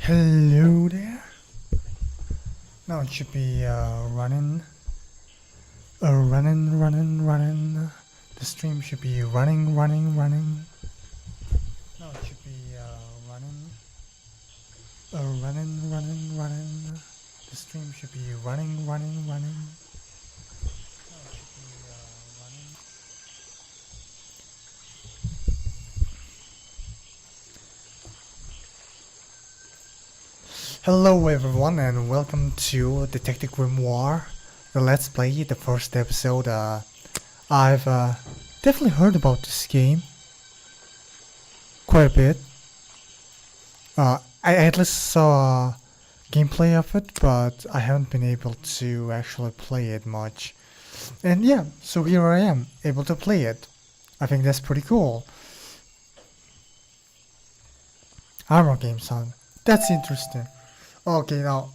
Hello there. Now it should be running. Running. The stream should be running. Now it should be running. Running. The stream should be running. Now it should be running. Hello everyone and welcome to Detective Grimoire, the Let's Play, the first episode. I've definitely heard about this game quite a bit. I at least saw gameplay of it, but I haven't been able to actually play it much. And yeah, so here I am, able to play it. I think that's pretty cool. Armor game sound. That's interesting. Okay, now,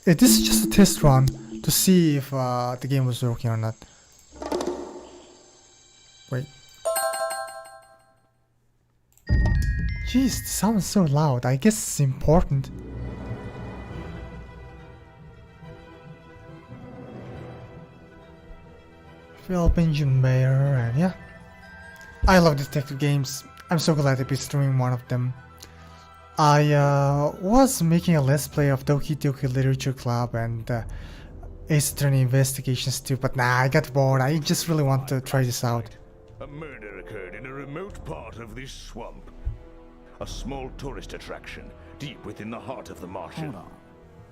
this is just a test run to see if the game was working or not. Wait. Jeez, the sound is so loud. I guess it's important. Phil Benjamin Mayer, and yeah. I love detective games. I'm so glad to be streaming one of them. I was making a let's play of Doki Doki Literature Club and Ace Attorney Investigations too, but nah, I got bored. I just really want to try this out. A murder occurred in a remote part of this swamp. A small tourist attraction, deep within the heart of the marshland. Hold on.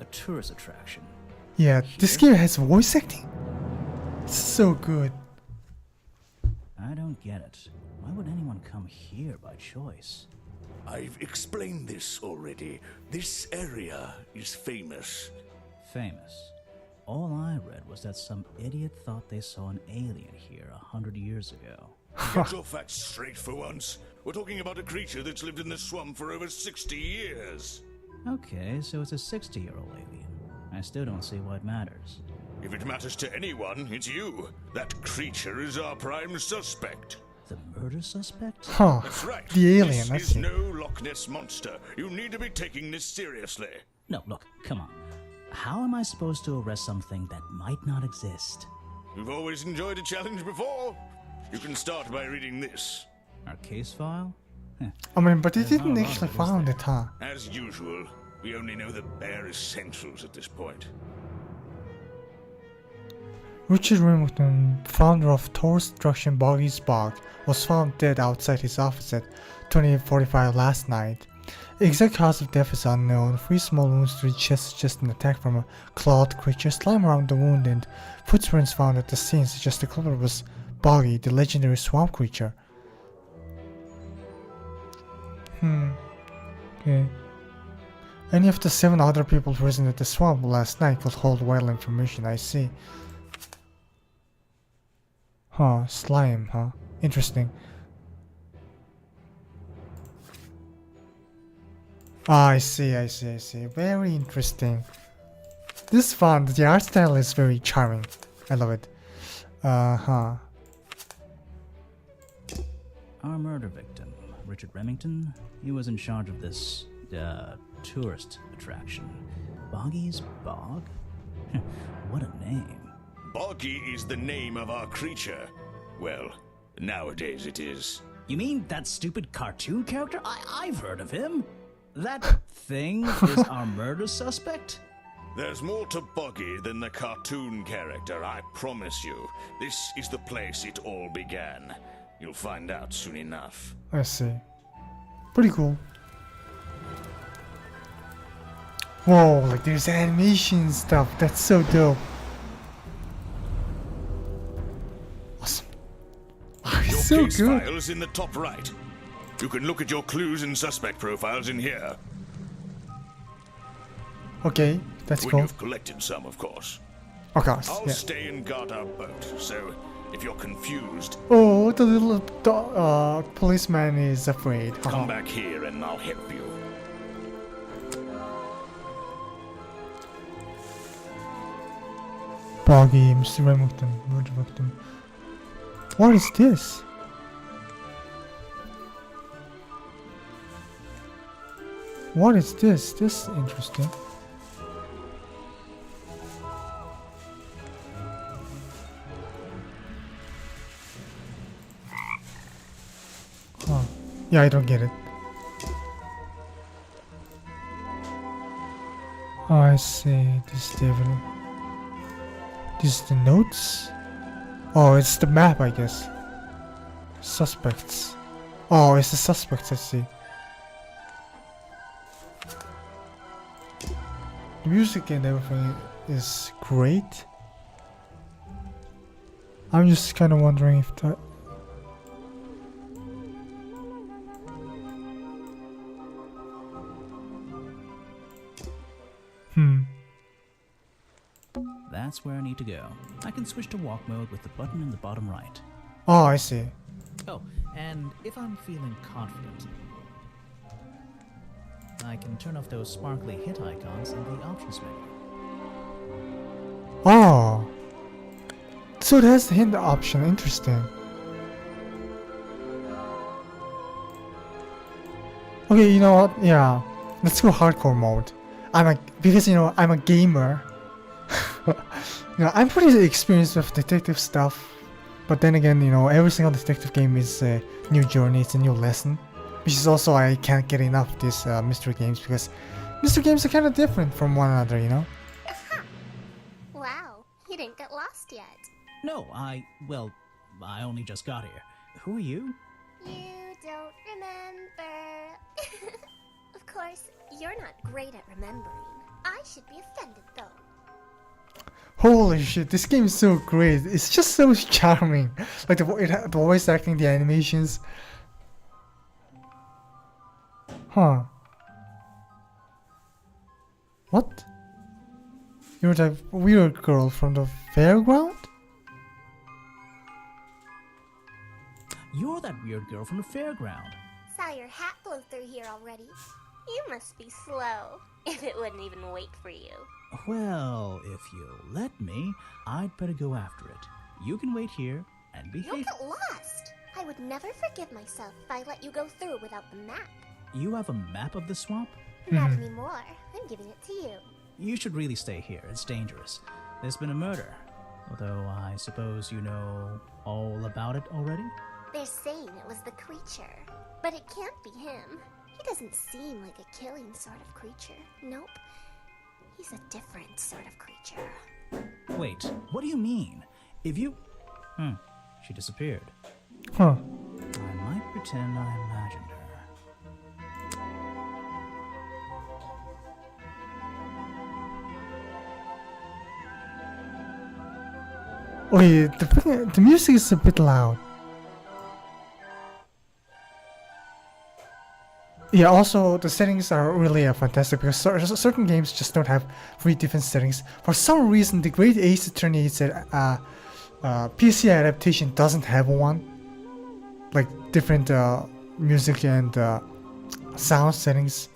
A tourist attraction? Yeah, this game has voice acting? It's so good. I don't get it. Why would anyone come here by choice? I've explained this already. This area is famous. Famous. All I read was that some idiot thought they saw an alien here 100 years ago. Get your facts straight for once. We're talking about a creature that's lived in this swamp for over 60 years. Okay, so it's a 60-year-old alien. I still don't see why it matters. If it matters to anyone, it's you. That creature is our prime suspect. The murder suspect? Huh. That's right. The alien, I This is see. no Loch Ness monster. You need to be taking this seriously. No, look, come on. How am I supposed to arrest something that might not exist? You've always enjoyed a challenge before. You can start by reading this. Our case file? I mean, but they There's not didn't a lot actually of it, is found there? it, huh? As usual, we only know the bare essentials at this point. Richard Remington, founder of tourist attraction Boggy's Bog, was found dead outside his office at 28:45 last night. The exact cause of death is unknown. 3 small wounds to the chest suggest an attack from a clawed creature. Slime around the wound and footprints found at the scene suggest the culprit was Boggy, the legendary swamp creature. Okay. Any of the 7 other people present at the swamp last night could hold vital information, I see. Huh, slime, huh? Interesting. Ah, I see. Very interesting. This is fun. The art style is very charming. I love it. Our murder victim, Richard Remington, he was in charge of this, tourist attraction. Boggy's Bog? What a name. Boggy is the name of our creature. Well, nowadays it is. You mean that stupid cartoon character? I've heard of him. That thing is our murder suspect? There's more to Boggy than the cartoon character, I promise you. This is the place it all began. You'll find out soon enough. I see. Pretty cool. Whoa, like there's animation stuff. That's so dope. Awesome. Oh, Your so case good. file is in the top right. You can look at your clues and suspect profiles in here. Okay, that's When cool. you've collected some, of course. Of course, I'll yeah. stay and guard our boat, so if you're confused, Oh, the little policeman is afraid. come back here and I'll help you. Boggy, Mr. Remington, murder victim. What is this? What is this? This is interesting. Huh. Yeah, I don't get it. Oh, I see. This is definitely. This is the notes? Oh, it's the map, I guess. Suspects. Oh, it's the suspects, I see. The music and everything is great. I'm just kind of wondering if that... That's where I need to go. I can switch to walk mode with the button in the bottom right. Oh, I see. Oh, and if I'm feeling confident, I can turn off those sparkly hit icons in the options menu. Oh. So it has the hint option. Interesting. Okay, you know what? Yeah. Let's go hardcore mode. Because you know, I'm a gamer. You know, I'm pretty experienced with detective stuff. But then again, you know, every single detective game is a new journey, it's a new lesson. Which is also I can't get enough of these mystery games because mystery games are kind of different from one another, you know? Aha! Wow, you didn't get lost yet. No, I only just got here. Who are you? You don't remember. Of course, you're not great at remembering. I should be offended though. Holy shit, this game is so great. It's just so charming. Like the voice acting, the animations. Huh. What? You're the weird girl from the fairground? You're that weird girl from the fairground. Saw your hat blow through here already. You must be slow, if it wouldn't even wait for you. Well, if you'll let me, I'd better go after it. You can wait here and behave. You'll get lost. I would never forgive myself if I let you go through without the map. You have a map of the swamp? Not anymore. I'm giving it to you. You should really stay here. It's dangerous. There's been a murder. Although I suppose you know all about it already? They're saying it was the creature, but it can't be him. He doesn't seem like a killing sort of creature. Nope. He's a different sort of creature. Wait, what do you mean? If you... she disappeared. Huh. I might pretend I imagined her. Wait, the music is a bit loud. Yeah, also the settings are really fantastic because certain games just don't have 3 different settings. For some reason, the Great Ace Attorney said PC adaptation doesn't have one. Like different music and sound settings.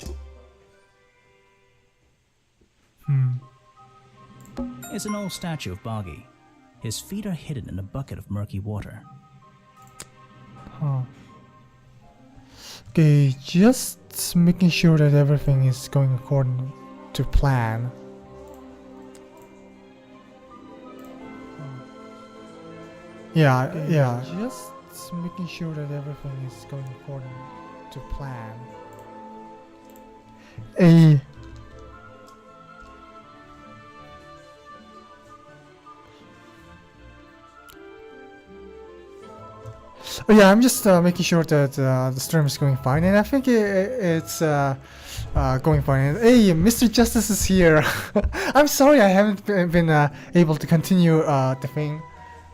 It's an old statue of Boggy. His feet are hidden in a bucket of murky water. Huh. Okay, just making sure that everything is going according to plan. Yeah. Just making sure that everything is going according to plan. Oh yeah, I'm just making sure that the stream is going fine, and I think it's going fine. Hey, Mr. Justice is here. I'm sorry I haven't been able to continue the thing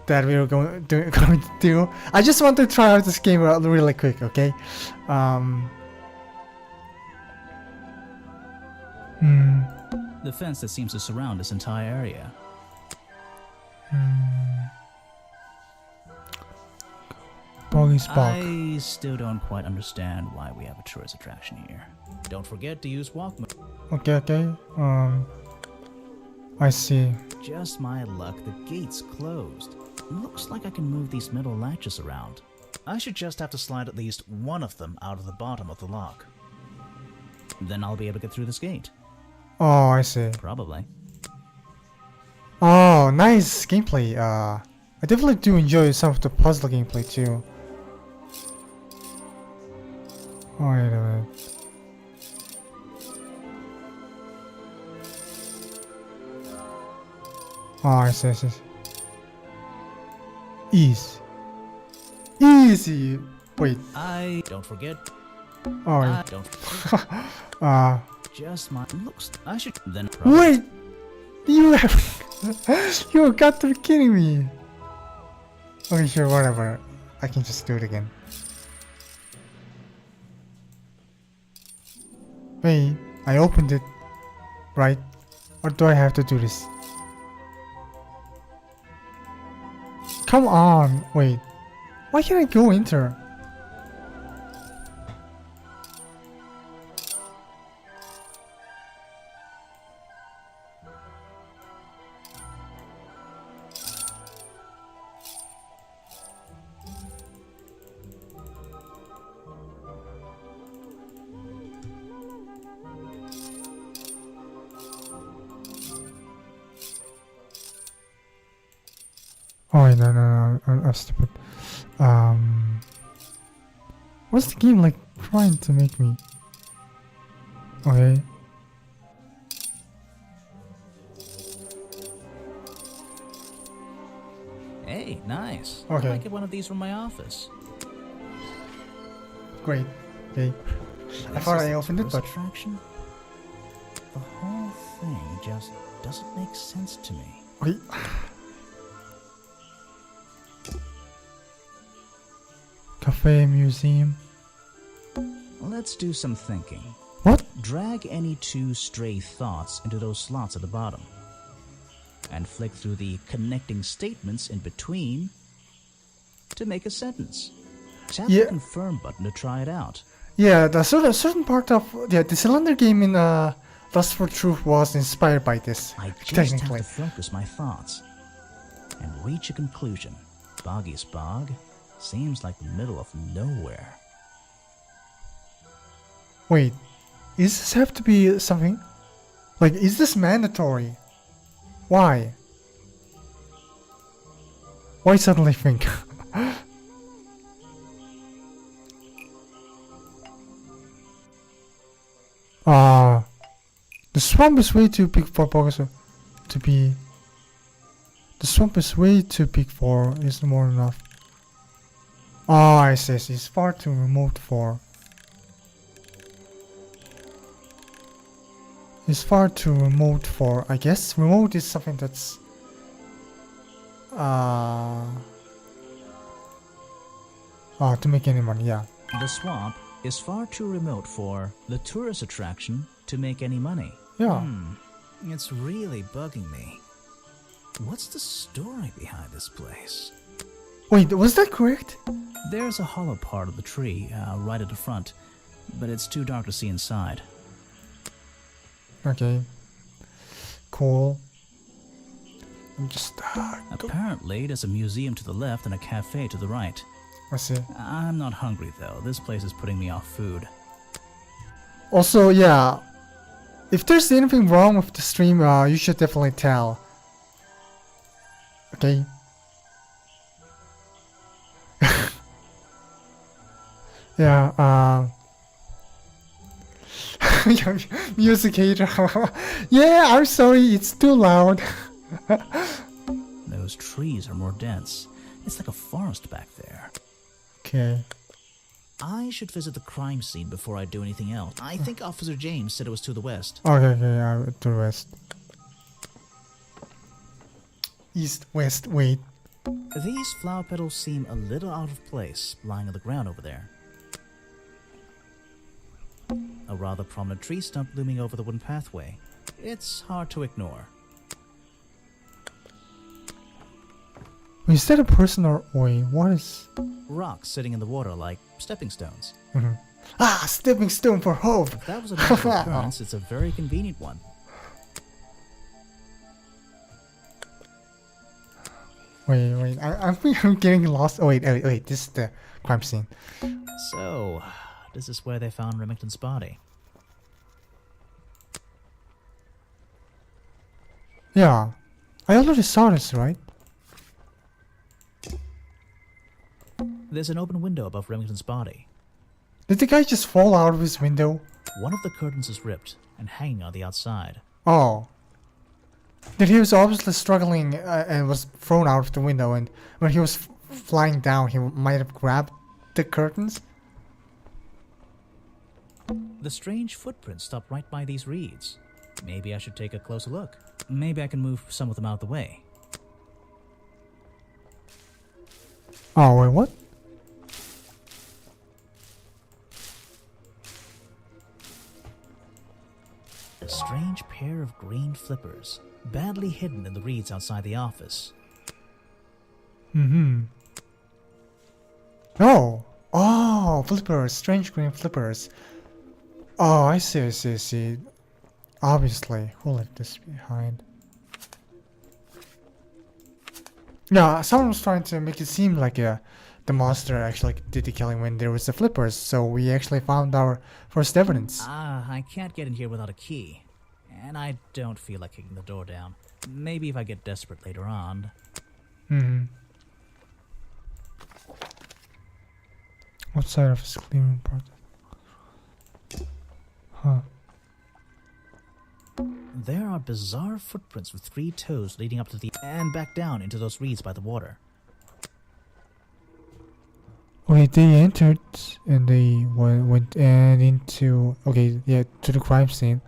that we were going to do. I just want to try out this game really quick, okay? The fence that seems to surround this entire area. Boggy Spock. I still don't quite understand why we have a tourist attraction here. Don't forget to use walk mode. Okay. I see. Just my luck, the gate's closed. Looks like I can move these metal latches around. I should just have to slide at least one of them out of the bottom of the lock. Then I'll be able to get through this gate. Oh, I see. Probably. Oh, nice gameplay. I definitely do enjoy some of the puzzle gameplay too. Oh, wait a minute. Oh, I see, I see. Easy. Easy! Wait. I don't forget. Oh, I wait. don't forget. Just my looks. I should then. Wait! You have. You got to be kidding me! Okay, sure, whatever. I can just do it again. Wait, I opened it. Right? Or do I have to do this? Come on! Wait. Why can't I go enter? Oh wait, no, I'm stupid. What's the game like trying to make me? Okay. Hey, nice. Okay. I might get one of these from my office. Great. Okay. I This thought is I the opened it, tourist but attraction. The whole thing just doesn't make sense to me. wait. Cafe museum. Let's do some thinking. What? Drag any two stray thoughts into those slots at the bottom. And flick through the connecting statements in between to make a sentence. Tap Yeah. the confirm button to try it out. Yeah, the certain part of the cylinder game in Lust for Truth was inspired by this. I just Technically. have to focus my thoughts and reach a conclusion. Boggy's Bog seems like the middle of nowhere. Wait, is this have to be something? Like, is this mandatory? Why? Why suddenly think? The swamp is way too big for Bogaso to be. The swamp is way too big for. Is more enough. Oh, I see. It's far too remote for. It's far too remote for. I guess remote is something that's. To make any money, yeah. The swamp is far too remote for the tourist attraction to make any money. Yeah. It's really bugging me. What's the story behind this place? Wait, was that correct? There's a hollow part of the tree right at the front, but it's too dark to see inside. Okay. Cool. I'm just. Apparently, there's a museum to the left and a cafe to the right. I see. I'm not hungry though. This place is putting me off food. Also, yeah. If there's anything wrong with the stream, you should definitely tell. Okay. Yeah. Music hater. Yeah, I'm sorry. It's too loud. Those trees are more dense. It's like a forest back there. Okay. I should visit the crime scene before I do anything else. I think Officer James said it was to the west. Okay. To the west. East, west. Wait. These flower petals seem a little out of place, lying on the ground over there. A rather prominent tree stump looming over the wooden pathway. It's hard to ignore. Is that a person or wait? What is? Rocks sitting in the water like stepping stones. Stepping stone for hope. If that was a natural occurrence, it's a very convenient one. Wait. I'm getting lost. Oh, wait. This is the crime scene. So, this is where they found Remington's body. Yeah. I already saw this, right? There's an open window above Remington's body. Did the guy just fall out of his window? One of the curtains is ripped and hanging on the outside. Oh. Then he was obviously struggling and was thrown out of the window, and when he was flying down, he might have grabbed the curtains? The strange footprints stop right by these reeds. Maybe I should take a closer look. Maybe I can move some of them out of the way. Oh, wait, what? A strange pair of green flippers, badly hidden in the reeds outside the office. Mm-hmm. Oh! Oh, flippers, strange green flippers. Oh, I see. Obviously, who left this behind? Yeah, someone was trying to make it seem like the monster actually did the killing when there was the flippers, so we actually found our first evidence. I can't get in here without a key. And I don't feel like kicking the door down. Maybe if I get desperate later on. Hmm. What side of his cleaning part? Huh. There are bizarre footprints with 3 toes leading up to the and back down into those reeds by the water. Okay, they entered and they went and into to the crime scene.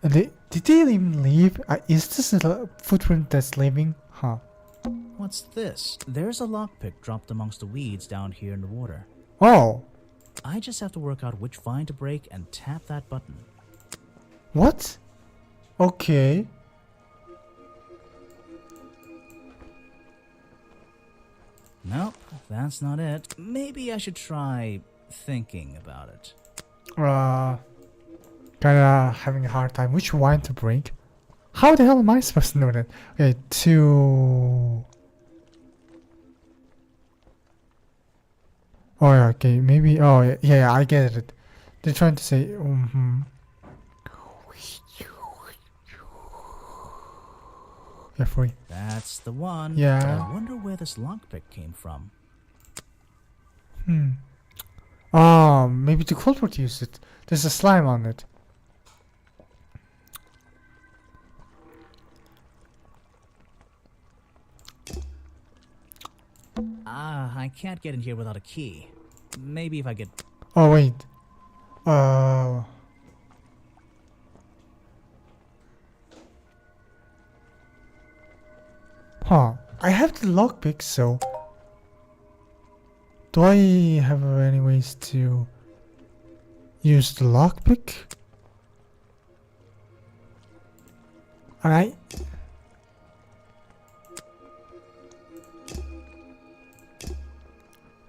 And did they even leave? Is this a footprint that's leaving? Huh. What's this? There's a lockpick dropped amongst the weeds down here in the water. Oh, I just have to work out which vine to break and tap that button. what? Okay. Nope, that's not it. Maybe I should try thinking about it. Kinda having a hard time. Which wine to break? How the hell am I supposed to know that? Okay, two. Oh yeah, okay, maybe. Oh yeah, I get it. They're trying to say. Yeah, free. That's the one. Yeah. But I wonder where this lockpick came from. Maybe the culprit used it. There's a slime on it. I can't get in here without a key. Maybe if I get... Oh wait. Huh. I have the lockpick, so do I have any ways to use the lockpick? Alright.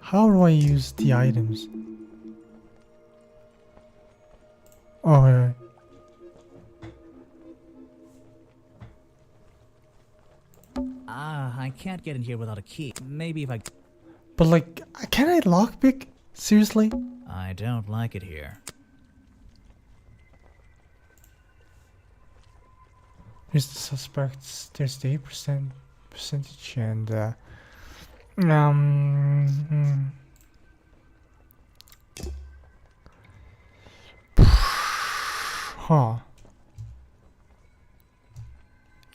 How do I use the items? Oh, yeah. I can't get in here without a key. Maybe if I... But like, can I lockpick? Seriously? I don't like it here. Here's the suspects. There's the 8% percentage and huh.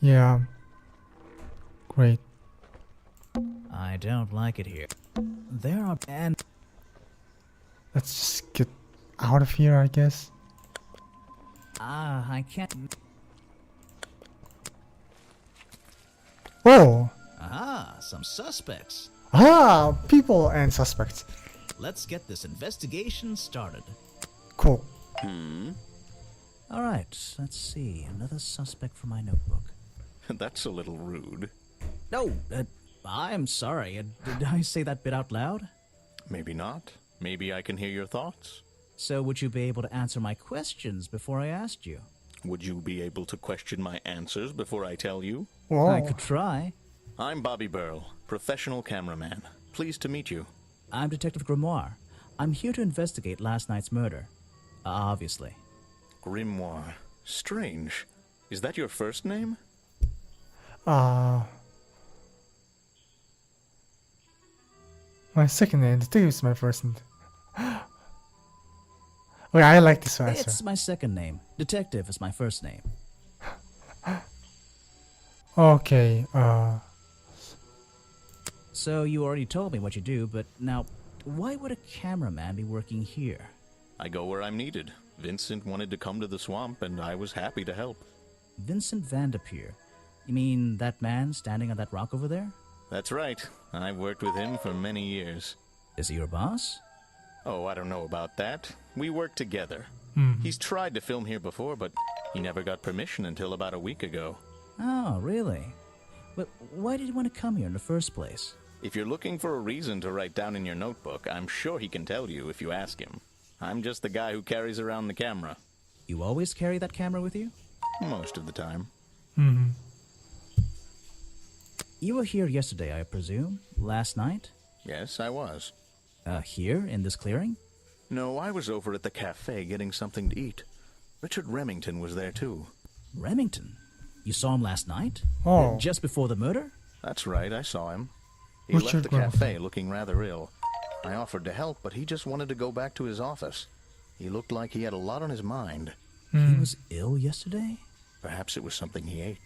Yeah. Great. I don't like it here. There are... and... Let's just get out of here, I guess. I can't... Oh! Aha, some suspects. Ah! People and suspects. Let's get this investigation started. Cool. Alright, let's see. Another suspect for my notebook. That's a little rude. No, I'm sorry. Did I say that bit out loud? Maybe not. Maybe I can hear your thoughts. So would you be able to answer my questions before I asked you? Would you be able to question my answers before I tell you? Whoa. I could try. I'm Bobby Burl, professional cameraman. Pleased to meet you. I'm Detective Grimoire. I'm here to investigate last night's murder. Obviously. Grimoire. Strange. Is that your first name? My second name, detective is my first name. Okay, I like this answer. It's my second name. Detective is my first name. Okay, So you already told me what you do, but now, why would a cameraman be working here? I go where I'm needed. Vincent wanted to come to the swamp, and I was happy to help. Vincent Vanderpeer. You mean that man standing on that rock over there? That's right. I've worked with him for many years. Is he your boss? Oh, I don't know about that. We work together. Mhm. He's tried to film here before, but he never got permission until about a week ago. Oh, really? But why did he want to come here in the first place? If you're looking for a reason to write down in your notebook, I'm sure he can tell you if you ask him. I'm just the guy who carries around the camera. You always carry that camera with you? Most of the time. mhm. You were here yesterday, I presume? Last night? Yes, I was. Here, in this clearing? No, I was over at the cafe getting something to eat. Richard Remington was there too. Remington? You saw him last night? Oh. Just before the murder? That's right, I saw him. He Richard left the cafe Remington. looking rather ill. I offered to help, but he just wanted to go back to his office. He looked like he had a lot on his mind. He was ill yesterday? Perhaps it was something he ate.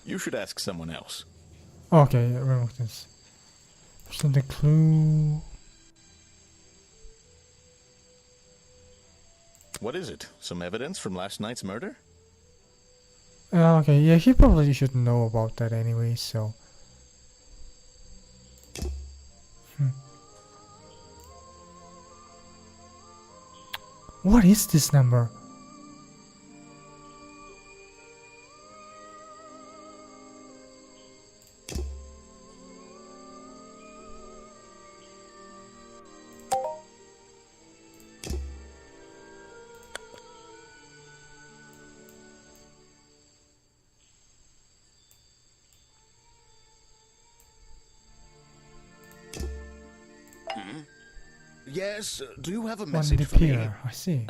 You should ask someone else. Okay, remove this. So the clue. What is it? Some evidence from last night's murder? Okay, yeah, he probably should know about that anyway, so. What is this number? Yes, do you have a One message for me? Pier. I see.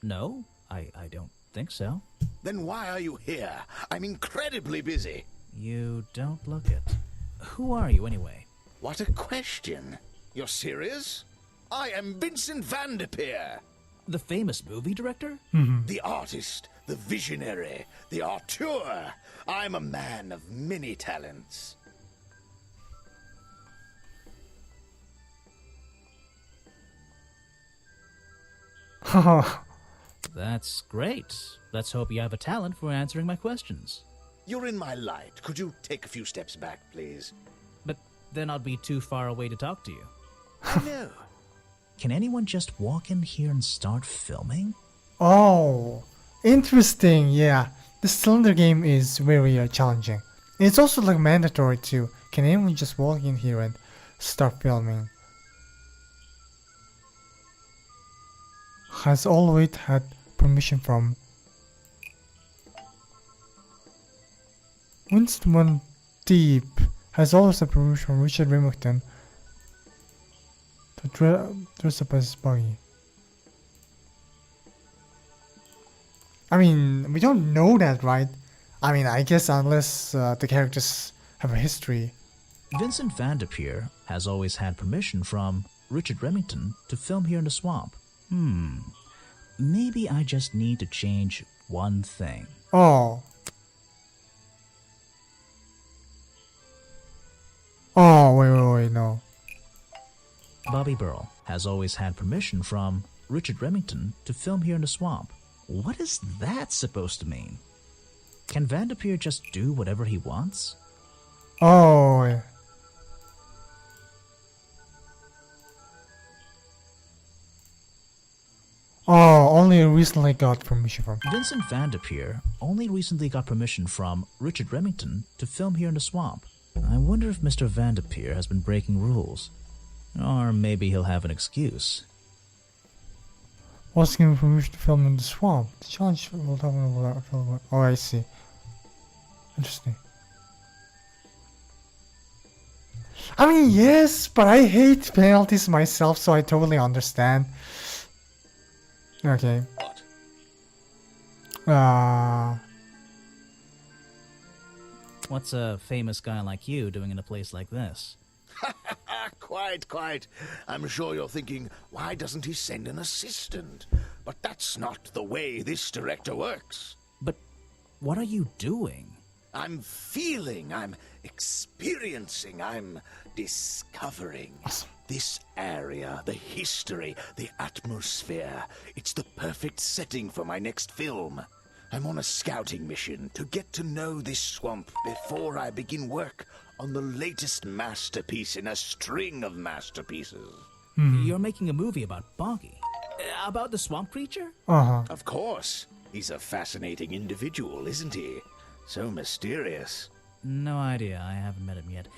No. I don't think so. Then why are you here? I'm incredibly busy. You don't look it. Who are you, anyway? What a question. You're serious? I am Vincent Vanderpeer. The famous movie director? The artist, the visionary, the auteur. I'm a man of many talents. That's great. Let's hope you have a talent for answering my questions. You're in my light. Could you take a few steps back, please? But then I'd be too far away to talk to you. I know. Can anyone just walk in here and start filming? Oh, interesting. Yeah, the cylinder game is very challenging. It's also like mandatory too. Can anyone just walk in here and start filming? Has always had permission from Winston Deep. Has always had permission from Richard Remington to dress up as Buggy. I mean, we don't know that, right? I mean, I guess unless the characters have a history. Vincent Vanderpeer has always had permission from Richard Remington to film here in the swamp. Maybe I just need to change one thing. Oh. Oh, wait, no. Bobby Burl has always had permission from Richard Remington to film here in the swamp. What is that supposed to mean? Can Vanderpeer just do whatever he wants? Oh. Yeah. Oh, only recently got permission from. Vincent Vanderpeer only recently got permission from Richard Remington to film here in the swamp. I wonder if Mr. Vanderpeer has been breaking rules. Or maybe he'll have an excuse. Was given permission to film in the swamp. The challenge will happen. Oh, I see. Interesting. I mean, yes, but I hate penalties myself, so I totally understand. Okay. What? What's a famous guy like you doing in a place like this? Quite. I'm sure you're thinking, why doesn't he send an assistant? But that's not the way this director works. But what are you doing? I'm feeling, I'm experiencing, I'm discovering. This area, the history, the atmosphere, it's the perfect setting for my next film. I'm on a scouting mission to get to know this swamp before I begin work on the latest masterpiece in a string of masterpieces. You're making a movie about Boggy. About the swamp creature? Of course. He's a fascinating individual, isn't he? So mysterious. No idea. I haven't met him yet.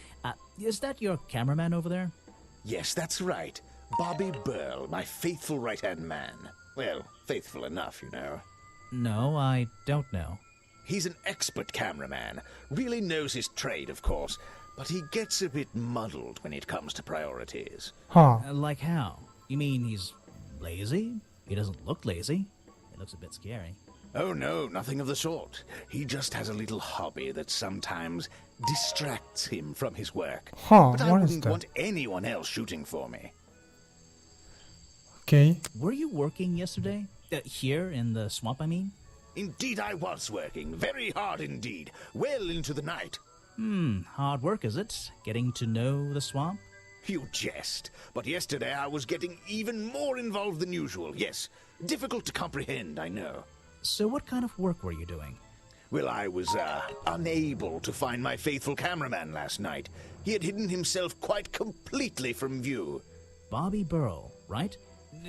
Is that your cameraman over there? Yes, that's right. Bobby Burl, my faithful right-hand man. Well, faithful enough, you know. No, I don't know. He's an expert cameraman. Really knows his trade, of course. But he gets a bit muddled when it comes to priorities. Like how? You mean he's lazy? He doesn't look lazy. He looks a bit scary. Oh no, nothing of the sort. He just has a little hobby that sometimes distracts him from his work. But I what is wouldn't that? want anyone else shooting for me. Okay. Were you working yesterday? Here in the swamp, I mean? Indeed I was working, very hard indeed, well into the night. Hard work, is it? Getting to know the swamp? You jest, but yesterday I was getting even more involved than usual, yes. Difficult to comprehend, I know. So what kind of work were you doing? Well, I was, unable to find my faithful cameraman last night. He had hidden himself quite completely from view. Bobby Burl, right?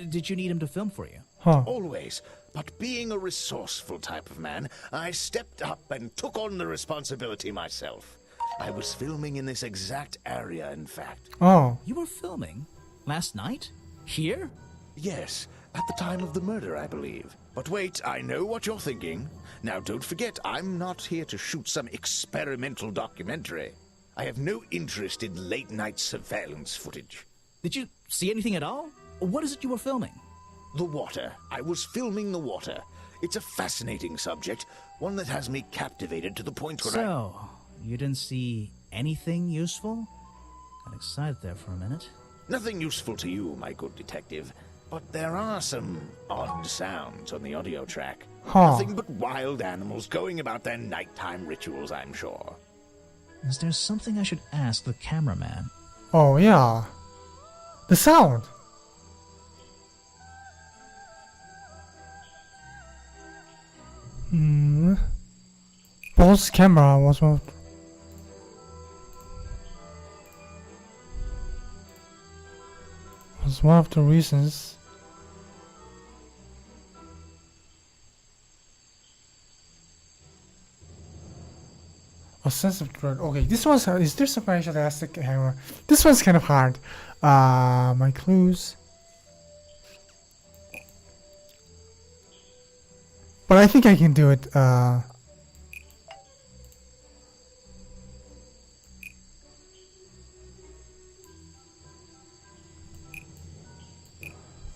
Did you need him to film for you? Always. But being a resourceful type of man, I stepped up and took on the responsibility myself. I was filming in this exact area, in fact. You were filming? Last night? Here? Yes, at the time of the murder, I believe. But wait, I know what you're thinking. Now, don't forget, I'm not here to shoot some experimental documentary. I have no interest in late-night surveillance footage. Did you see anything at all? What is it you were filming? The water. I was filming the water. It's a fascinating subject, one that has me captivated to the point where So, you didn't see anything useful? Got excited there for a minute. Nothing useful to you, my good detective. But there are some odd sounds on the audio track. Nothing but wild animals going about their nighttime rituals, I'm sure. Is there something I should ask the cameraman? Oh, yeah. The sound. Paul's camera was one of the reasons. A sense of dread. Okay, this one's is there something I should ask the camera? This one's kind of hard. My clues. But I think I can do it.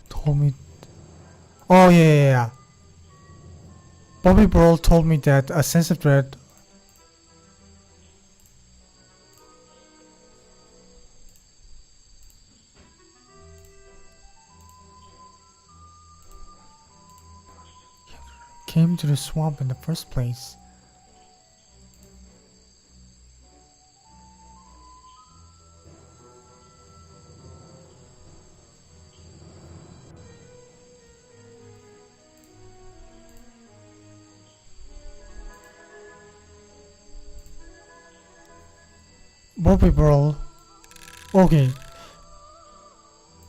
Told me. Oh yeah. Bobby Burl told me that a sense of dread. Came to the swamp in the first place. Bobby Burl. Okay.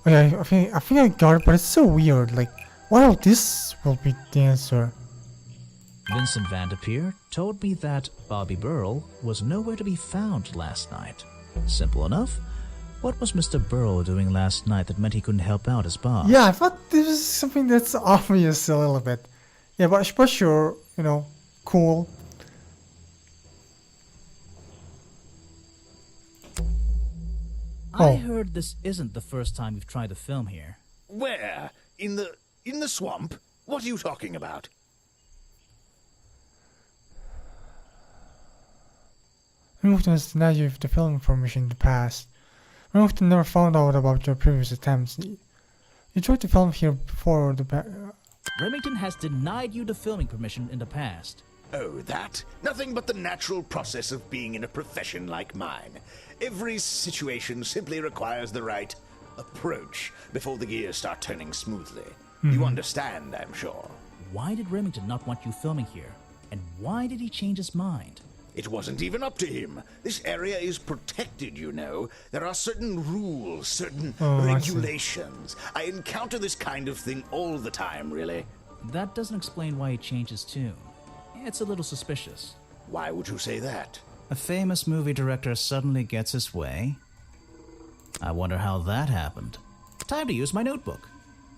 Okay, I think I got it, but it's so weird. Like, well, this will be the answer. Vincent Van de Peer told me that Bobby Burl was nowhere to be found last night. Simple enough. What was Mr. Burl doing last night that meant he couldn't help out his boss? Yeah, I thought this was something that's obvious a little bit. Yeah, but sure, you know, cool. I Oh. heard this isn't the first time you've tried to film here. Where? In the swamp? What are you talking about? Remington has denied you the filming permission in the past. Remington never found out about your previous attempts. You tried to film here before the Remington has denied you the filming permission in the past. Oh, that? Nothing but the natural process of being in a profession like mine. Every situation simply requires the right approach before the gears start turning smoothly. You understand, I'm sure. Why did Remington not want you filming here? And why did he change his mind? It wasn't even up to him. This area is protected, you know. There are certain rules, certain I see. regulations. I encounter this kind of thing all the time, really. That doesn't explain why he changed his tune. It's a little suspicious. Why would you say that? A famous movie director suddenly gets his way. I wonder how that happened. Time to use my notebook.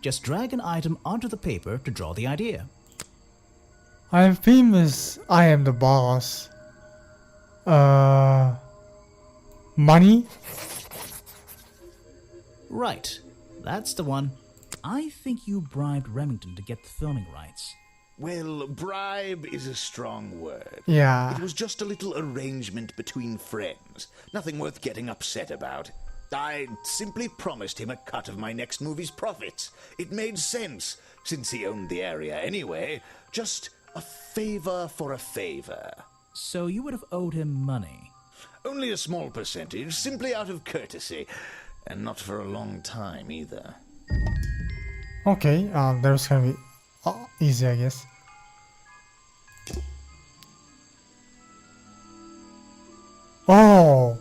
Just drag an item onto the paper to draw the idea. I am famous. I am the boss. Money? Right. That's the one. I think you bribed Remington to get the filming rights. Well, bribe is a strong word. Yeah. It was just a little arrangement between friends. Nothing worth getting upset about. I simply promised him a cut of my next movie's profits. It made sense, since he owned the area anyway. Just a favor for a favor. So you would have owed him money. Only a small percentage, simply out of courtesy. And not for a long time, either. Okay, that was gonna be easy, I guess. Oh!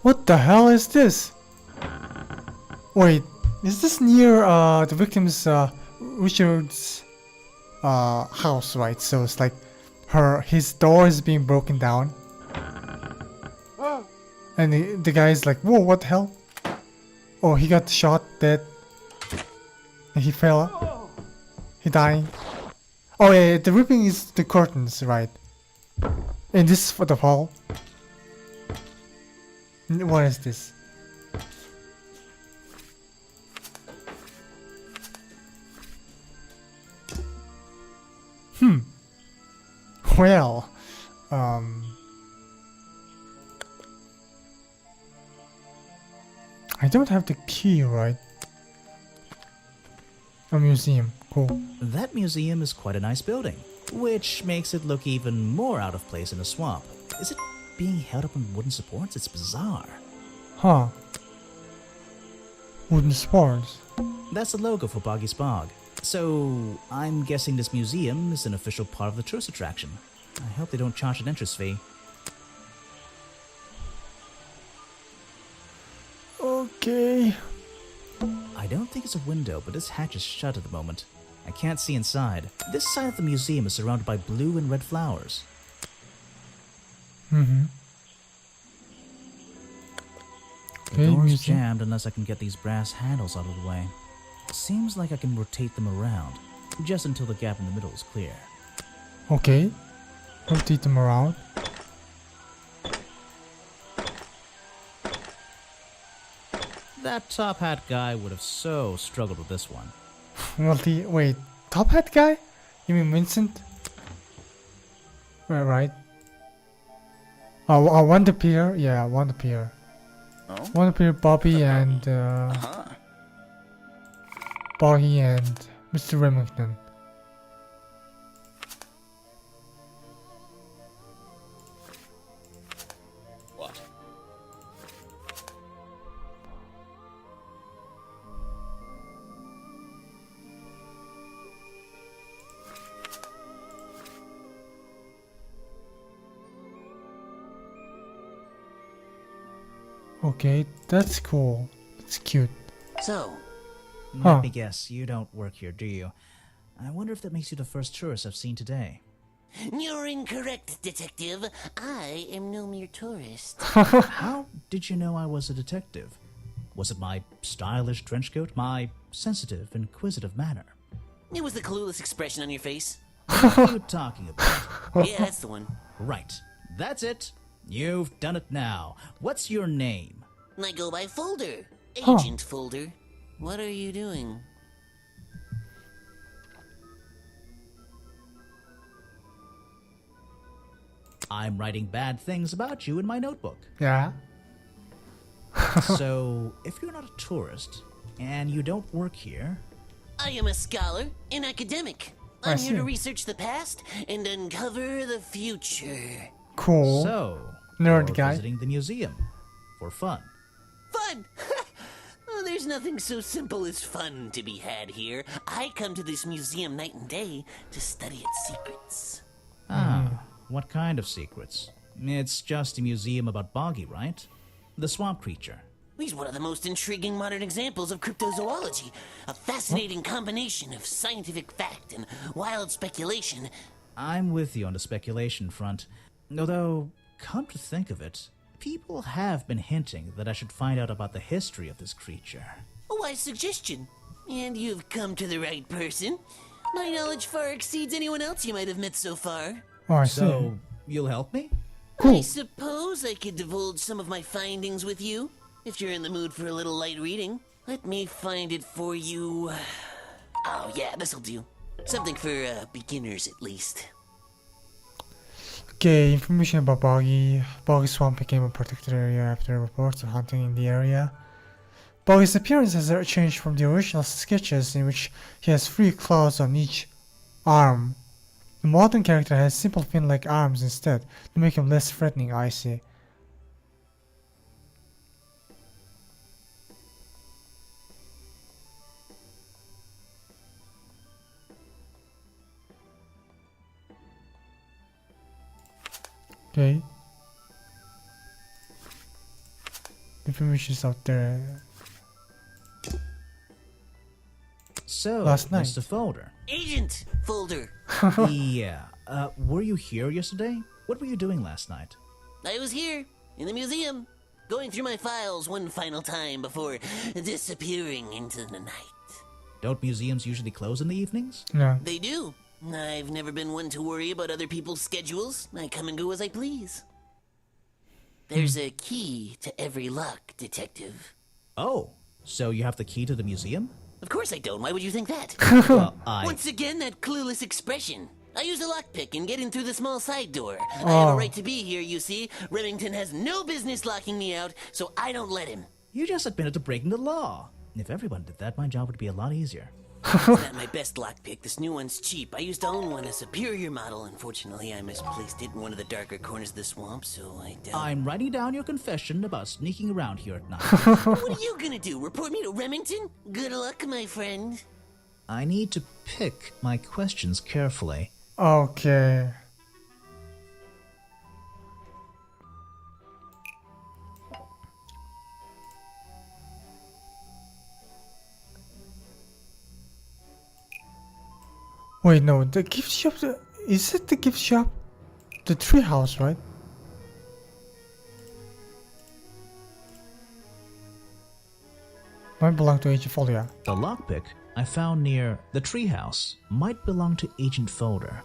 What the hell is this? Wait, is this near the victim's Richard's house, right? So it's like his door is being broken down. And the guy's like, whoa, what the hell? Oh, he got shot, dead. And he fell. He dying. Oh yeah, the ripping is the curtains, right? And this is for the hall. What is this? Well, I don't have the key, right? A museum, cool. That museum is quite a nice building, which makes it look even more out of place in a swamp. Is it being held up on wooden supports? It's bizarre. Huh. Wooden supports. That's the logo for Boggy's Bog. So, I'm guessing this museum is an official part of the tourist attraction. I hope they don't charge an entrance fee. Okay. I don't think it's a window, but this hatch is shut at the moment. I can't see inside. This side of the museum is surrounded by blue and red flowers. Mm-hmm. The door's museum. jammed unless I can get these brass handles out of the way. Seems like I can rotate them around, just until the gap in the middle is clear. Okay. Rotate them around. That top hat guy would have so struggled with this one. Wait, top hat guy? You mean Vincent? Right. Wonder Peer? Yeah, Wonder Peer. Oh? Wonder Peer, Bobby, and Boggy and Mr. Remington. What? Okay, that's cool. That's cute. So, Huh. Let me guess, you don't work here, do you? I wonder if that makes you the first tourist I've seen today. You're incorrect, detective. I am no mere tourist. How did you know I was a detective? Was it my stylish trench coat, my sensitive, inquisitive manner? It was the clueless expression on your face. What are you talking about? Yeah, that's the one. Right, that's it. You've done it now. What's your name? I go by Folder. Huh. Agent Folder. What are you doing? I'm writing bad things about you in my notebook. Yeah. So, if you're not a tourist, and you don't work here, I am a scholar, an academic. I I'm here to see. research the past and uncover the future. Cool. so Nerd you're guy. visiting the museum for fun. Fun! Oh, there's nothing so simple as fun to be had here. I come to this museum night and day to study its secrets. Ah, what kind of secrets? It's just a museum about Boggy, right? The swamp creature. He's one of the most intriguing modern examples of cryptozoology. A fascinating combination of scientific fact and wild speculation. I'm with you on the speculation front. Although, come to think of it, people have been hinting that I should find out about the history of this creature. A wise suggestion. And you've come to the right person. My knowledge far exceeds anyone else you might have met so far. Oh, I see. So, you'll help me? I suppose I could divulge some of my findings with you, if you're in the mood for a little light reading. Let me find it for you. Oh yeah, this'll do. Something for beginners at least. Okay, information about Boggy. Boggy Swamp became a protected area after reports of hunting in the area. Boggy's appearance has changed from the original sketches in which he has 3 claws on each arm. The modern character has simple fin-like arms instead to make him less threatening, I see. Okay. Information is out there. So, Last night. Mr. Folder. Agent Folder. Yeah, were you here yesterday? What were you doing last night? I was here, in the museum, going through my files one final time before disappearing into the night. Don't museums usually close in the evenings? No. They do. I've never been one to worry about other people's schedules. I come and go as I please. There's a key to every lock, detective. Oh, so you have the key to the museum? Of course I don't. Why would you think that? Well, Once again, that clueless expression. I use a lockpick in getting through the small side door. I have a right to be here, you see. Remington has no business locking me out, so I don't let him. You just admitted to breaking the law. If everyone did that, my job would be a lot easier. It's not my best lockpick. This new one's cheap. I used to own one, a superior model. Unfortunately, I misplaced it in one of the darker corners of the swamp, so I doubt... I'm writing down your confession about sneaking around here at night. What are you gonna do? Report me to Remington? Good luck, my friend. I need to pick my questions carefully. Okay. Wait, no, the gift shop, is it the gift shop? The treehouse, right? Might belong to Agent Folia. The lockpick I found near the treehouse might belong to Agent Folder.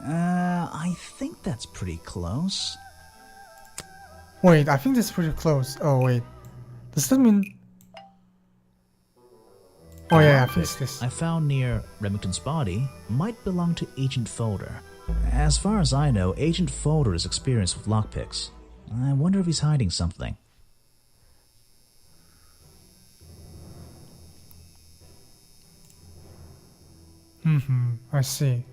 I think that's pretty close. Wait, I think that's pretty close. Oh, wait. Does that mean... Oh yeah, I think it's this. I found near Remington's body might belong to Agent Folder. As far as I know, Agent Folder is experienced with lockpicks. I wonder if he's hiding something. I see.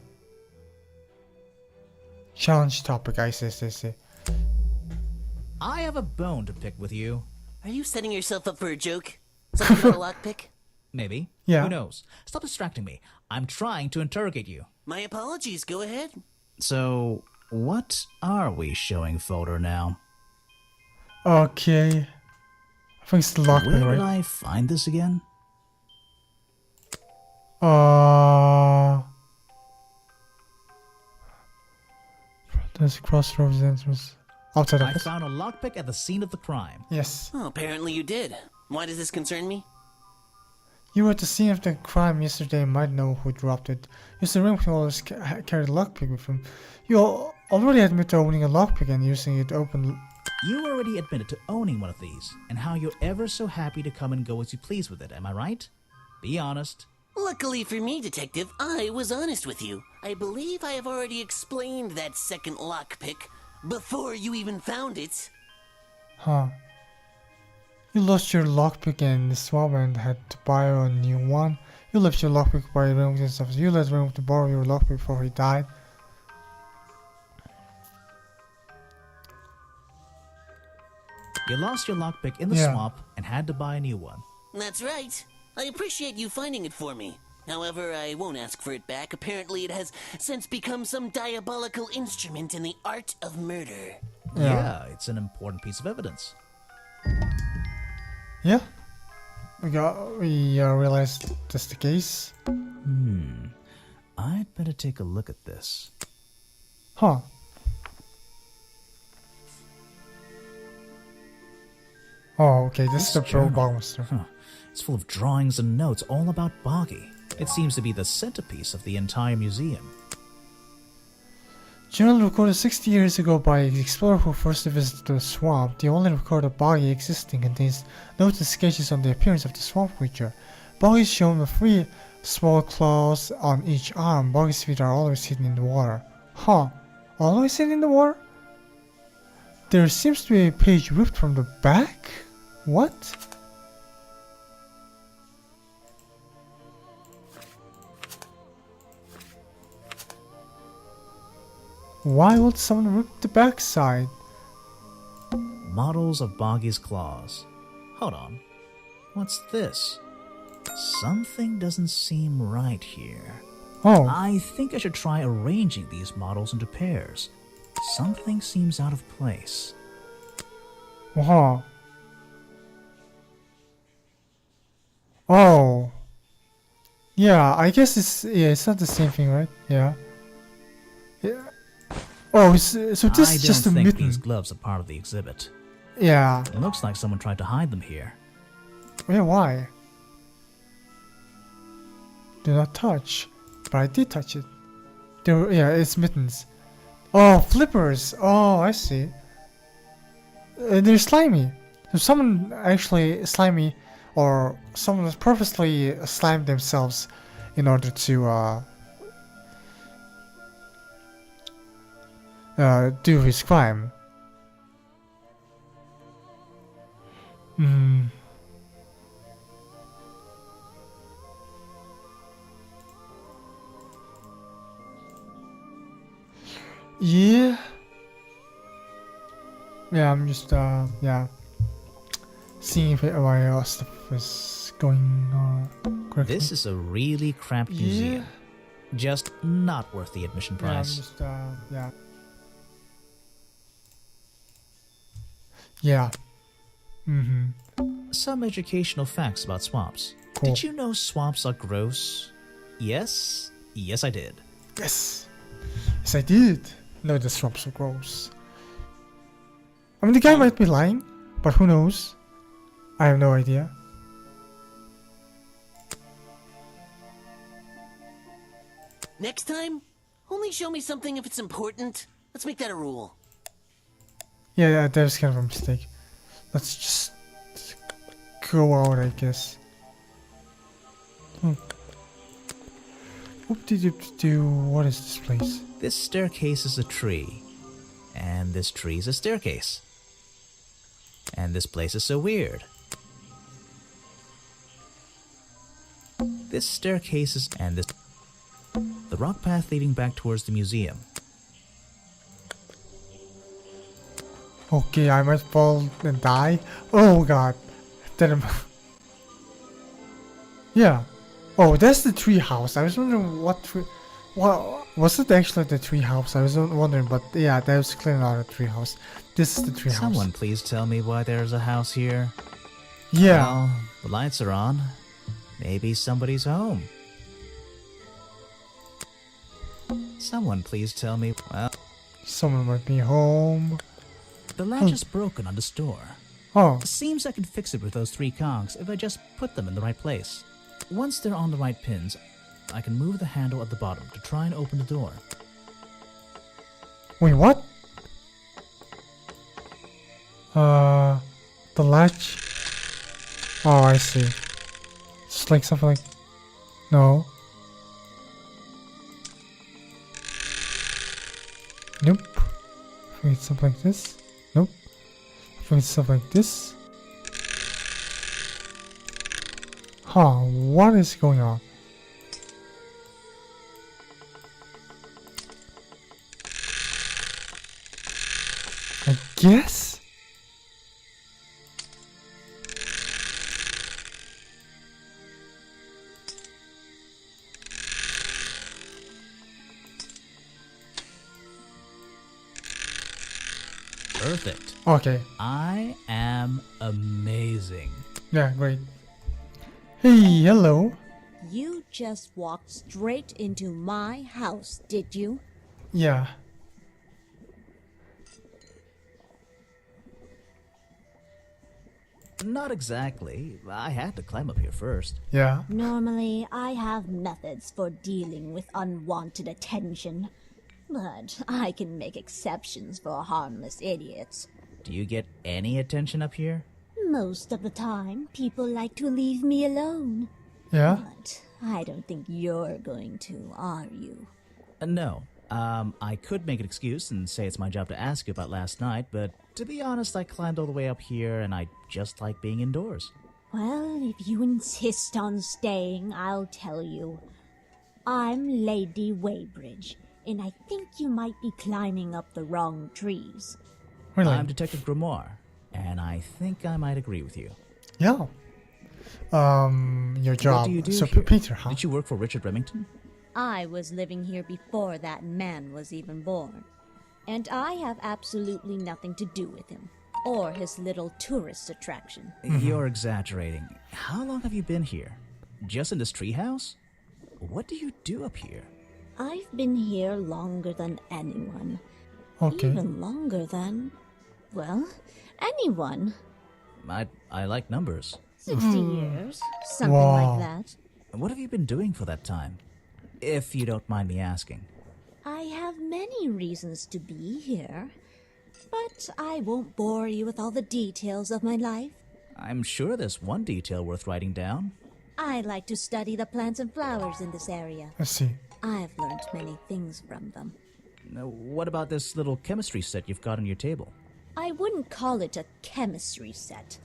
Challenge topic, I see. I have a bone to pick with you. Are you setting yourself up for a joke? Something about a lockpick? Maybe. Yeah. Who knows? Stop distracting me. I'm trying to interrogate you. My apologies, go ahead. So, what are we showing Folder now? Okay. I think it's the lockpick, Where right? did I find this again? There's a crossroads entrance outside of I it. found a lockpick at the scene of the crime. Yes. Oh, apparently you did. Why does this concern me? You were at the scene of the crime yesterday and might know who dropped it. Mr. Remington always carried a lockpick with him. You already admit to owning a lockpick and using it to open... You already admitted to owning one of these, and how you're ever so happy to come and go as you please with it, am I right? Be honest. Luckily for me, Detective, I was honest with you. I believe I have already explained that second lockpick before you even found it. Huh. You lost your lockpick in the swamp and had to buy a new one. You left your lockpick by Remington's office. You let Remington borrow your lockpick before he died. You lost your lockpick in the Yeah. swamp and had to buy a new one. That's right. I appreciate you finding it for me. However, I won't ask for it back. Apparently, it has since become some diabolical instrument in the art of murder. Yeah, it's an important piece of evidence. Yeah. We realized that's the case. I'd better take a look at this. Huh. Oh, okay, this is the pro journal. monster. Huh. It's full of drawings and notes all about Boggy. It seems to be the centerpiece of the entire museum. Journal recorded 60 years ago by an explorer who first visited the swamp. The only record of Boggy existing contains notes and sketches on the appearance of the swamp creature. Boggy is shown with 3 small claws on each arm. Boggy's feet are always hidden in the water. Huh. Always hidden in the water? There seems to be a page ripped from the back? What? Why would someone rip the backside? Models of Boggy's claws. Hold on. What's this? Something doesn't seem right here. Oh, I think I should try arranging these models into pairs. Something seems out of place. wow. Oh. Yeah, I guess it's not the same thing, right? Yeah. Yeah. Oh, so this I is just a don't think mitten. these gloves are part of the exhibit. Yeah. It looks like someone tried to hide them here. Yeah, why? Do not touch. But I did touch it. Yeah, it's mittens. Oh, flippers. Oh, I see. They're slimy. So someone actually slimy, or someone has purposely slimed themselves in order to do his crime. Hmm. Yeah. Yeah, I'm just yeah, seeing if my stuff is going correctly. This is a really cramped museum. Just not worth the admission Yeah, I'm price. just yeah. Yeah. Mm-hmm. Some educational facts about swamps. Cool. Did you know swamps are gross? Yes? Yes, I did. Yes. Yes, I did. No, the swamps are gross. I mean, the guy might be lying, but who knows? I have no idea. Next time, only show me something if it's important. Let's make that a rule. Yeah, that was kind of a mistake. Let's just go out, I guess. Whoop-de-doop-de-doo. What is this place? This staircase is a tree. And this tree is a staircase. And this place is so weird. This staircase is... and this... the rock path leading back towards the museum. Okay, I might fall and die. Oh god. Then yeah. Oh, that's the tree house. I was wondering what tree... Well, was it actually the tree house? I was wondering, but yeah, that was clearly not a tree house. This is the tree house. Someone please tell me why there's a house here. Yeah. Well, the lights are on. Maybe somebody's home. Someone please tell me. Well, Someone might be home. the latch is broken on this door. Oh, Seems I can fix it with those 3 cogs if I just put them in the right place. Once they're on the right pins, I can move the handle at the bottom to try and open the door. wait, what? The latch? Oh, I see. It's like something like... No. Nope. I think it's something like this. Nope. I think it's something like this. Huh, what is going on? I guess? Perfect. Okay. I am amazing. Yeah, great. Hey, hello. You just walked straight into my house, did you? Yeah. Not exactly. I had to climb up here first. Yeah. Normally, I have methods for dealing with unwanted attention, but I can make exceptions for harmless idiots. Do you get any attention up here? Most of the time, people like to leave me alone. Yeah. But I don't think you're going to, are you? No. I could make an excuse and say it's my job to ask you about last night, but to be honest, I climbed all the way up here and I just like being indoors. Well, if you insist on staying, I'll tell you. I'm Lady Weybridge, and I think you might be climbing up the wrong trees. Really? I'm Detective Grimoire, and I think I might agree with you. Yeah. Your job. What do you do So, here? Peter, huh? Did you work for Richard Remington? I was living here before that man was even born, and I have absolutely nothing to do with him, or his little tourist attraction. You're exaggerating. How long have you been here? Just in this treehouse? What do you do up here? I've been here longer than anyone. Okay. Even longer than, well, anyone. I like numbers. 60 years, something Wow. like that. What have you been doing for that time? If you don't mind me asking. I have many reasons to be here, but I won't bore you with all the details of my life. I'm sure there's one detail worth writing down. I like to study the plants and flowers in this area. I see. I've learned many things from them. Now, what about this little chemistry set you've got on your table? I wouldn't call it a chemistry set,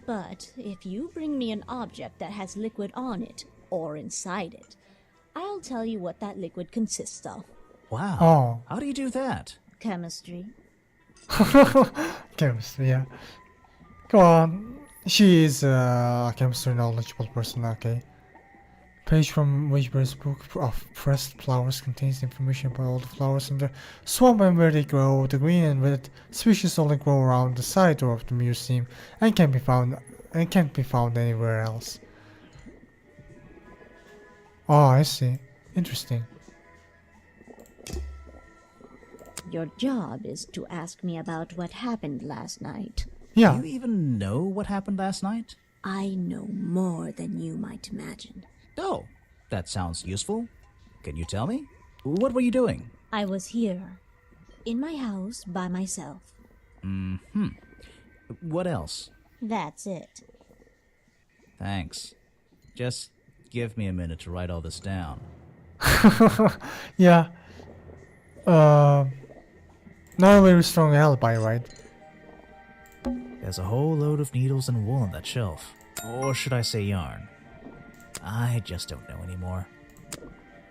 but if you bring me an object that has liquid on it, or inside it, I'll tell you what that liquid consists of. Wow. Oh. How do you do that? Chemistry. Chemistry, yeah. Go on. She is a chemistry knowledgeable person, okay. Page from Wishber's book of pressed flowers contains information about all the flowers in the swamp and where they grow. The green and red species only grow around the side door of the museum and can't be found anywhere else. Oh, I see. Interesting. Your job is to ask me about what happened last night. Yeah. Do you even know what happened last night? I know more than you might imagine. Oh, that sounds useful. Can you tell me? What were you doing? I was here, in my house, by myself. What else? That's it. Thanks. Just give me a minute to write all this down. Yeah. Not a very strong alibi, right? There's a whole load of needles and wool on that shelf. Or should I say yarn? I just don't know anymore.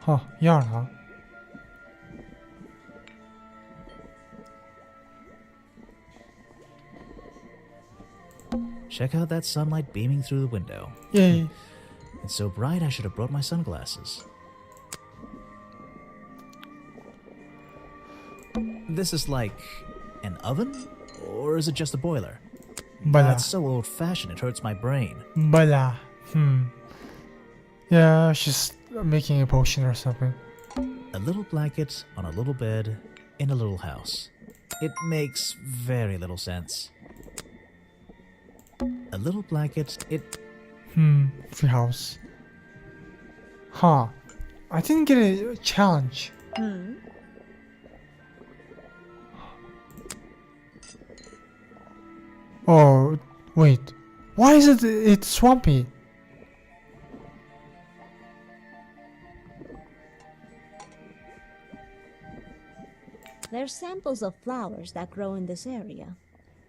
Huh, yarn, huh? Check out that sunlight beaming through the window. Yay. It's so bright I should have brought my sunglasses. This is like an oven? Or is it just a boiler? Bala. That's so old-fashioned it hurts my brain. Bala. Yeah, she's making a potion or something. A little blanket on a little bed in a little house. It makes very little sense. A little blanket, Free house. Huh. I didn't get a challenge. Oh, wait. Why is it's swampy? They're samples of flowers that grow in this area.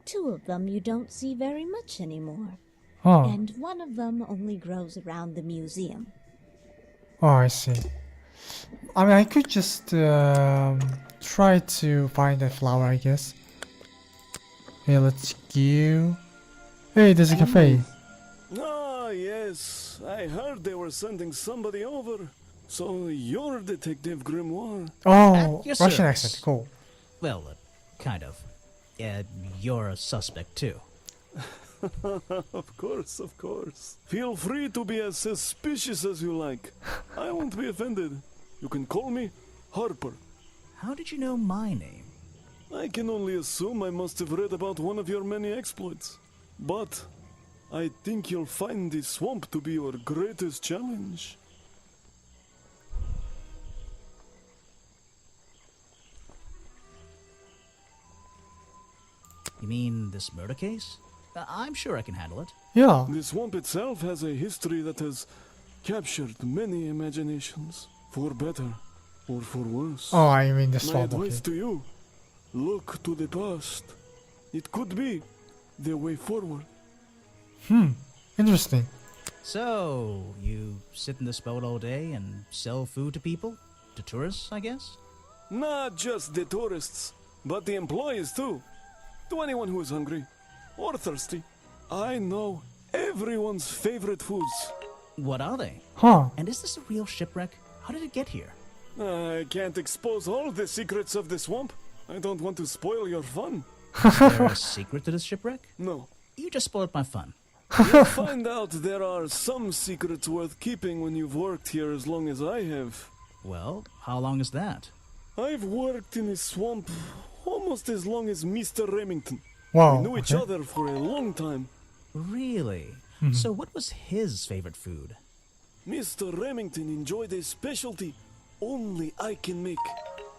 2 of them you don't see very much anymore. Oh, And one of them only grows around the museum. oh, I see. I mean, I could just try to find a flower, I guess. Okay, let's go. Hey, there's a cafe. Ah, yes. I heard they were sending somebody over. So you're Detective Grimoire. Oh, At your Russian service. accent, cool. well, kind of. You're a suspect too. Of course, of course. Feel free to be as suspicious as you like. I won't be offended. You can call me Harper. How did you know my name? I can only assume I must have read about one of your many exploits. But I think you'll find this swamp to be your greatest challenge. You mean this murder case? I'm sure I can handle it. Yeah. The swamp itself has a history that has captured many imaginations, for better or for worse. Oh, I mean the My swamp. advice Okay. to you, look to the past. It could be the way forward. Interesting. So, you sit in this boat all day and sell food to people? To tourists, I guess? Not just the tourists, but the employees too. To anyone who is hungry or thirsty. I know everyone's favorite foods. What are they? Huh. And is this a real shipwreck? How did it get here? I can't expose all the secrets of the swamp. I don't want to spoil your fun. Is there a secret to this shipwreck? No. You just spoiled my fun. You'll find out there are some secrets worth keeping when you've worked here as long as I have. Well, how long is that? I've worked in the swamp almost as long as Mr. Remington. Wow. We knew each okay. other for a long time. Really? So what was his favorite food? Mr. Remington enjoyed a specialty only I can make.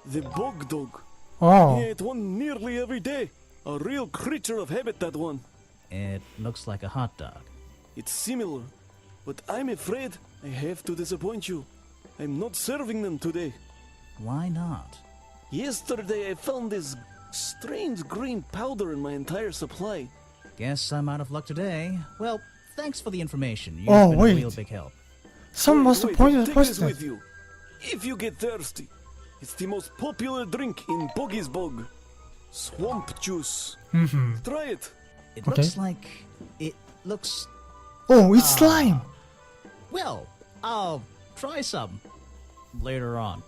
The bog dog. Oh. He ate one nearly every day. A real creature of habit, that one. It looks like a hot dog. It's similar, but I'm afraid I have to disappoint you. I'm not serving them today. Why not? Yesterday I found this strange green powder in my entire supply. Guess I'm out of luck today. Well, thanks for the information. You've Oh, been wait. a real big help. Someone must have Wait, pointed the take this question. with you. If you get thirsty, it's the most popular drink in Boggy's Bog. Swamp juice. Try it. It Okay. looks like... It looks... Oh, it's slime. Well, I'll try some. Later on.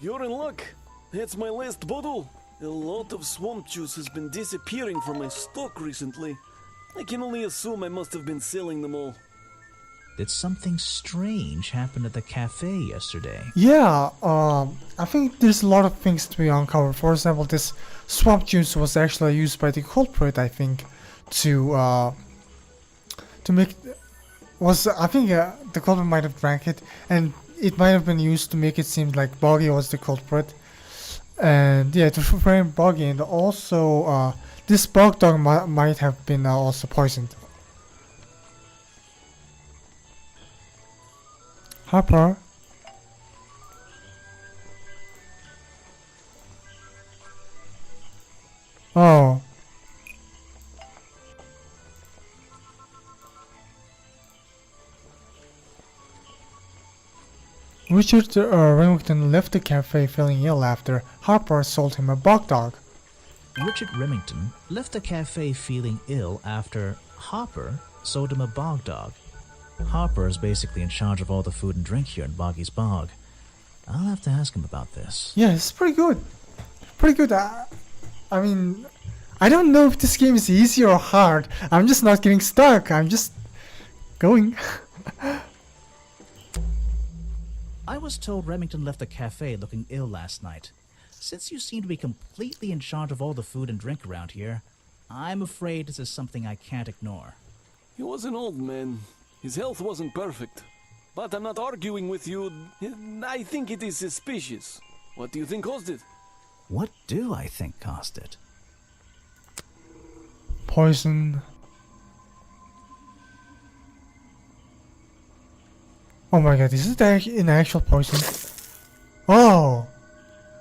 You're in luck. That's my last bottle. A lot of swamp juice has been disappearing from my stock recently. I can only assume I must have been selling them all. Did something strange happen at the cafe yesterday? Yeah, I think there's a lot of things to be uncovered. For example, this swamp juice was actually used by the culprit, I think, to make... I think the culprit might have drank it, and it might have been used to make it seem like Boggy was the culprit. And yeah, to frame Boggy, and also this bog dog might have been also poisoned. Harper? Oh. Richard Remington left the cafe feeling ill after Harper sold him a bog dog. Richard Remington left the cafe feeling ill after Hopper sold him a bog dog. Harper is basically in charge of all the food and drink here in Boggy's Bog. I'll have to ask him about this. Yeah, it's pretty good. Pretty good. I mean, I don't know if this game is easy or hard. I'm just not getting stuck. I'm just going. I was told Remington left the cafe looking ill last night. Since you seem to be completely in charge of all the food and drink around here, I'm afraid this is something I can't ignore. He was an old man. His health wasn't perfect. But I'm not arguing with you. I think it is suspicious. What do you think caused it? What do I think caused it? Poison. Oh my god, is it an actual poison? Oh!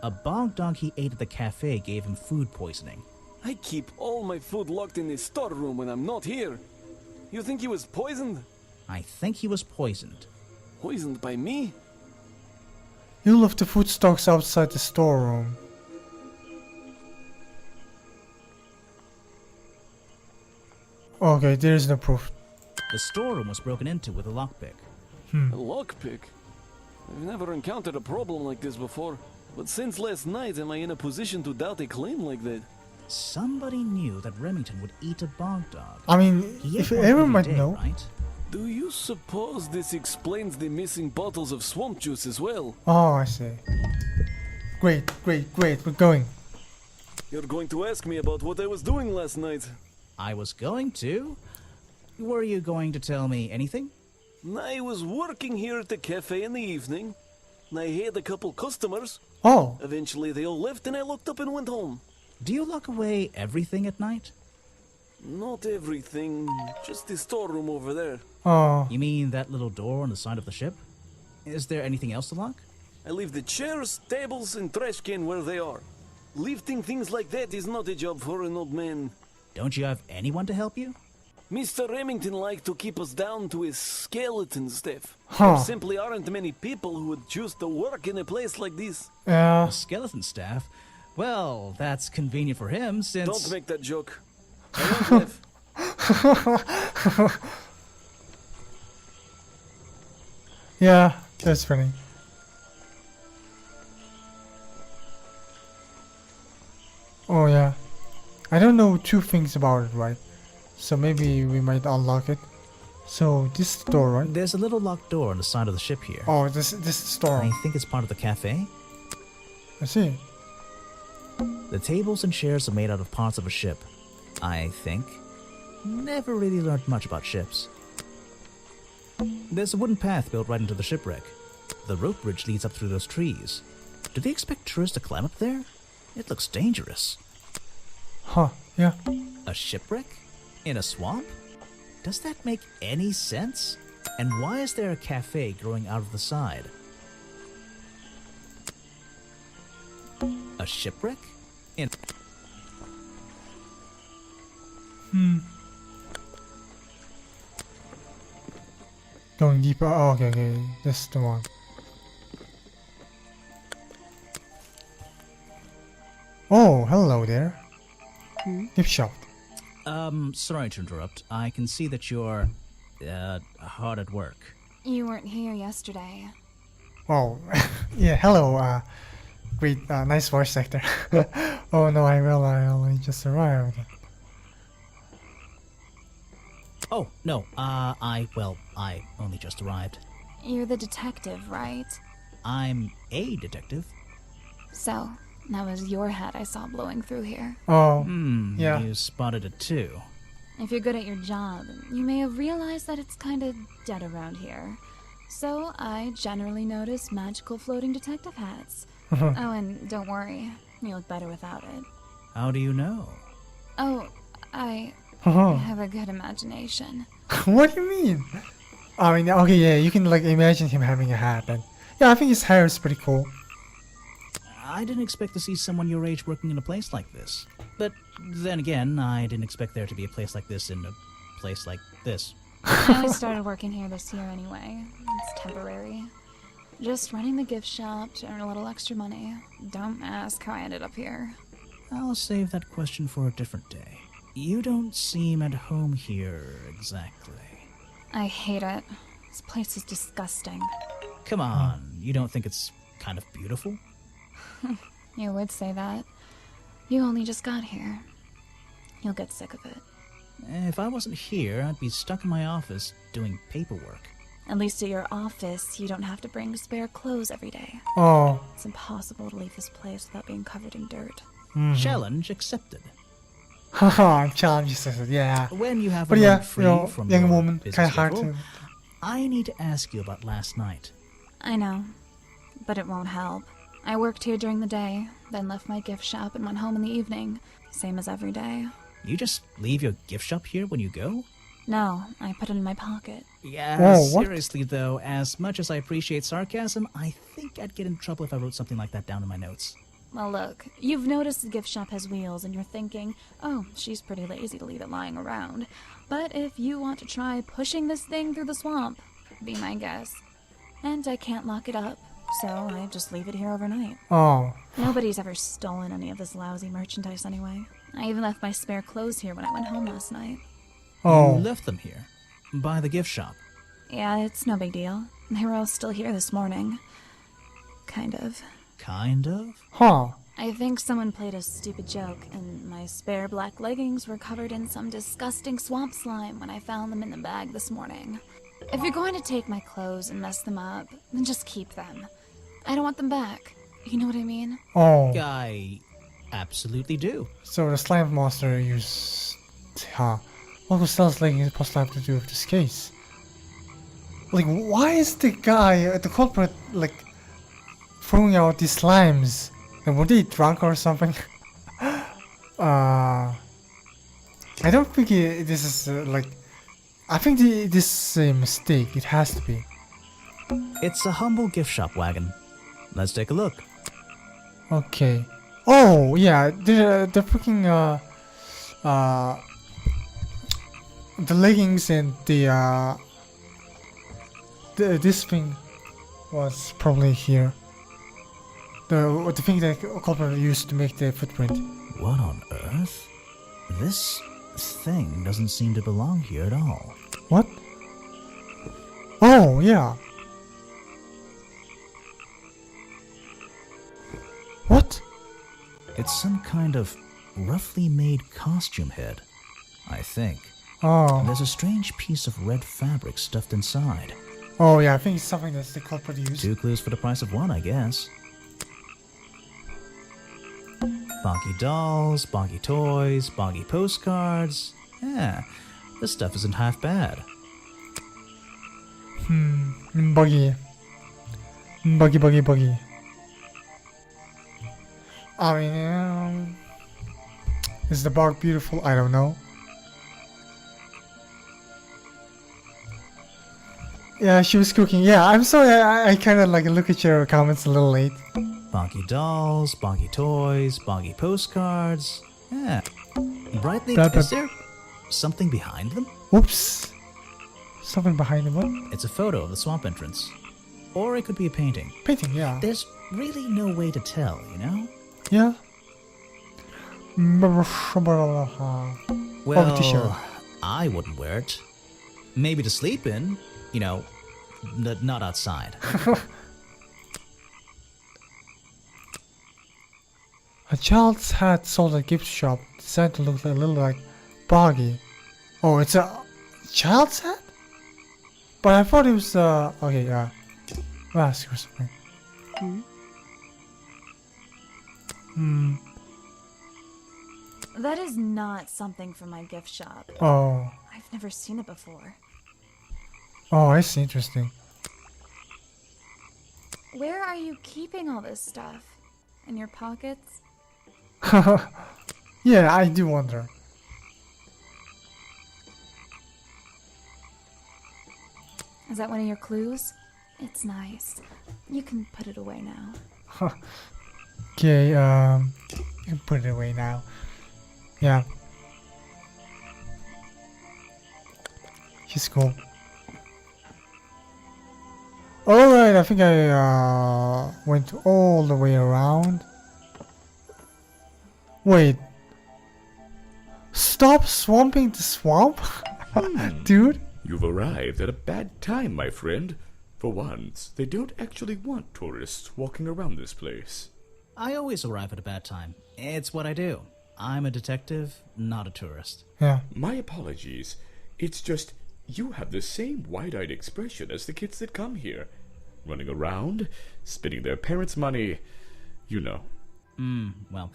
A bog dog he ate at the cafe gave him food poisoning. I keep all my food locked in the storeroom when I'm not here. You think he was poisoned? I think he was poisoned. Poisoned by me? You left the food stocks outside the storeroom. Okay, there is no proof. The storeroom was broken into with a lockpick. A lockpick? I've never encountered a problem like this before. But since last night, am I in a position to doubt a claim like that? Somebody knew that Remington would eat a bog dog. I mean, He if ate one everyone every might day, know. right? Do you suppose this explains the missing bottles of swamp juice as well? Oh, I see. Great, we're going. You're going to ask me about what I was doing last night. I was going to. Were you going to tell me anything? I was working here at the cafe in the evening. I had a couple customers. Oh, Eventually they all left and I locked up and went home. Do you lock away everything at night? Not everything, just the storeroom over there. oh. You mean that little door on the side of the ship? Is there anything else to lock? I leave the chairs, tables, and trash can where they are. Lifting things like that is not a job for an old man. Don't you have anyone to help you? Mr. Remington liked to keep us down to his skeleton staff. Huh. There simply aren't many people who would choose to work in a place like this. Yeah. A skeleton staff? Well, that's convenient for him since... Don't make that joke. I won't laugh. Yeah, that's funny. Oh yeah. I don't know two things about it, right? So maybe we might unlock it. So this door, right? There's a little locked door on the side of the ship here. Oh, this store. I think it's part of the cafe. I see. The tables and chairs are made out of parts of a ship, I think. Never really learned much about ships. There's a wooden path built right into the shipwreck. The rope bridge leads up through those trees. Do they expect tourists to climb up there? It looks dangerous. Huh, yeah. A shipwreck? In a swamp? Does that make any sense? And why is there a cafe growing out of the side? A shipwreck? In... Going deeper. Oh, okay. This is the one. Oh, hello there. Gift shop. Sorry to interrupt. I can see that you're, hard at work. You weren't here yesterday. Oh, yeah, hello, great, nice voice actor. Oh no, I only just arrived. Oh, no, I only just arrived. You're the detective, right? I'm a detective. So, that was your hat I saw blowing through here. Oh, Yeah. yeah. You spotted it too. If you're good at your job, you may have realized that it's kinda dead around here. So, I generally notice magical floating detective hats. Oh, and don't worry, you look better without it. How do you know? Oh, I have a good imagination. What do you mean? I mean, okay, yeah, you can like imagine him having a hat, and yeah, I think his hair is pretty cool. I didn't expect to see someone your age working in a place like this. But then again, I didn't expect there to be a place like this in a place like this. I only started working here this year anyway. It's temporary. Just running the gift shop to earn a little extra money. Don't ask how I ended up here. I'll save that question for a different day. You don't seem at home here exactly. I hate it. This place is disgusting. Come on, you don't think it's kind of beautiful? You would say that. You only just got here. You'll get sick of it. If I wasn't here, I'd be stuck in my office doing paperwork. At least at your office, you don't have to bring spare clothes every day. Oh. It's impossible to leave this place without being covered in dirt. Challenge accepted. Haha, challenge accepted, yeah. When you have a But moment yeah, free you know, from young your woman, busy kind of hard schedule, to. I need to ask you about last night. I know, but it won't help. I worked here during the day, then left my gift shop and went home in the evening. Same as every day. You just leave your gift shop here when you go? No, I put it in my pocket. Yeah, Whoa, what? seriously though, as much as I appreciate sarcasm, I think I'd get in trouble if I wrote something like that down in my notes. Well, look, you've noticed the gift shop has wheels, and you're thinking, oh, she's pretty lazy to leave it lying around. But if you want to try pushing this thing through the swamp, be my guest. And I can't lock it up, so I just leave it here overnight. Oh. Nobody's ever stolen any of this lousy merchandise anyway. I even left my spare clothes here when I went home last night. Oh. You left them here? By the gift shop? Yeah, it's no big deal. They were all still here this morning. Kind of. Kind of? Huh. I think someone played a stupid joke, and my spare black leggings were covered in some disgusting swamp slime when I found them in the bag this morning. If you're going to take my clothes and mess them up, then just keep them. I don't want them back. You know what I mean? Oh. I absolutely do. So the slime monster used. Huh. What was Stella's leggings supposed to have to do with this case? Like, why is the guy, the culprit, like, throwing out these slimes? And were they drunk or something? I don't think this is like. I think this is a mistake. It has to be. It's a humble gift shop wagon. Let's take a look. Okay. Oh yeah, the freaking the leggings and the this thing was probably here. The thing that culprit used to make the footprint. What on earth? This thing doesn't seem to belong here at all. What? Oh yeah. What? It's some kind of roughly made costume head, I think. Oh. There's a strange piece of red fabric stuffed inside. Oh yeah, I think it's something that's the culprit used. 2 clues for the price of 1, I guess. Boggy dolls, boggy toys, boggy postcards. Yeah, this stuff isn't half bad. Buggy. Buggy. I mean, is the bug beautiful? I don't know. Yeah, she was cooking. Yeah, I'm sorry. I kind of like look at your comments a little late. Boggy dolls, boggy toys, boggy postcards. Yeah. Brightly, But- is there something behind them? Whoops. Something behind the what? It's a photo of the swamp entrance. Or it could be a painting. Painting, yeah. There's really no way to tell, you know? Yeah. Well, t-shirt. I wouldn't wear it. Maybe to sleep in, you know, not outside. A child's hat sold at a gift shop designed to look a little like Boggy. Oh, it's a child's hat? But I thought it was okay, mask or something. That is not something from my gift shop. Oh. I've never seen it before. Oh, I see. Interesting. Where are you keeping all this stuff? In your pockets? Yeah, I do wonder. Is that one of your clues? It's nice. You can put it away now. Okay, you can put it away now. Yeah. She's cool. Alright, I think I went all the way around. Wait. Stop swamping the swamp? Dude? You've arrived at a bad time, my friend. For once, they don't actually want tourists walking around this place. I always arrive at a bad time. It's what I do. I'm a detective, not a tourist. Yeah. My apologies. It's just, You have the same wide-eyed expression as the kids that come here. Running around, spending their parents' money, you know. Well,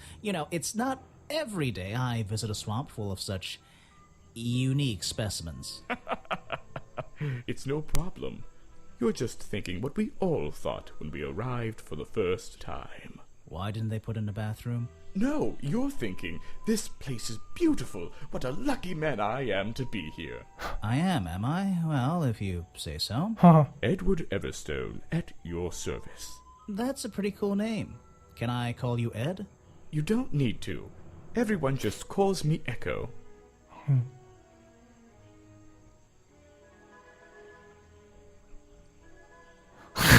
it's not every day I visit a swamp full of such unique specimens. It's no problem. You're just thinking what we all thought when we arrived for the first time. Why didn't they put in a bathroom? No, you're thinking, this place is beautiful. What a lucky man I am to be here. I am I? Well, if you say so. Edward Everstone, at your service. That's a pretty cool name. Can I call you Ed? You don't need to. Everyone just calls me Echo.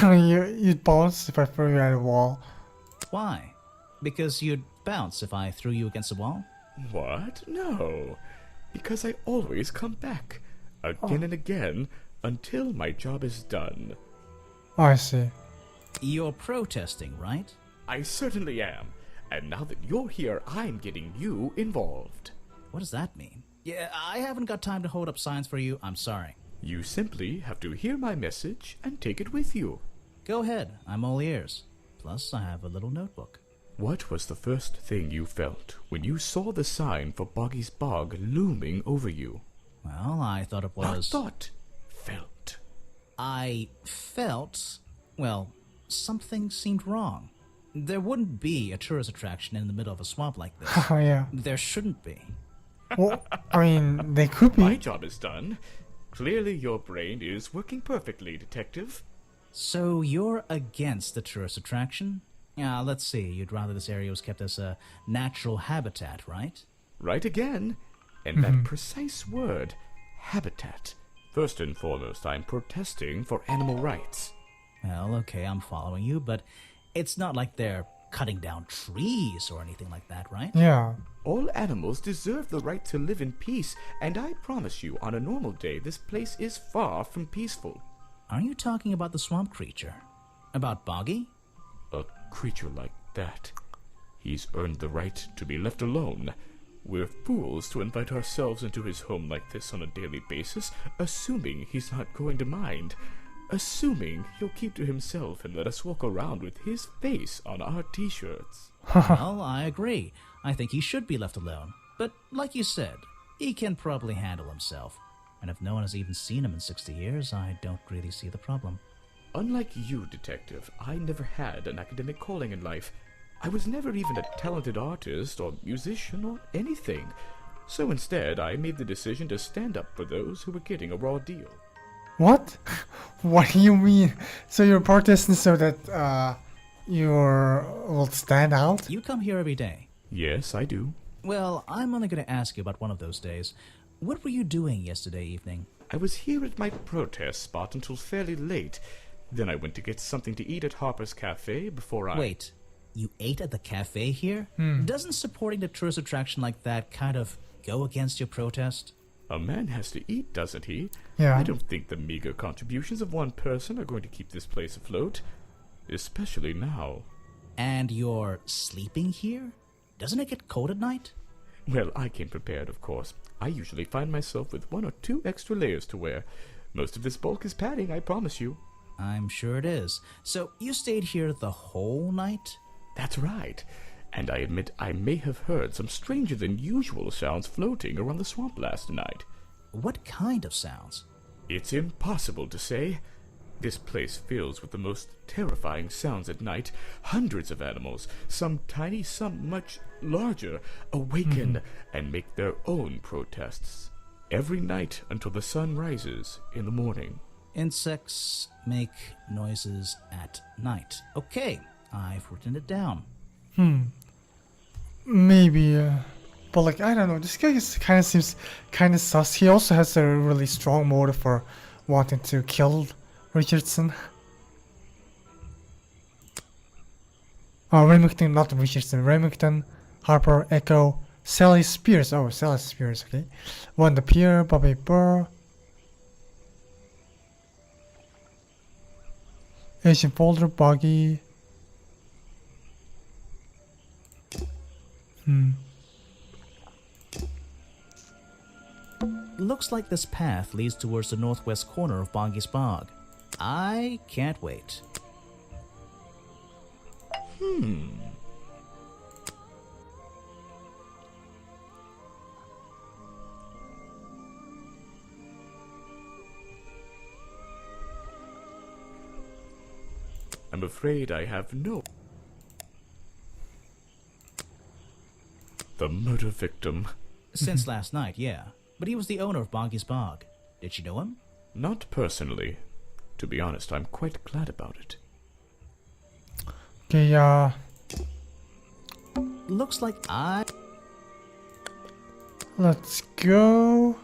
You'd bounce if I threw you at a wall. Why? Because you'd bounce if I threw you against a wall? What? No. Because I always come back. Again and again, until my job is done. Oh, I see. You're protesting, right? I certainly am. And now that you're here, I'm getting you involved. What does that mean? Yeah, I haven't got time to hold up signs for you. I'm sorry. You simply have to hear my message and take it with you. Go ahead. I'm all ears. Plus, I have a little notebook. What was the first thing you felt when you saw the sign for Boggy's Bog looming over you? Well, I thought it was... Not thought. Felt. I felt... Well, something seemed wrong. There wouldn't be a tourist attraction in the middle of a swamp like this. Oh, yeah. There shouldn't be. Well, I mean, they could be. My job is done. Clearly your brain is working perfectly, Detective. So you're against the tourist attraction? Yeah, let's see. You'd rather this area was kept as a natural habitat, right? Right again. And that precise word, habitat. First and foremost, I'm protesting for animal rights. Well, okay, I'm following you, but it's not like they're cutting down trees or anything like that, right? Yeah. All animals deserve the right to live in peace, and I promise you, on a normal day, this place is far from peaceful. Are you talking about the swamp creature? About Boggy? A creature like that. He's earned the right to be left alone. We're fools to invite ourselves into his home like this on a daily basis, assuming he's not going to mind. Assuming he'll keep to himself and let us walk around with his face on our t-shirts. Well, I agree. I think he should be left alone. But like you said, he can probably handle himself. And if no one has even seen him in 60 years, I don't really see the problem. Unlike you, Detective, I never had an academic calling in life. I was never even a talented artist or musician or anything. So instead, I made the decision to stand up for those who were getting a raw deal. What? What do you mean? So you're protesting so that you will stand out? You come here every day. Yes, I do. Well, I'm only going to ask you about one of those days. What were you doing yesterday evening? I was here at my protest spot until fairly late. Then I went to get something to eat at Harper's Cafe before I... Wait, you ate at the cafe here? Doesn't supporting the tourist attraction like that kind of go against your protest? A man has to eat, doesn't he? Yeah. I don't think the meager contributions of one person are going to keep this place afloat. Especially now. And you're sleeping here? Doesn't it get cold at night? Well, I came prepared, of course. I usually find myself with 1 or 2 extra layers to wear. Most of this bulk is padding, I promise you. I'm sure it is. So you stayed here the whole night? That's right. And I admit I may have heard some stranger than usual sounds floating around the swamp last night. What kind of sounds? It's impossible to say. This place fills with the most terrifying sounds at night. Hundreds of animals, some tiny, some much larger, awaken and make their own protests. Every night until the sun rises in the morning. Insects make noises at night. Okay, I've written it down. Maybe, but like, I don't know, this guy kind of seems kind of sus. He also has a really strong motive for wanting to kill Richardson. Oh, Remington, not Richardson. Remington, Harper, Echo, Sally Spears. Oh, Sally Spears, okay. Wanda Pierre, Bobby Burr, Agent Folder, Boggy. Looks like this path leads towards the northwest corner of Boggy's Bog. I can't wait. I'm afraid I have no... The murder victim. Since last night, yeah. But he was the owner of Boggy's Bog. Did you know him? Not personally. To be honest, I'm quite glad about it. Okay, Looks like let's go.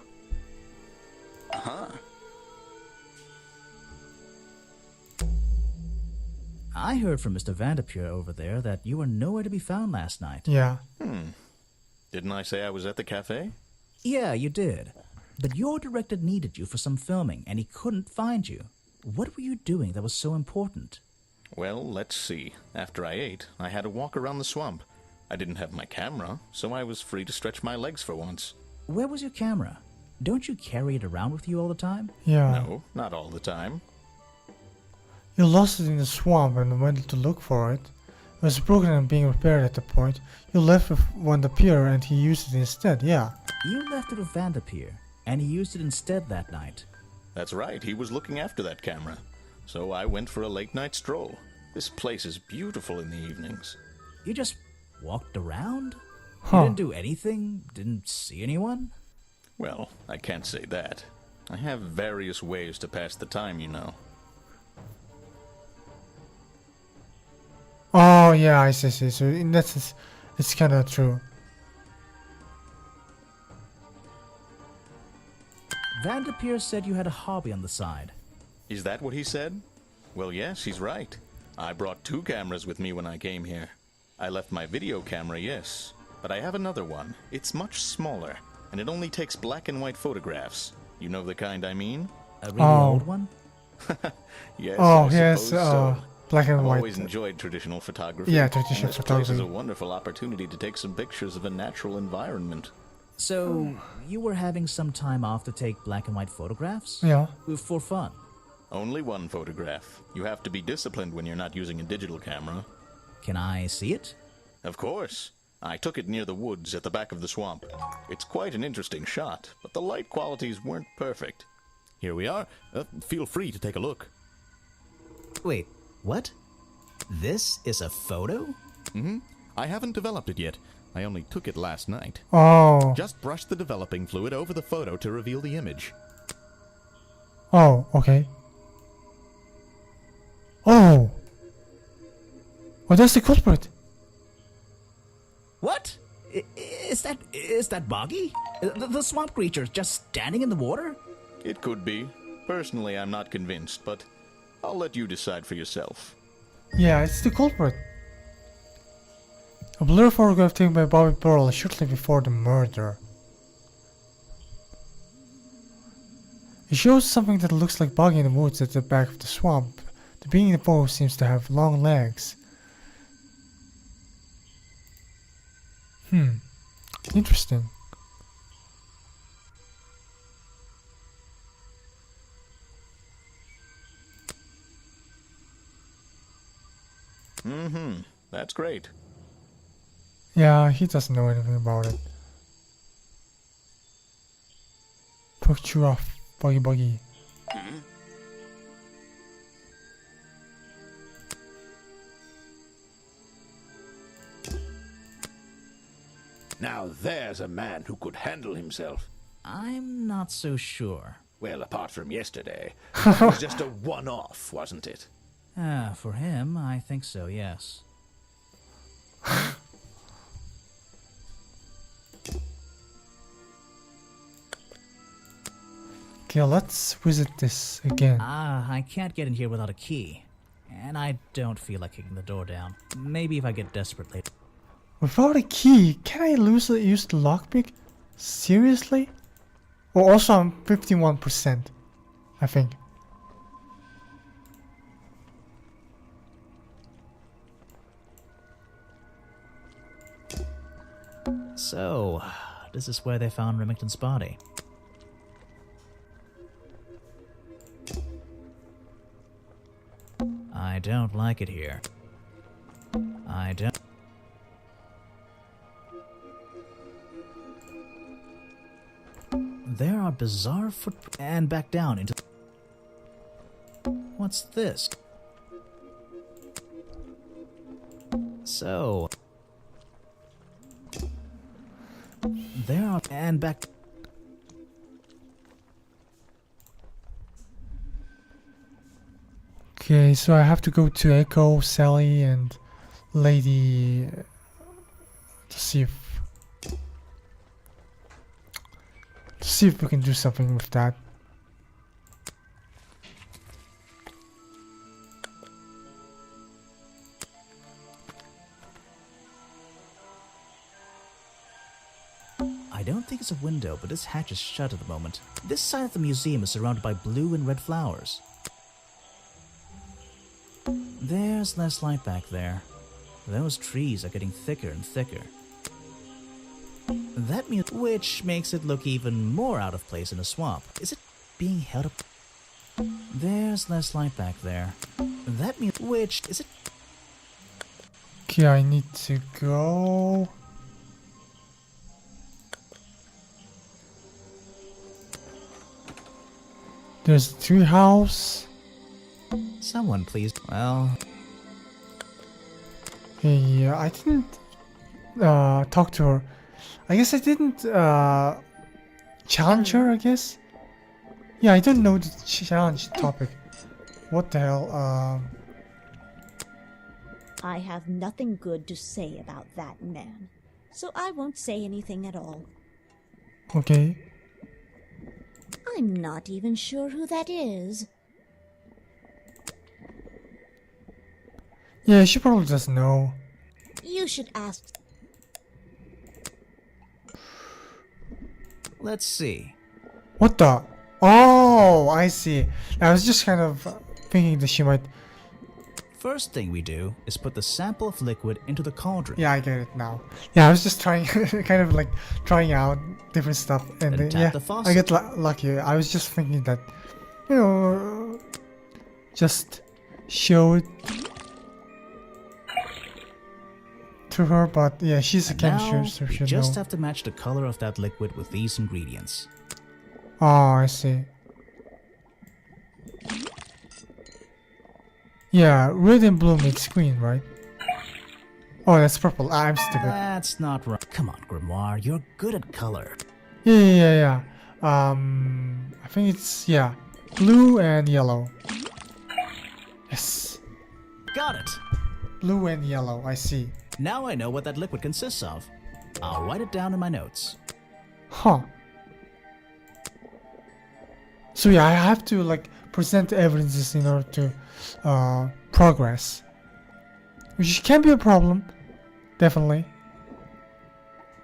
I heard from Mr. Vanderpure over there that you were nowhere to be found last night. Yeah. Didn't I say I was at the cafe? Yeah, you did. But your director needed you for some filming, and he couldn't find you. What were you doing that was so important? Well, let's see. After I ate, I had a walk around the swamp. I didn't have my camera, so I was free to stretch my legs for once. Where was your camera? Don't you carry it around with you all the time? Yeah. No, not all the time. You lost it in the swamp and went to look for it. It was broken and being repaired at the point. You left with Vanderpure and he used it instead, yeah. You left it with Vanderpure, and he used it instead that night. That's right, he was looking after that camera. So I went for a late night stroll. This place is beautiful in the evenings. You just walked around? Huh. You didn't do anything? Didn't see anyone? Well, I can't say that. I have various ways to pass the time, you know. Oh, yeah, I see. So in that sense, it's kind of true. Vanderpure said you had a hobby on the side. Is that what he said? Well, yes, he's right. I brought 2 cameras with me when I came here. I left my video camera, yes, but I have another one. It's much smaller, and it only takes black and white photographs. You know the kind I mean? A really old one? Yes, Oh, I yes, suppose so. black and I've white. always enjoyed traditional photography. Yeah, traditional and this place is a photography. wonderful opportunity to take some pictures of a natural environment. So, you were having some time off to take black and white photographs? Yeah. For fun? Only one photograph. You have to be disciplined when you're not using a digital camera. Can I see it? Of course. I took it near the woods at the back of the swamp. It's quite an interesting shot, but the light qualities weren't perfect. Here we are. Feel free to take a look. Wait, what? This is a photo? I haven't developed it yet. I only took it last night. Oh. Just brush the developing fluid over the photo to reveal the image. Oh, okay. Oh. Oh, that's the culprit. What? Is that Boggy? The swamp creature just standing in the water? It could be. Personally, I'm not convinced, but I'll let you decide for yourself. Yeah, it's the culprit. A blurry photograph taken by Bobby Burrell shortly before the murder. It shows something that looks like Boggy in the woods at the back of the swamp. The being in the photo seems to have long legs. Interesting. That's great. Yeah, he doesn't know anything about it. Picture of Buggy. Now there's a man who could handle himself. I'm not so sure. Well, apart from yesterday, it was just a one-off, wasn't it? For him, I think so, yes. Okay, let's visit this again. I can't get in here without a key. And I don't feel like kicking the door down. Maybe if I get desperate later. Without a key, can I use the lockpick? Seriously? Oh, also I'm 51%, I think. So, this is where they found Remington's body. don't like it here. I don't. There are bizarre footprints. And back down into. What's this? So. There are. And back. Okay, so I have to go to Echo, Sally, and Lady to see if we can do something with that. I don't think it's a window, but this hatch is shut at the moment. This side of the museum is surrounded by blue and red flowers. There's less light back there. Those trees are getting thicker and thicker. That which makes it look even more out of place in a swamp. Is it being held up? There's less light back there. That which is it? Okay, I need to go. There's a tree house. Someone please. Well. Hey, I didn't talk to her. I guess I didn't challenge her, I guess. Yeah, I don't know the challenge topic. What the hell? I have nothing good to say about that man, so I won't say anything at all. Okay. I'm not even sure who that is. Yeah, she probably doesn't know. You should ask. Let's see. What the? Oh, I see. I was just kind of thinking that she might. First thing we do is put the sample of liquid into the cauldron. Yeah, I get it now. Yeah, I was just trying, kind of like trying out different stuff, and Then tap yeah, the faucet. I get lucky. I was just thinking that, you know, just show it to her, but yeah, she's a And chemist, now so we she just know. have to match the color of that liquid with these ingredients. Oh, I see. Yeah, red and blue makes green, right? Oh, that's purple. I'm stupid. That's not right. Come on, Grimoire, you're good at color. Yeah. I think it's, yeah, blue and yellow. Yes. Got it. Blue and yellow, I see. Now I know what that liquid consists of. I'll write it down in my notes. Huh. So yeah, I have to like present evidences in order to progress. Which can be a problem. Definitely.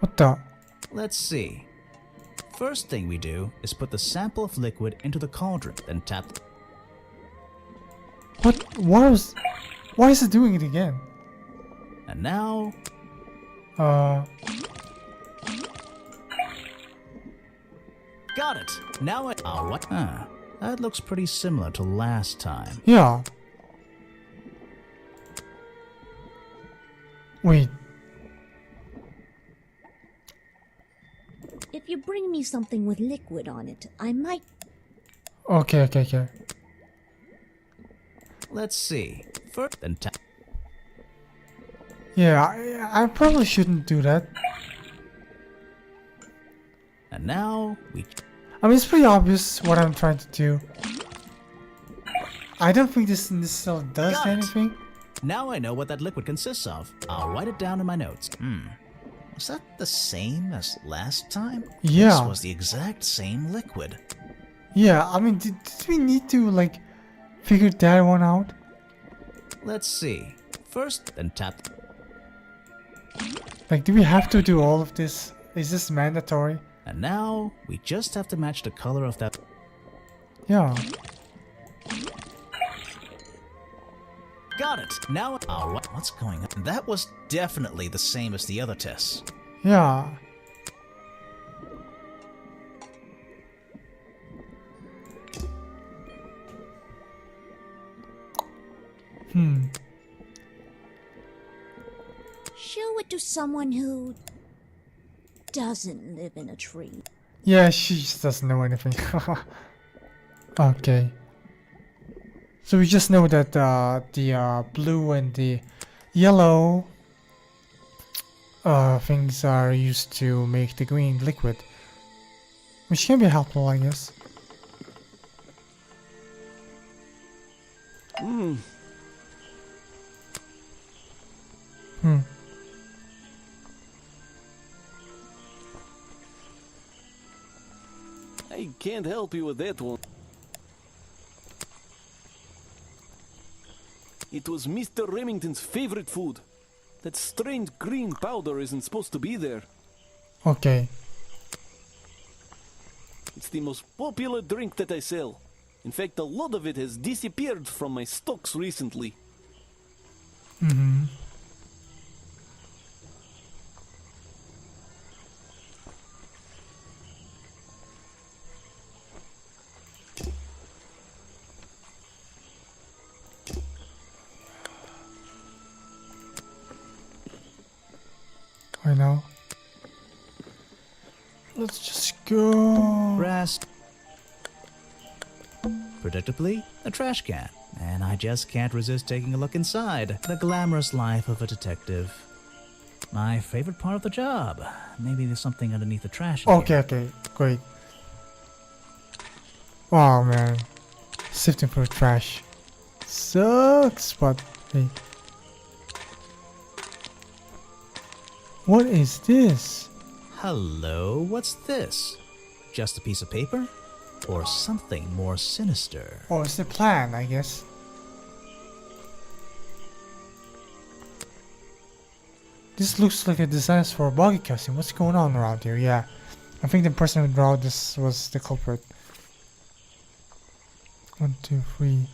What the? Let's see. First thing we do is put the sample of liquid into the cauldron, then tap. What? Why is it doing it again? And now. Got it. Now it. Oh, what? That looks pretty similar to last time. Yeah. Wait. If you bring me something with liquid on it, I might. Okay. Let's see. First, then tap. Yeah, I probably shouldn't do that. And now we. I mean, it's pretty obvious what I'm trying to do. I don't think this necessarily does Got it. anything. Now I know what that liquid consists of. I'll write it down in my notes. Was that the same as last time? Yeah. This was the exact same liquid. Yeah, I mean, did we need to like figure that one out? Let's see. First, then tap. Like, do we have to do all of this? Is this mandatory? And now we just have to match the color of that. Yeah. Got it. Now. Oh, what's going on? That was definitely the same as the other tests. Yeah. Show it to someone who doesn't live in a tree. Yeah, she just doesn't know anything. Okay. So we just know that the blue and the yellow things are used to make the green liquid, which can be helpful, I guess. I can't help you with that one. It was Mr. Remington's favorite food. That strange green powder isn't supposed to be there. Okay. It's the most popular drink that I sell. In fact, a lot of it has disappeared from my stocks recently. I know. Let's just go. Rest. Predictably, a trash can. And I just can't resist taking a look inside. The glamorous life of a detective. My favorite part of the job. Maybe there's something underneath the trash in Okay, here. okay, great. Oh man, sifting through trash sucks, but hey. What is this? Hello, what's this? Just a piece of paper? Or something more sinister? Oh, it's the plan, I guess. This looks like a design for a buggy costume. What's going on around here? Yeah, I think the person who drew this was the culprit. 1, 2, 3,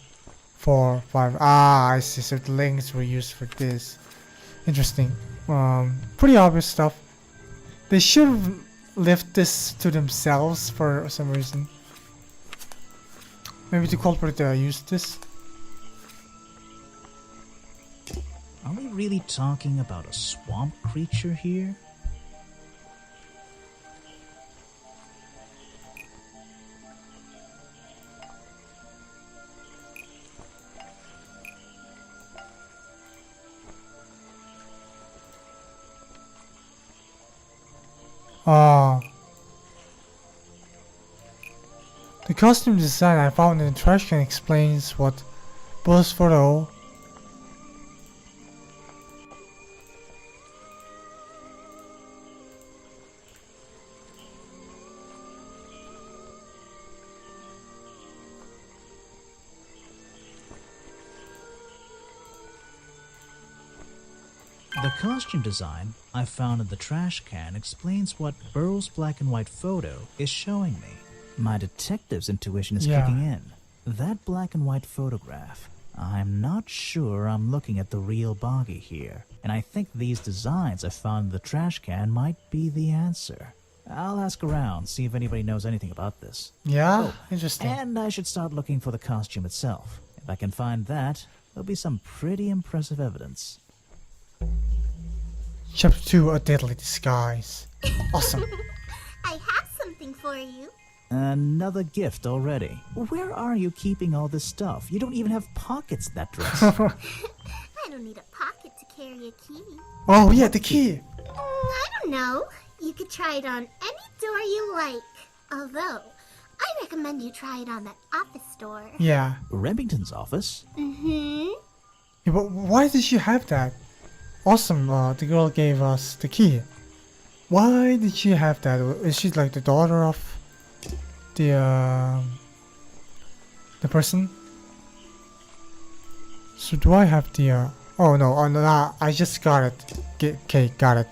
4, 5. Ah, I see. So the links were used for this. Interesting. Pretty obvious stuff. They should have left this to themselves for some reason. Maybe the culprit used this. Are we really talking about a swamp creature here? Ah. The costume design I found in the trash can explains what Bill's photo The costume design I found in the trash can explains what Burrow's black and white photo is showing me. My detective's intuition is kicking in. That black and white photograph. I'm not sure I'm looking at the real Boggy here, and I think these designs I found in the trash can might be the answer. I'll ask around, see if anybody knows anything about this. Yeah, interesting. And I should start looking for the costume itself. If I can find that, there'll be some pretty impressive evidence. Chapter 2, A Deadly Disguise. Awesome. I have something for you. Another gift already. Where are you keeping all this stuff? You don't even have pockets in that dress. I don't need a pocket to carry a key. Oh yeah, the key. I don't know. You could try it on any door you like. Although, I recommend you try it on that office door. Yeah. Remington's office? Mm-hmm. Yeah, but why did she have that? Awesome, the girl gave us the key. Why did she have that? Is she like the daughter of the person? So do I have the oh no, I just got it. Okay, got it.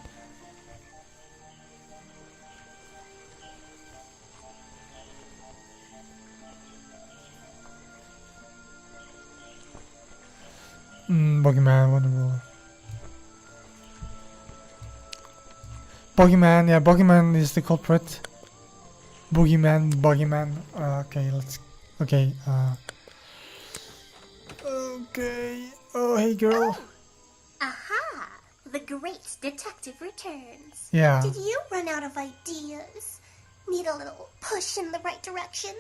Boogeyman, wonderful. Boogeyman, yeah, Boogeyman is the culprit. Boogeyman. Okay, let's. Okay, okay. Oh, hey girl. Aha! The great detective returns. Yeah. Did you run out of ideas? Need a little push in the right direction?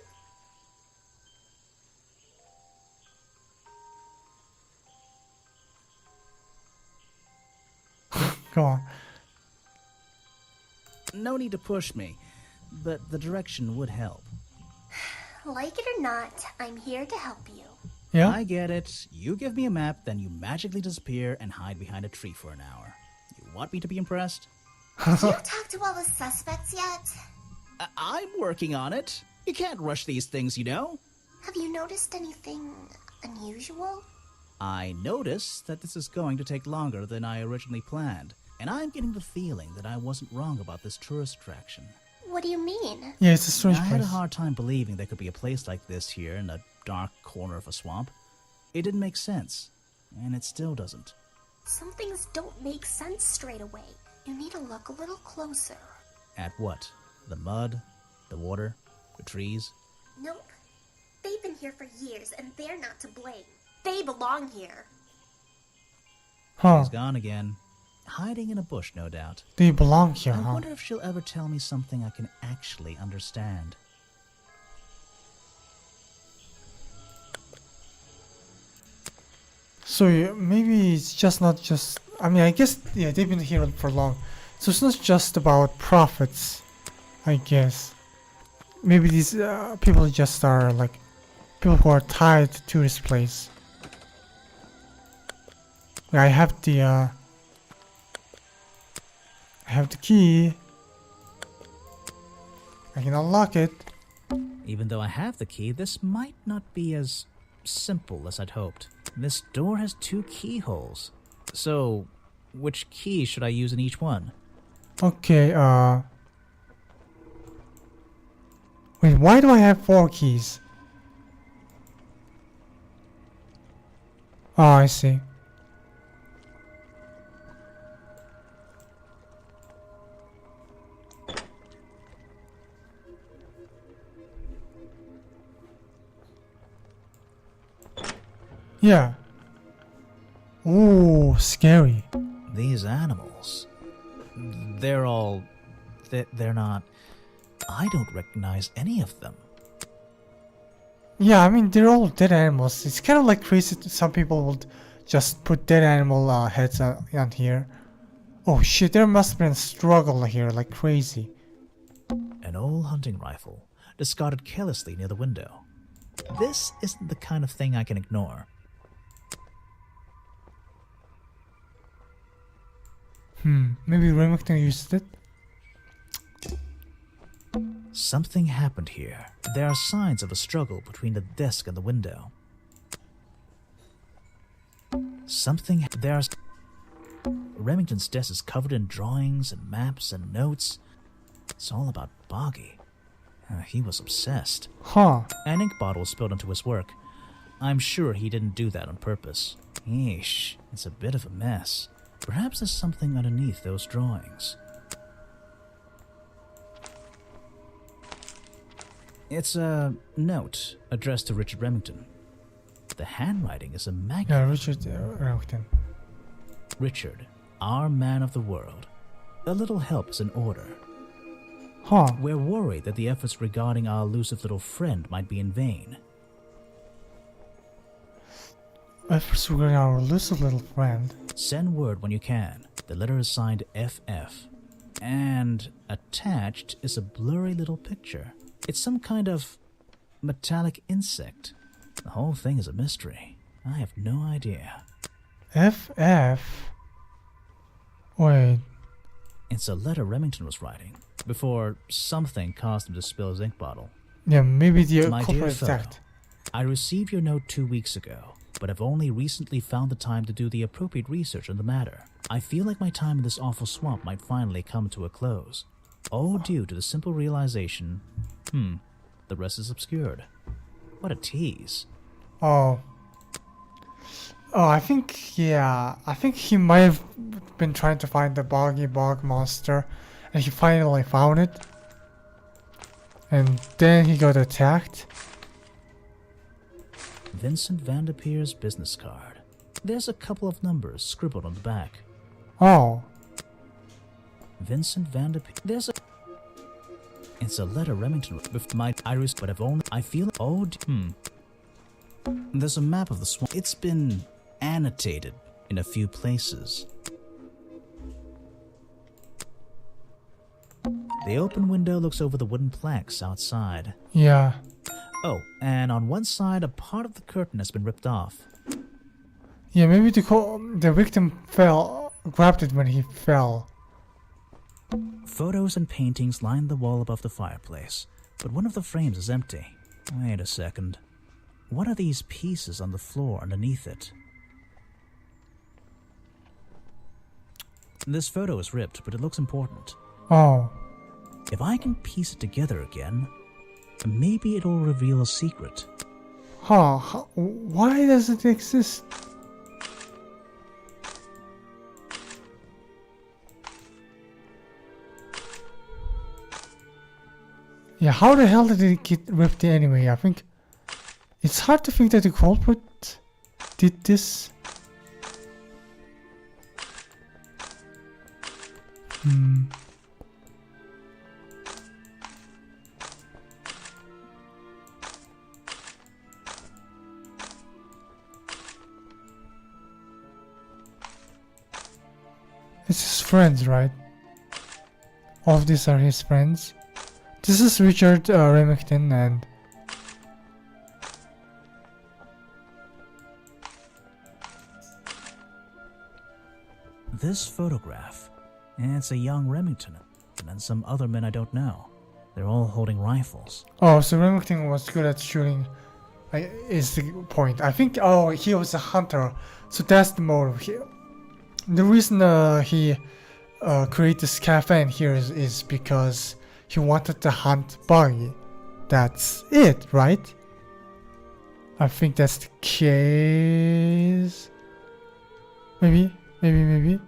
Go on. No need to push me, but the direction would help. Like it or not, I'm here to help you. Yeah? I get it. You give me a map, then you magically disappear and hide behind a tree for an hour. You want me to be impressed? Did you talk to all the suspects yet? I'm working on it. You can't rush these things, you know. Have you noticed anything unusual? I notice that this is going to take longer than I originally planned, and I'm getting the feeling that I wasn't wrong about this tourist attraction. What do you mean? Yeah, it's a strange I had a place. hard time believing there could be a place like this here in a dark corner of a swamp. It didn't make sense, and it still doesn't. Some things don't make sense straight away. You need to look a little closer. At what? The mud? The water? The trees? Nope. They've been here for years, and they're not to blame. They belong here. Huh. She's gone again. Hiding in a bush, no doubt. They belong here, I huh? wonder if she'll ever tell me something I can actually understand. So maybe it's just not just... I mean, I guess, yeah, they've been here for long. So it's not just about profits, I guess. Maybe these people just are like... people who are tied to this place. I have the... I have the key. I can unlock it. Even though I have the key, this might not be as simple as I'd hoped. This door has 2 keyholes. So, which key should I use in each one? Okay, wait, why do I have 4 keys? Oh, I see. Yeah. Ooh, scary. These animals. They're all... They're not... I don't recognize any of them. Yeah, I mean, they're all dead animals. It's kind of like crazy. Some people would just put dead animal heads on here. Oh shit, there must have been a struggle here like crazy. An old hunting rifle, discarded carelessly near the window. This isn't the kind of thing I can ignore. Maybe Remington used it? Something happened here. There are signs of a struggle between the desk and the window. Remington's desk is covered in drawings and maps and notes. It's all about Boggy. He was obsessed. Huh. An ink bottle spilled into his work. I'm sure he didn't do that on purpose. Eesh, it's a bit of a mess. Perhaps there's something underneath those drawings. It's a note addressed to Richard Remington. The handwriting is immaculate. Yeah, Richard Remington. Richard, our man of the world. A little help is in order. Huh. We're worried that the efforts regarding our elusive little friend might be in vain. Efforts regarding our elusive little friend. Send word when you can. The letter is signed FF. And attached is a blurry little picture. It's some kind of metallic insect. The whole thing is a mystery. I have no idea. FF? Wait. It's a letter Remington was writing before something caused him to spill his ink bottle. Yeah, maybe the My dear culprit fellow, attacked. I received your note 2 weeks ago, but have only recently found the time to do the appropriate research on the matter. I feel like my time in this awful swamp might finally come to a close. All due to the simple realization, the rest is obscured. What a tease. Oh, I think he might have been trying to find the Boggy Bog monster, and he finally found it. And then he got attacked. Vincent Vanderpeer's business card. There's a couple of numbers scribbled on the back. Oh. Vincent Vanderpeer. There's a... It's a letter Remington with my iris, but I feel... Oh, There's a map of the swamp. It's been annotated in a few places. The open window looks over the wooden planks outside. Yeah. Oh, and on one side, a part of the curtain has been ripped off. Yeah, maybe the victim grabbed it when he fell. Photos and paintings line the wall above the fireplace, but one of the frames is empty. Wait a second. What are these pieces on the floor underneath it? This photo is ripped, but it looks important. Oh. If I can piece it together again, maybe it'll reveal a secret. Huh. Why does it exist? Yeah, how the hell did it get ripped anyway? I think it's hard to think that the culprit did this. It's his friends, right? All of these are his friends. This is Richard Remington and... This photograph, it's a young Remington and some other men I don't know. They're all holding rifles. Oh, so Remington was good at shooting, is the point. I think, he was a hunter, so that's the motive. The reason he created this cafe in here is because he wanted to hunt Buggy. That's it, right? I think that's the case. Maybe. Maybe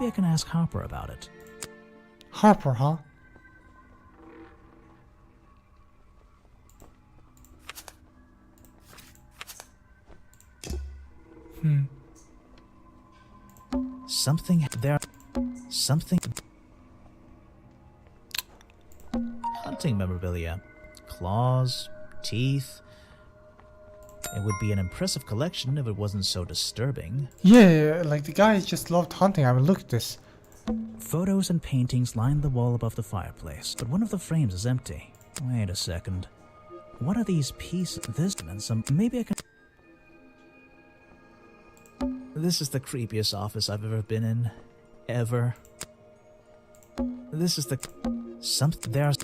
I can ask Harper about it. Harper, huh? Something there. Something. Hunting memorabilia. Claws, teeth. It would be an impressive collection if it wasn't so disturbing. Yeah, like the guy just loved hunting. I mean, look at this. Photos and paintings line the wall above the fireplace, but one of the frames is empty. Wait a second. What are these pieces? This and some. Maybe I can. This is the creepiest office I've ever been in. Ever. This is the... There's...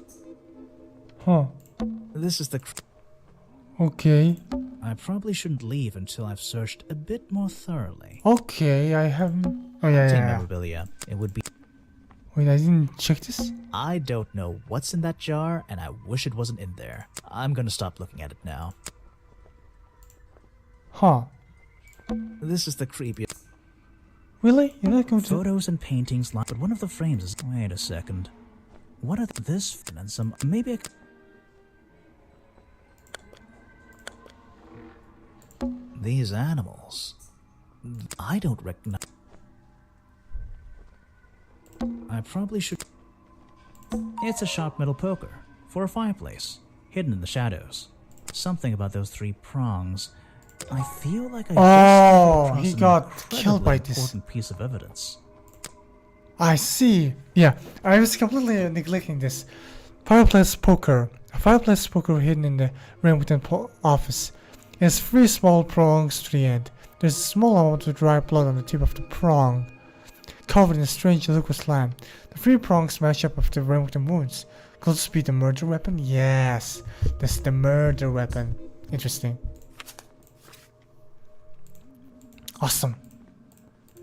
Huh. This is the... Okay. I probably shouldn't leave until I've searched a bit more thoroughly. Okay, I haven't... Oh, Hunting yeah. memorabilia. It would be... Wait, I didn't check this? I don't know what's in that jar, and I wish it wasn't in there. I'm gonna stop looking at it now. Huh. This is the creepiest... Really? You're not going to... Photos and paintings line... But one of the frames is... Wait a second. What are this and some... Maybe I can... These animals... I don't recognize... I probably should... It's a sharp metal poker. For a fireplace. Hidden in the shadows. Something about those three prongs... I feel like he got killed by this important piece of evidence. I see. Yeah, I was completely neglecting this. Fireplace poker. A fireplace poker hidden in the Remington office. It has 3 small prongs to the end. There's a small amount of dry blood on the tip of the prong, covered in a strange liquid slime. The 3 prongs match up with the Remington wounds. Could this be the murder weapon? Yes, this is the murder weapon. Interesting. Awesome.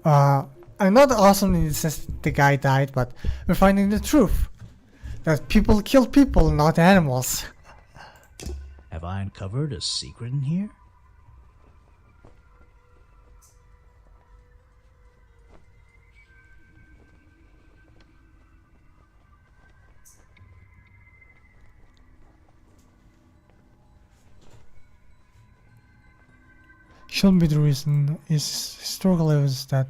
I'm not awesome in the sense that the guy died, but we're finding the truth. That people kill people, not animals. Have I uncovered a secret in here? shouldn't be the reason. Is historical evidence that.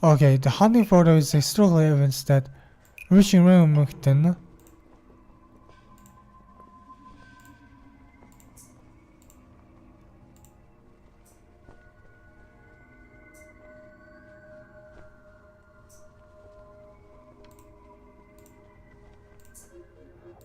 Okay, the hunting photo is historical evidence that Richard Remington.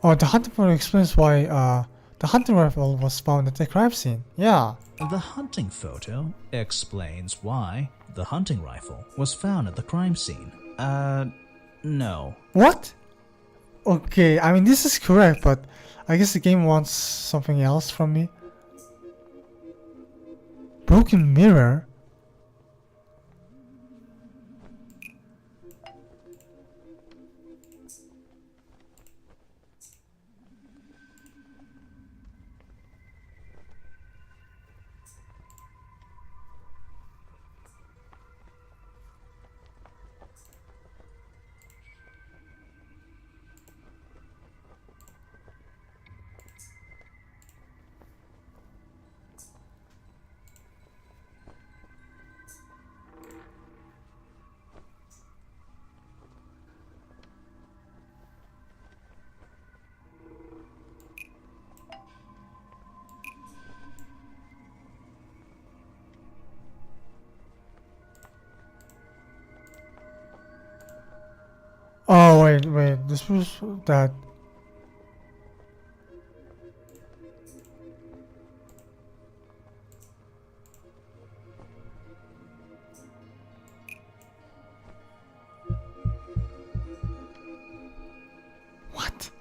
Oh, the hunting photo explains why the hunting rifle was found at the crime scene. Yeah. The hunting photo explains why the hunting rifle was found at the crime scene. No. What? Okay, I mean this is correct, but I guess the game wants something else from me. Broken mirror? Oh wait, this was that. What?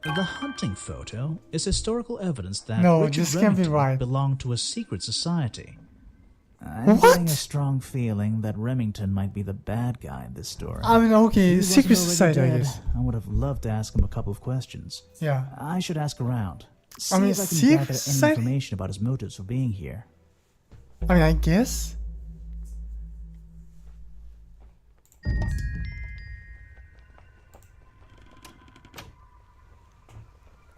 The hunting photo is historical evidence that No, Richard this can't be Remington right. belonged to a secret society. I'm What? getting a strong feeling that Remington might be the bad guy in this story. I mean, If he okay, wasn't secret already society, I dead, guess. I would have loved to ask him a couple of questions. Yeah. I should ask around. See I mean, if I can secret gather any society? information about his motives for being here. I mean, I guess.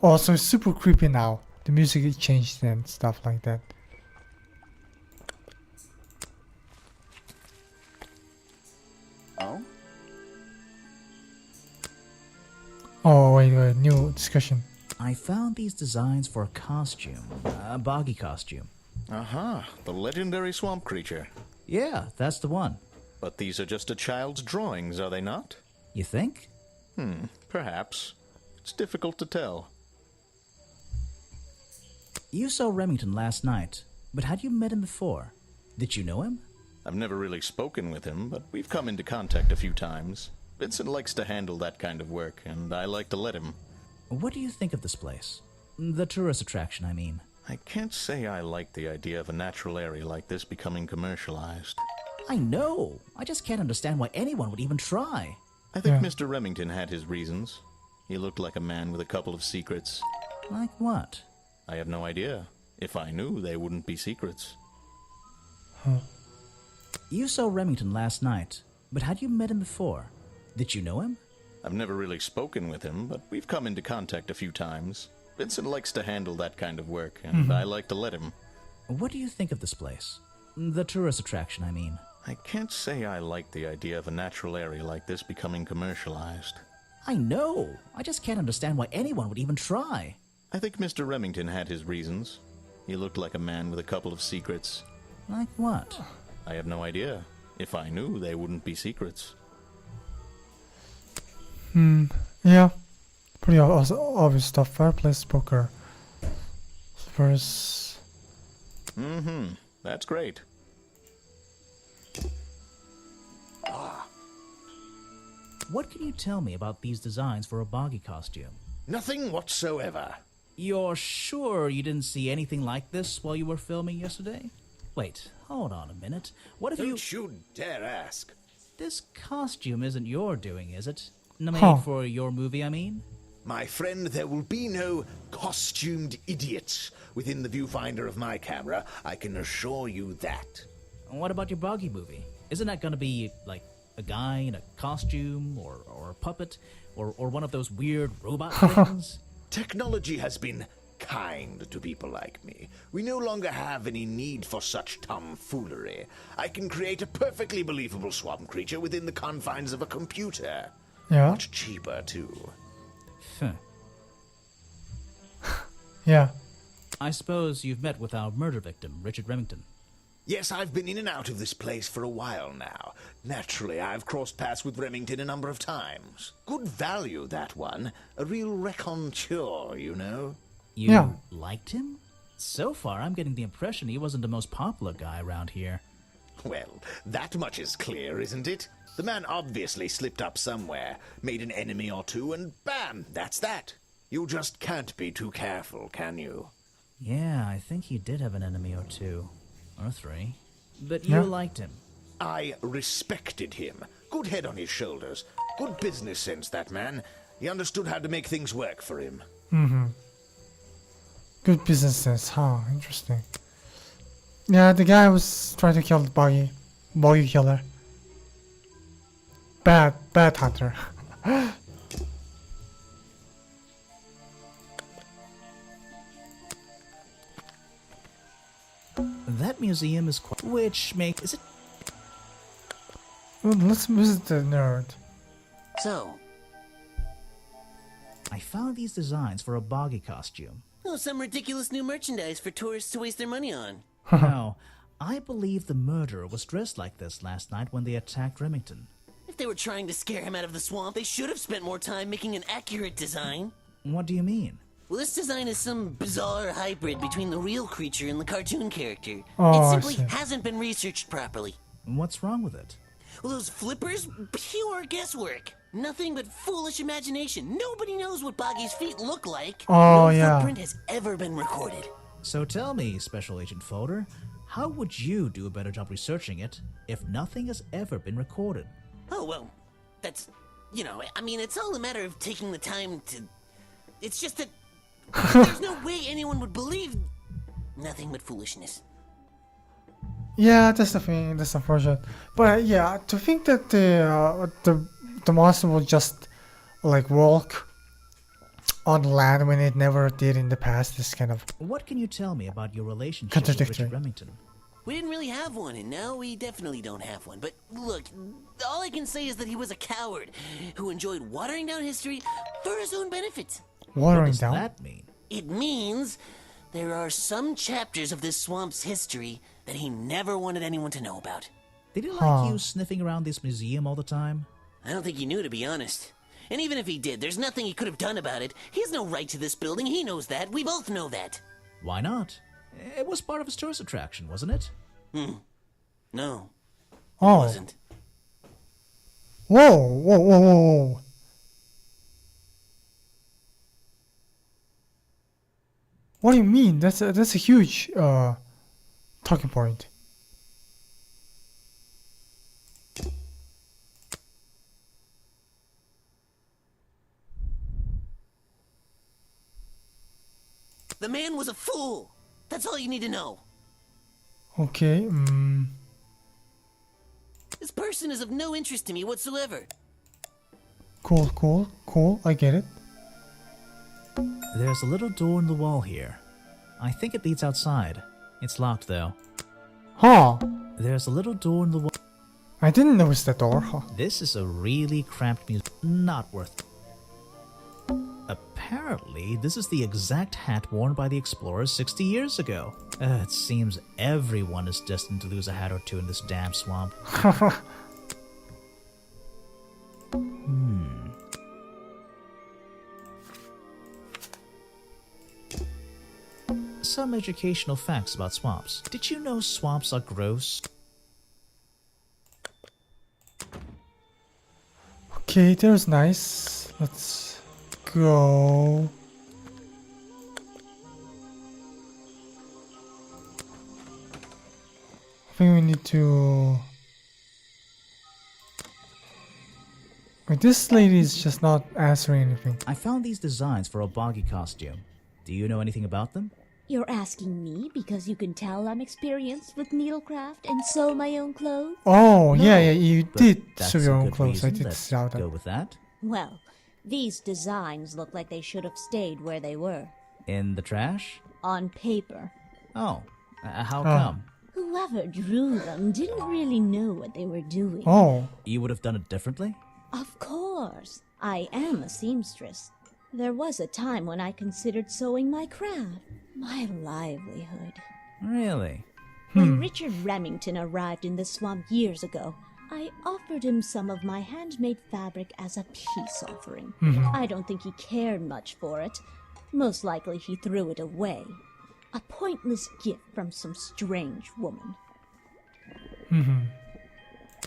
Oh, so it's super creepy now. The music is changed and stuff like that. Oh? Oh, wait, new discussion. I found these designs for a costume, a boggy costume. Aha, the legendary swamp creature. Yeah, that's the one. But these are just a child's drawings, are they not? You think? Perhaps. It's difficult to tell. You saw Remington last night, but had you met him before? Did you know him? I've never really spoken with him, but we've come into contact a few times. Vincent likes to handle that kind of work, and I like to let him. What do you think of this place? The tourist attraction, I mean. I can't say I like the idea of a natural area like this becoming commercialized. I know. I just can't understand why anyone would even try. I think Yeah. Mr. Remington had his reasons. He looked like a man with a couple of secrets. Like what? I have no idea. If I knew, they wouldn't be secrets. You saw Remington last night, but had you met him before? Did you know him? I've never really spoken with him, but we've come into contact a few times. Vincent likes to handle that kind of work, and I like to let him. What do you think of this place? The tourist attraction, I mean. I can't say I like the idea of a natural area like this becoming commercialized. I know. I just can't understand why anyone would even try. I think Mr. Remington had his reasons. He looked like a man with a couple of secrets. Like what? I have no idea. If I knew, they wouldn't be secrets. Yeah. Pretty obvious stuff. Fireplace poker. First. That's great. What can you tell me about these designs for a boggy costume? Nothing whatsoever. You're sure you didn't see anything like this while you were filming yesterday? Wait, hold on a minute. What if Don't you dare ask. This costume isn't your doing, is it? Made Huh. for your movie, I mean? My friend, there will be no costumed idiots within the viewfinder of my camera. I can assure you that. What about your Boggy movie? Isn't that gonna be, like, a guy in a costume, or a puppet, or one of those weird robot things? Technology has been kind to people like me. We no longer have any need for such tomfoolery. I can create a perfectly believable swamp creature within the confines of a computer. Yeah. Much cheaper, too. Huh. Yeah. I suppose you've met with our murder victim, Richard Remington. Yes, I've been in and out of this place for a while now. Naturally, I've crossed paths with Remington a number of times. Good value, that one. A real raconteur, you know. You liked him? So far, I'm getting the impression he wasn't the most popular guy around here. Well, that much is clear, isn't it? The man obviously slipped up somewhere, made an enemy or two, and bam, that's that. You just can't be too careful, can you? Yeah, I think he did have an enemy or two. Or three. But you liked him. I respected him. Good head on his shoulders. Good business sense, that man. He understood how to make things work for him. Mm-hmm. Good business sense, huh? Interesting. Yeah, the guy was trying to kill the buggy killer. Bad hunter. That museum is quite... Which makes... Is it... Well, let's visit the nerd. So, I found these designs for a boggy costume. oh, some ridiculous new merchandise for tourists to waste their money on. Now, I believe the murderer was dressed like this last night when they attacked Remington. If they were trying to scare him out of the swamp, they should have spent more time making an accurate design. What do you mean? Well, this design is some bizarre hybrid between the real creature and the cartoon character. Oh, it I simply see. hasn't been researched properly. What's wrong with it? Well, those flippers? Pure guesswork. Nothing but foolish imagination. Nobody knows what Boggy's feet look like. Oh, no yeah. footprint has ever been recorded. So tell me, Special Agent Folder, how would you do a better job researching it if nothing has ever been recorded? Oh, well, that's... You know, I mean, it's all a matter of taking the time to... It's just that... there's no way anyone would believe... Nothing but foolishness. Yeah, that's the thing. That's unfortunate. But yeah, to think that the monster will just like walk on land when it never did in the past is kind of What can you tell me about your relationship with contradictory. Richard Remington? We didn't really have one, and now we definitely don't have one. But look, all I can say is that he was a coward who enjoyed watering down history for his own benefit. What Watering does down. that mean? It means there are some chapters of this swamp's history that he never wanted anyone to know about. Did he like Huh. you sniffing around this museum all the time? I don't think he knew, to be honest. And even if he did, there's nothing he could have done about it. He has no right to this building. He knows that. We both know that. Why not? It was part of his tourist attraction, wasn't it? No, it Oh, wasn't. whoa. What do you mean? That's a huge talking point. The man was a fool. That's all you need to know. Okay. This person is of no interest to me whatsoever. Cool. I get it. There's a little door in the wall here. I think it leads outside. It's locked, though. Huh. There's a little door in the wall. I didn't notice the door. Huh. This is a really cramped museum. Not worth it. Apparently, this is the exact hat worn by the explorers 60 years ago. It seems everyone is destined to lose a hat or two in this damn swamp. Some educational facts about swamps. Did you know swamps are gross? Okay, that was nice. Let's go. I think we need to... Wait, this lady is just not answering anything. I found these designs for a boggy costume. Do you know anything about them? You're asking me because you can tell I'm experienced with needlecraft and sew my own clothes? Oh, No, yeah, you but did that's sew your a own good clothes. I reason. did Let's see that. go with that. Well, these designs look like they should have stayed where they were. In the trash? On paper. Oh, how Oh. come? Whoever drew them didn't really know what they were doing. Oh, You would have done it differently? Of course. I am a seamstress. There was a time when I considered sewing my craft, my livelihood. Really? When Richard Remington arrived in the swamp years ago, I offered him some of my handmade fabric as a peace offering. I don't think he cared much for it. Most likely he threw it away. A pointless gift from some strange woman.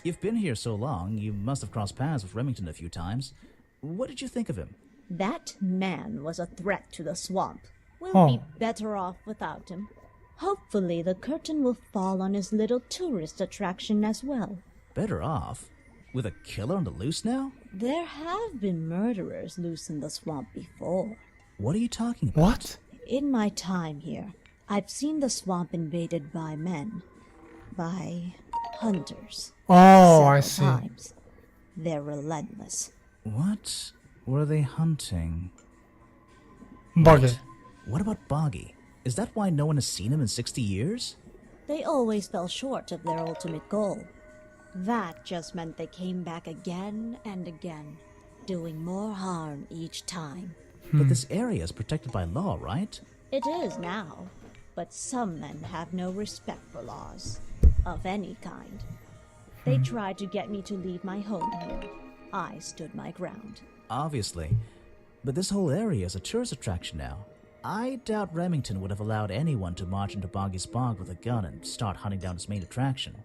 You've been here so long, you must have crossed paths with Remington a few times. What did you think of him? That man was a threat to the swamp. We'll Oh. be better off without him. Hopefully the curtain will fall on his little tourist attraction as well. Better off? With a killer on the loose now? There have been murderers loose in the swamp before. What are you talking about? what? In my time here, I've seen the swamp invaded by men. By hunters. Oh, I Several see. times. They're relentless. What were they hunting? Buggy. What about Boggy? Is that why no one has seen him in 60 years? They always fell short of their ultimate goal. That just meant they came back again and again, doing more harm each time. But this area is protected by law, right? It is now, but some men have no respect for laws, of any kind. They tried to get me to leave my home here. I stood my ground. Obviously. But this whole area is a tourist attraction now. I doubt Remington would have allowed anyone to march into Boggy's Bog with a gun and start hunting down his main attraction.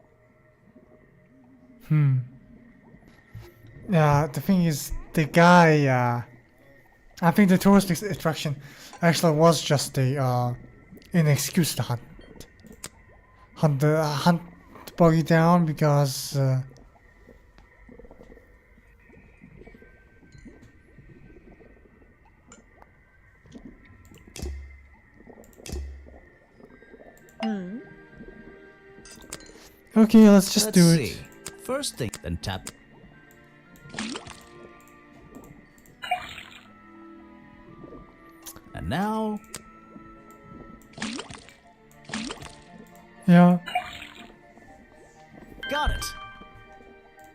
Yeah, the thing is, the guy, I think the tourist attraction actually was just an excuse to hunt Buggy down because okay, let's just do Let's it. see. First thing, then tap. And now, Yeah. got it!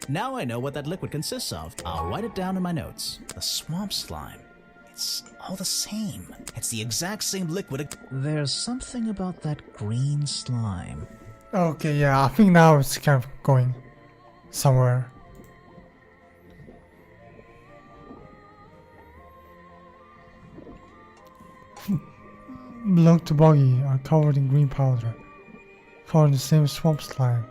Now I know what that liquid consists of. I'll write it down in my notes. The swamp slime. It's all the same. It's the exact same liquid. There's something about that green slime. Okay, yeah, I think now it's kind of going somewhere. Belong to Buggy are covered in green powder, covered in the same swamp slime.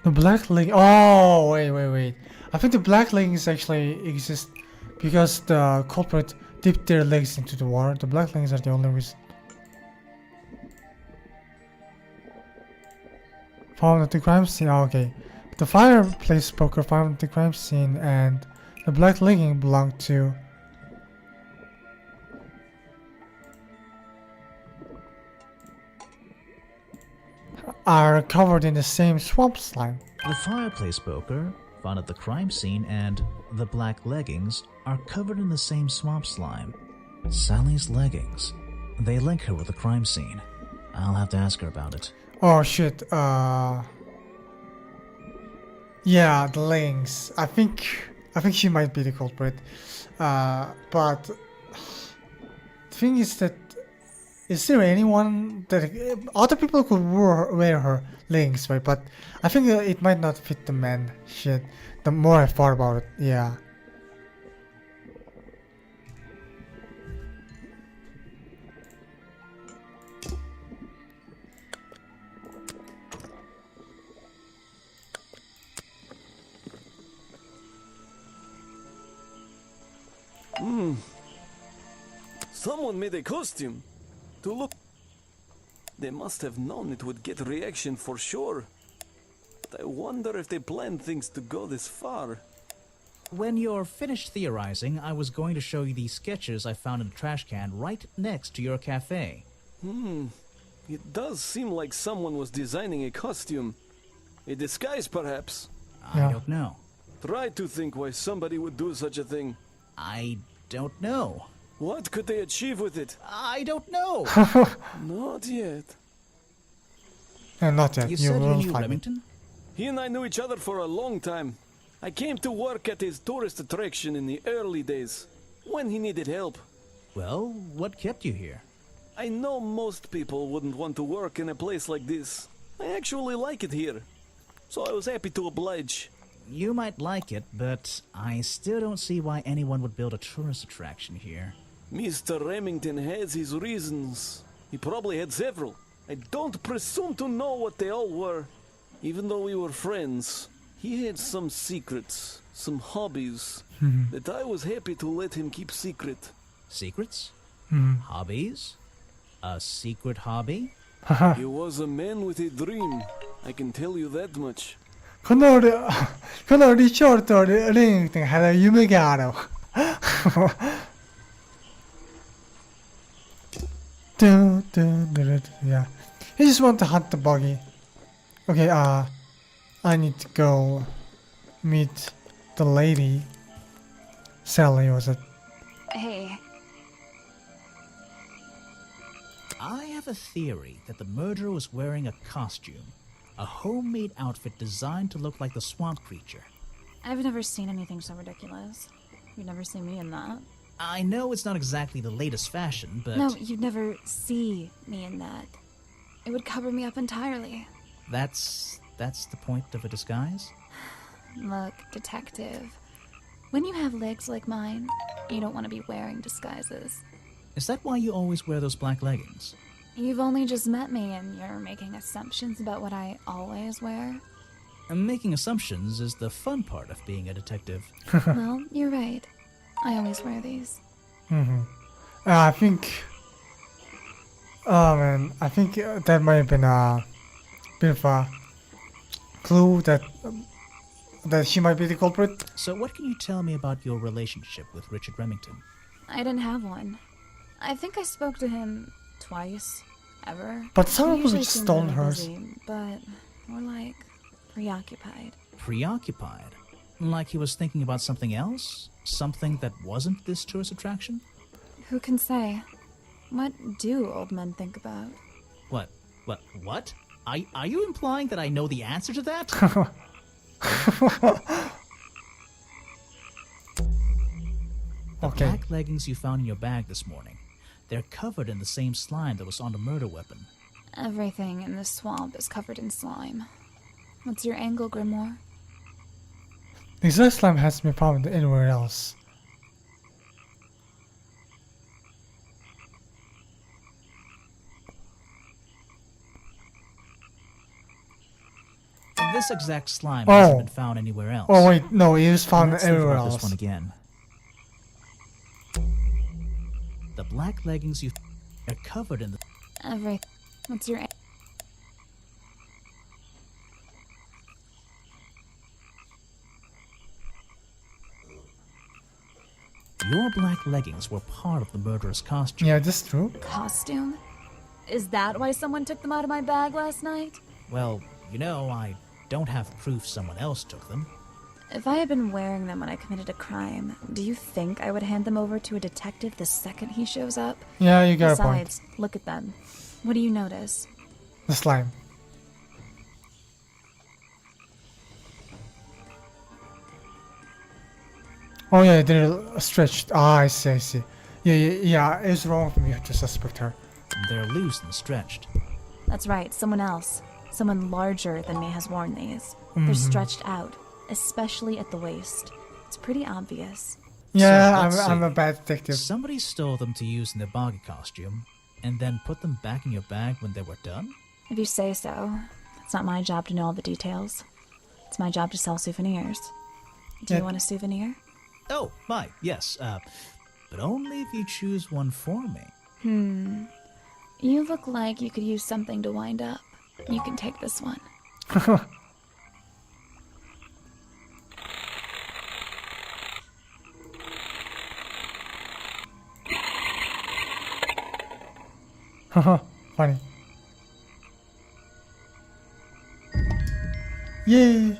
The black leg. Oh, wait. I think the black leggings actually exist because the culprit dipped their legs into the water. The black leggings are the only reason. Found at the crime scene. Oh, okay. The fireplace poker found at the crime scene, and the black legging belonged to. Are covered in the same swamp slime. The fireplace poker found at the crime scene and the black leggings are covered in the same swamp slime. Sally's leggings. They link her with the crime scene. I'll have to ask her about it. Oh shit, yeah, the leggings. I think she might be the culprit. But the thing is that is there anyone that other people could wear her leggings, right? But I think it might not fit the men. Shit. The more I thought about it, yeah. Someone made a costume to look. They must have known it would get a reaction for sure. But I wonder if they planned things to go this far. When you're finished theorizing, I was going to show you these sketches I found in the trash can right next to your cafe. It does seem like someone was designing a costume. A disguise, perhaps. I don't know. Try to think why somebody would do such a thing. I don't know. What could they achieve with it? I don't know. Not yet. Not yet. You said you will knew find it. Remington? He and I knew each other for a long time. I came to work at his tourist attraction in the early days, when he needed help. Well, what kept you here? I know most people wouldn't want to work in a place like this. I actually like it here, so I was happy to oblige. You might like it, but I still don't see why anyone would build a tourist attraction here. Mr. Remington has his reasons. He probably had several. I don't presume to know what they all were. Even though we were friends, he had some secrets, some hobbies, that I was happy to let him keep secret. Secrets? Hobbies? A secret hobby? He was a man with a dream. I can tell you that much. このリチャードとレインっては夢がある。Yeah. He just want to hunt the buggy. Okay, I need to go meet the lady. Sally, was it? Hey, I have a theory that the murderer was wearing a costume. A homemade outfit designed to look like the swamp creature. I've never seen anything so ridiculous. You'd never see me in that. I know it's not exactly the latest fashion, but... No, you'd never see me in that. It would cover me up entirely. That's the point of a disguise? Look, detective. When you have legs like mine, you don't want to be wearing disguises. Is that why you always wear those black leggings? You've only just met me and you're making assumptions about what I always wear. And making assumptions is the fun part of being a detective. Well, you're right. I always wear these. I think... Oh man, I think that might have been a bit of a clue that she might be the culprit. So what can you tell me about your relationship with Richard Remington? I didn't have one. I think I spoke to him twice, ever. But someone He could usually have seemed stolen really hers. busy, but more like preoccupied. Preoccupied? Like he was thinking about something else? Something that wasn't this tourist attraction? Who can say? What do old men think about? What? Are you implying that I know the answer to that? The Okay. black leggings you found in your bag this morning. They're covered in the same slime that was on the murder weapon. Everything in this swamp is covered in slime. What's your angle, Grimoire? The exact slime hasn't been found anywhere else. This exact slime Oh. hasn't been found anywhere else. Oh wait, no, it was found Let's think everywhere about else. this one again. The black leggings you are covered in the... What's your... Your black leggings were part of the murderer's costume. Yeah, that's true. costume? Is that why someone took them out of my bag last night? Well, you know, I don't have proof someone else took them. If I had been wearing them when I committed a crime, do you think I would hand them over to a detective the second he shows up? Yeah, you got a point. Besides, look at them. What do you notice? The slime. Oh yeah, they're stretched. Ah, I see. Yeah, it was wrong for me to suspect her. They're loose and stretched. That's right, someone else. Someone larger than me has worn these. They're stretched out, especially at the waist. It's pretty obvious. Yeah, So, let's I'm see. a bad detective. Somebody stole them to use in their boggy costume, and then put them back in your bag when they were done? If you say so. It's not my job to know all the details. It's my job to sell souvenirs. Do Yeah. you want a souvenir? Oh, my, yes. but only if you choose one for me. You look like you could use something to wind up. You can take this one. Haha, funny. Yay!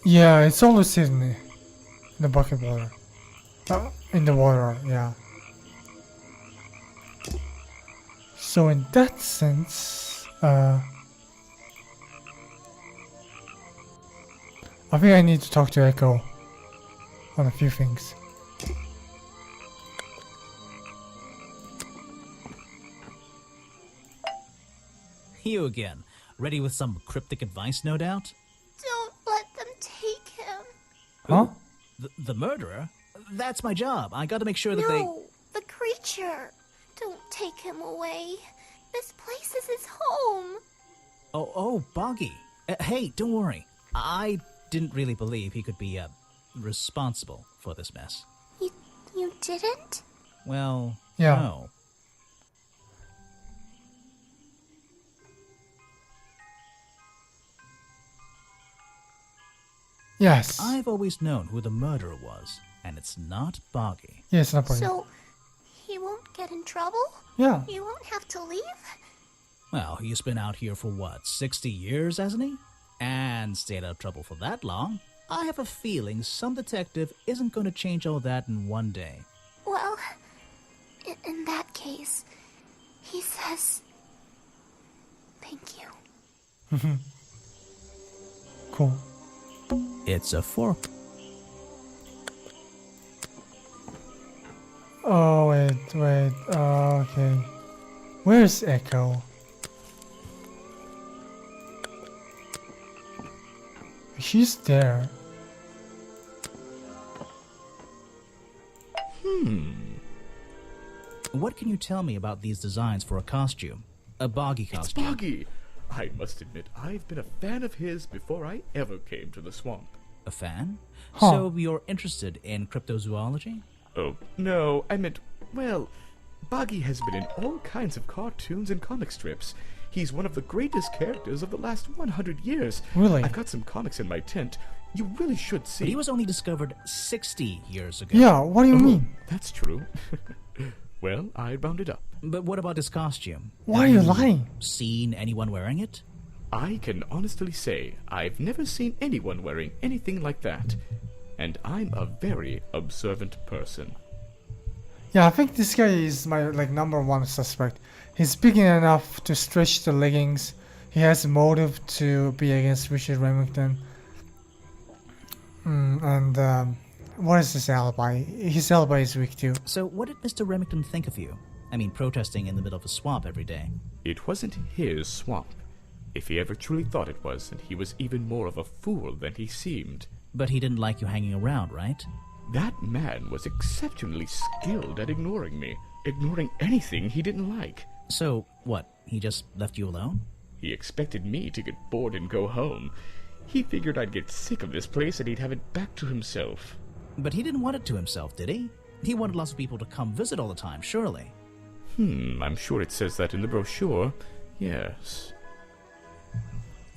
Yeah, it's always sitting in the bucket water. In the water, yeah. So in that sense, I think I need to talk to Echo on a few things. You again. Ready with some cryptic advice, no doubt? Don't let them take him. Huh? The murderer? That's my job. I gotta make sure that they... No, the creature. Don't take him away. This place is his home. Oh, Boggy. Hey, don't worry. I didn't really believe he could be, responsible for this mess. You didn't? Well, Yeah. no. Yes. I've always known who the murderer was, and it's not Boggy. Yes, not Boggy. So, he won't get in trouble? Yeah. You won't have to leave? Well, he's been out here for what, 60 years, hasn't he? And stayed out of trouble for that long. I have a feeling some detective isn't going to change all that in one day. Well, in that case, he says... Thank you. Cool. It's a fork. Oh, wait. Okay. Where's Echo? She's there. What can you tell me about these designs for a costume? A Boggy It's costume. Boggy! I must admit, I've been a fan of his before I ever came to the swamp. A fan? Huh. So you're interested in cryptozoology? Oh, no, I meant, well, Boggy has been in all kinds of cartoons and comic strips. He's one of the greatest characters of the last 100 years. Really? I've got some comics in my tent. You really should see. But he was only discovered 60 years ago. Yeah, what do you Oh, mean? that's true. Well, I rounded up. But what about his costume? Why are Have you lying? Seen anyone wearing it? I can honestly say I've never seen anyone wearing anything like that. And I'm a very observant person. Yeah, I think this guy is my number one suspect. He's big enough to stretch the leggings. He has a motive to be against Richard Remington. What is his alibi? His alibi is weak too. So what did Mr. Remington think of you? I mean, protesting in the middle of a swamp every day. It wasn't his swamp. If he ever truly thought it was, then he was even more of a fool than he seemed. But he didn't like you hanging around, right? That man was exceptionally skilled at ignoring me, ignoring anything he didn't like. So, what, he just left you alone? He expected me to get bored and go home. He figured I'd get sick of this place and he'd have it back to himself. But he didn't want it to himself, did he? He wanted lots of people to come visit all the time, surely. I'm sure it says that in the brochure. Yes.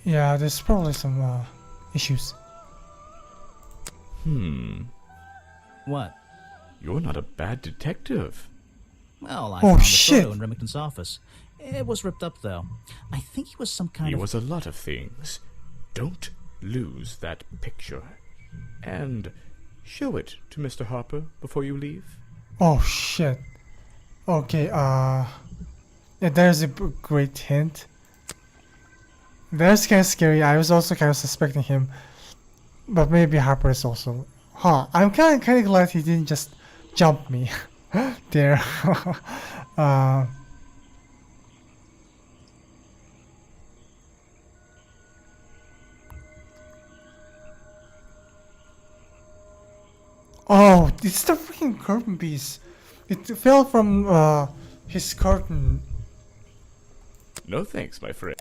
Yeah, there's probably some issues. What? You're not a bad detective. Well, I Oh, found the shit. photo in Remington's office. It was ripped up, though. I think he was some kind He of... was a lot of things. Don't lose that picture. And show it to Mr. Harper before you leave. Oh shit. Okay, yeah, there's a great hint. That's kind of scary. I was also kind of suspecting him, but maybe Harper is also. Huh? I'm kind of glad he didn't just jump me there. Oh, it's the freaking curtain piece. It fell from his curtain. No thanks, my friend.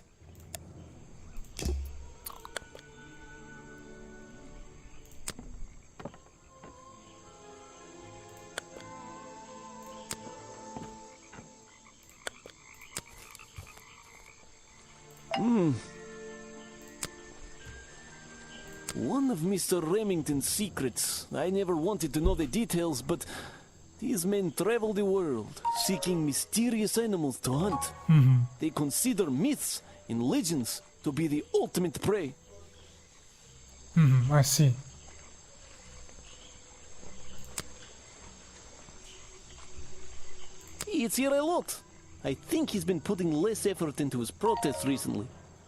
of Mr. Remington's secrets. I never wanted to know the details, but these men travel the world, seeking mysterious animals to hunt. They consider myths and legends to be the ultimate prey. I see. He eats here a lot. I think he's been putting less effort into his protests recently,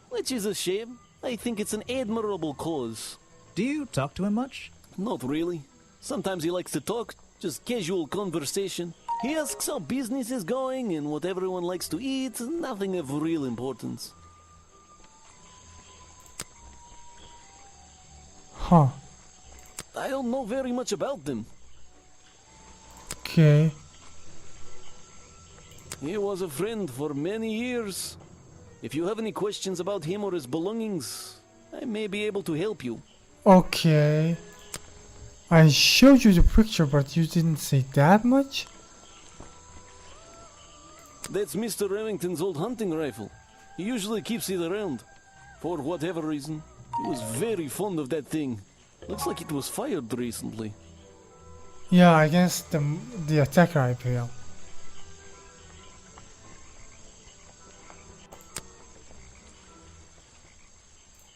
which is a shame. I think it's an admirable cause. Do you talk to him much? Not really. Sometimes he likes to talk, just casual conversation. He asks how business is going and what everyone likes to eat, nothing of real importance. Huh. I don't know very much about them. Okay. He was a friend for many years. If you have any questions about him or his belongings, I may be able to help you. Okay. I showed you the picture, but you didn't say that much? That's Mr. Remington's old hunting rifle. He usually keeps it around. For whatever reason. He was very fond of that thing. Looks like it was fired recently. Yeah, against the attacker I feel.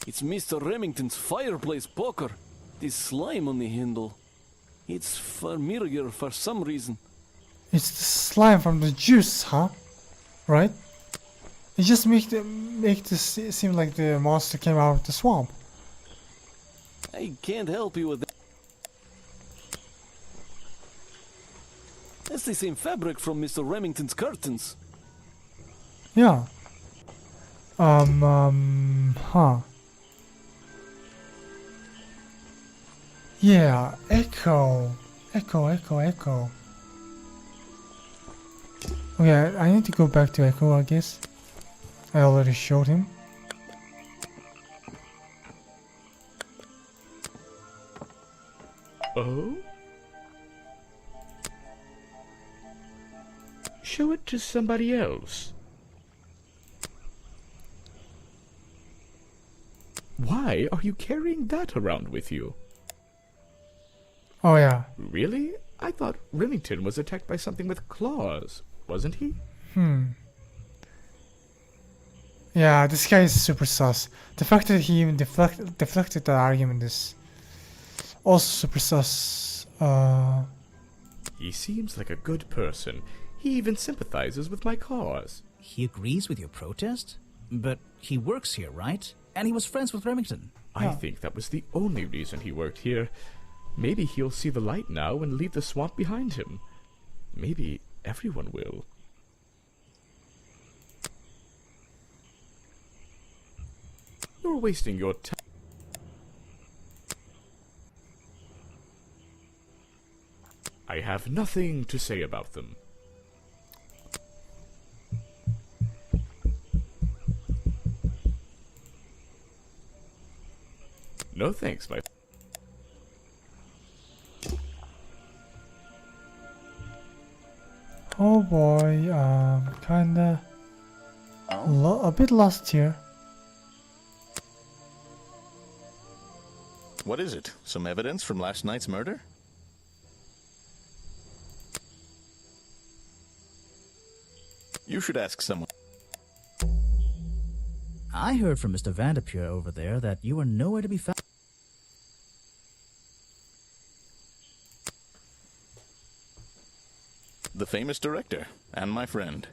It's Mr. Remington's fireplace poker. This slime on the handle. It's familiar for some reason. It's the slime from the juice, huh? Right? It just make this seem like the monster came out of the swamp. I can't help you with that. That's the same fabric from Mr. Remington's curtains. Yeah. Huh. Yeah, Echo. Echo. Okay, I need to go back to Echo, I guess. I already showed him. Oh? Show it to somebody else. Why are you carrying that around with you? Oh yeah. Really? I thought Remington was attacked by something with claws, wasn't he? Yeah, this guy is super sus. The fact that he even deflected that argument is also super sus. He seems like a good person. He even sympathizes with my cause. He agrees with your protest? But he works here, right? And he was friends with Remington. I think that was the only reason he worked here. Maybe he'll see the light now and leave the swamp behind him. Maybe everyone will. You're wasting your time. I have nothing to say about them. No thanks, my... Oh boy, kinda a bit lost here. What is it? Some evidence from last night's murder? You should ask someone. I heard from Mr. Vanderpure over there that you were nowhere to be found. The famous director, and my friend.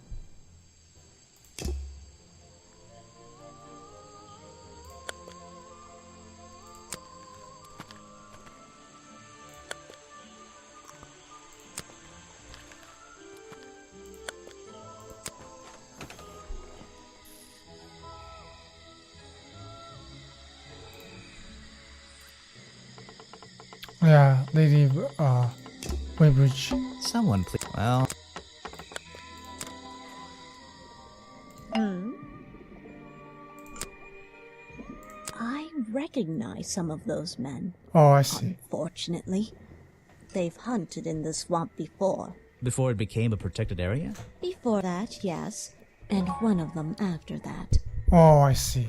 Yeah, Lady Weybridge. Someone please. Well, I recognize some of those men. Oh, I see. Unfortunately, they've hunted in the swamp before. before it became a protected area? Before that, yes. And one of them after that. Oh, I see.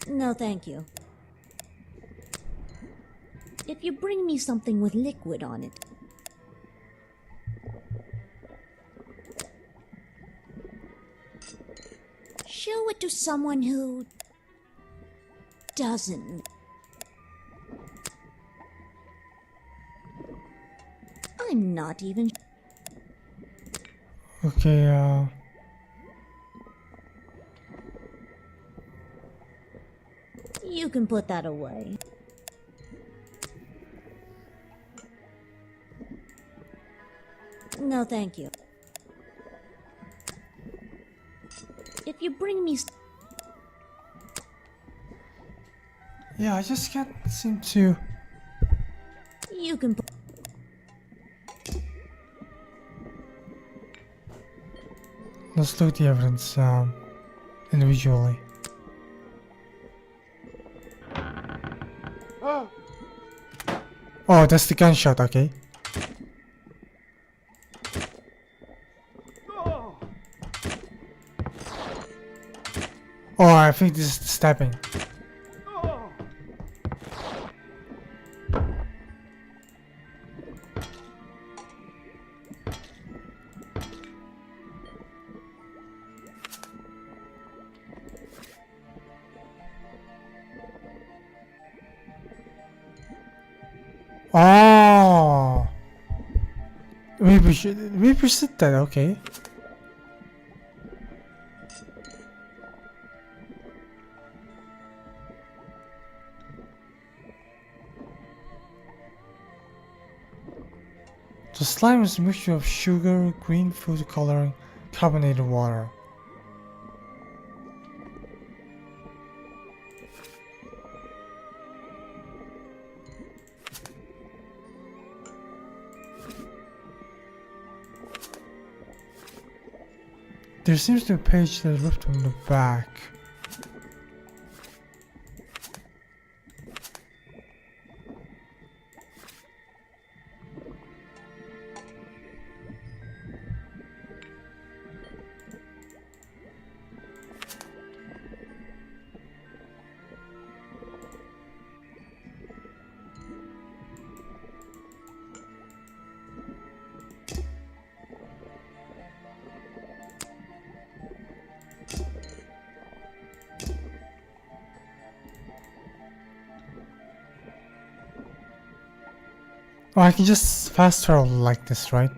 No, thank you. If you bring me something with liquid on it, show it to someone who doesn't. I'm not even. Okay, You can put that away. No, thank you. If you bring me. yeah, I just can't seem to. You can put. Let's look at the evidence individually. Oh, that's the gunshot, okay. Oh, I think this is the stabbing. Oh, we should that, okay. The slime is a mixture of sugar, green food coloring, carbonated water. There seems to be a page that is ripped from the back. Oh, I can just fast travel like this, right?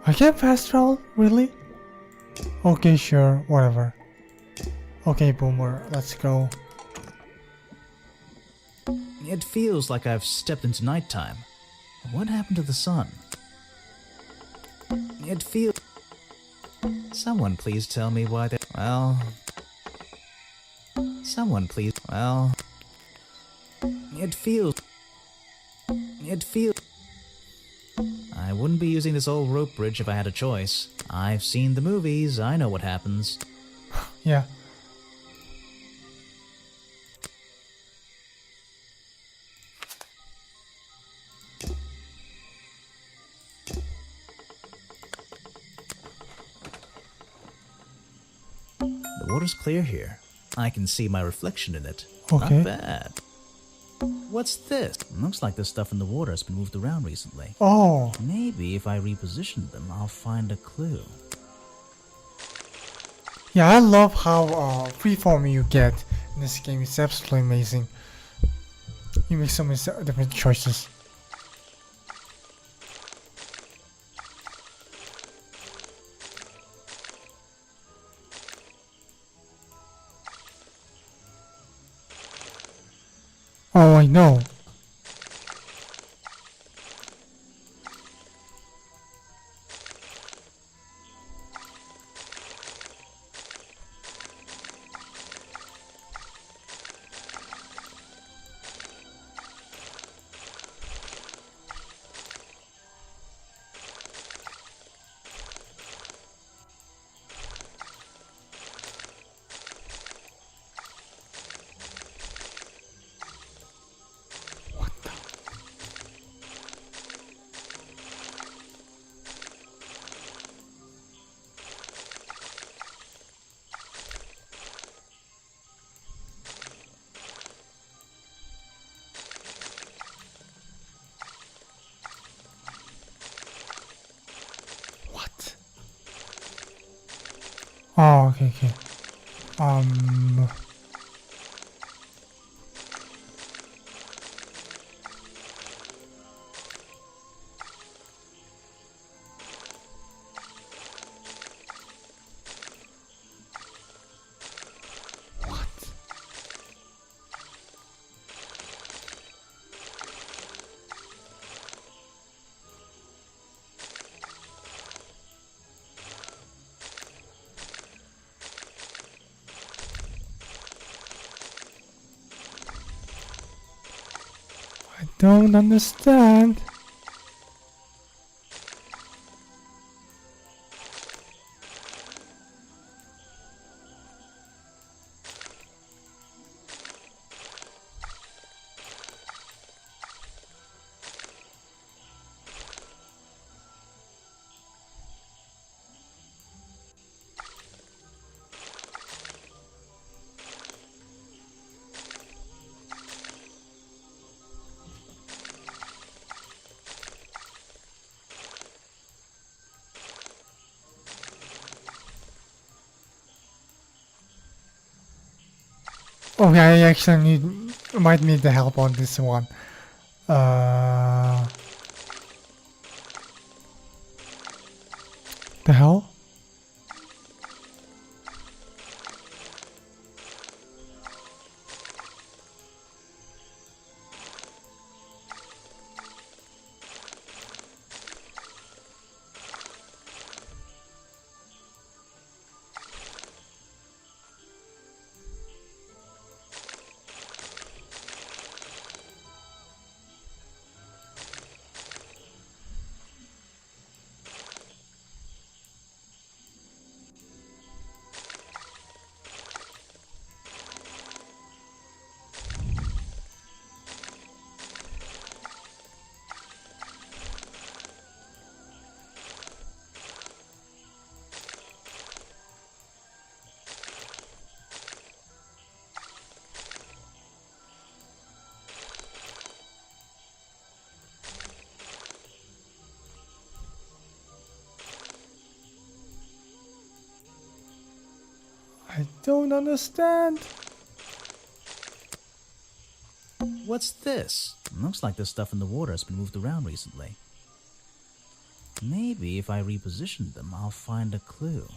I can't fast travel? Really? Okay, sure, whatever. Okay, Boomer, let's go. It feels like I've stepped into nighttime. What happened to the sun? It feels... Someone please tell me why they... Well... Someone please... Well... It feels... I wouldn't be using this old rope bridge if I had a choice. I've seen the movies, I know what happens. Yeah. The water's clear here. I can see my reflection in it. Okay. Not bad. What's this? Looks like the stuff in the water has been moved around recently. Oh. Maybe if I reposition them, I'll find a clue. Yeah, I love how freeform you get in this game. It's absolutely amazing. You make so many different choices. Oh, I know. okay. I don't understand. Okay, I actually might need the help on this one. The hell? I don't understand. What's this? Looks like the stuff in the water has been moved around recently. Maybe if I reposition them, I'll find a clue.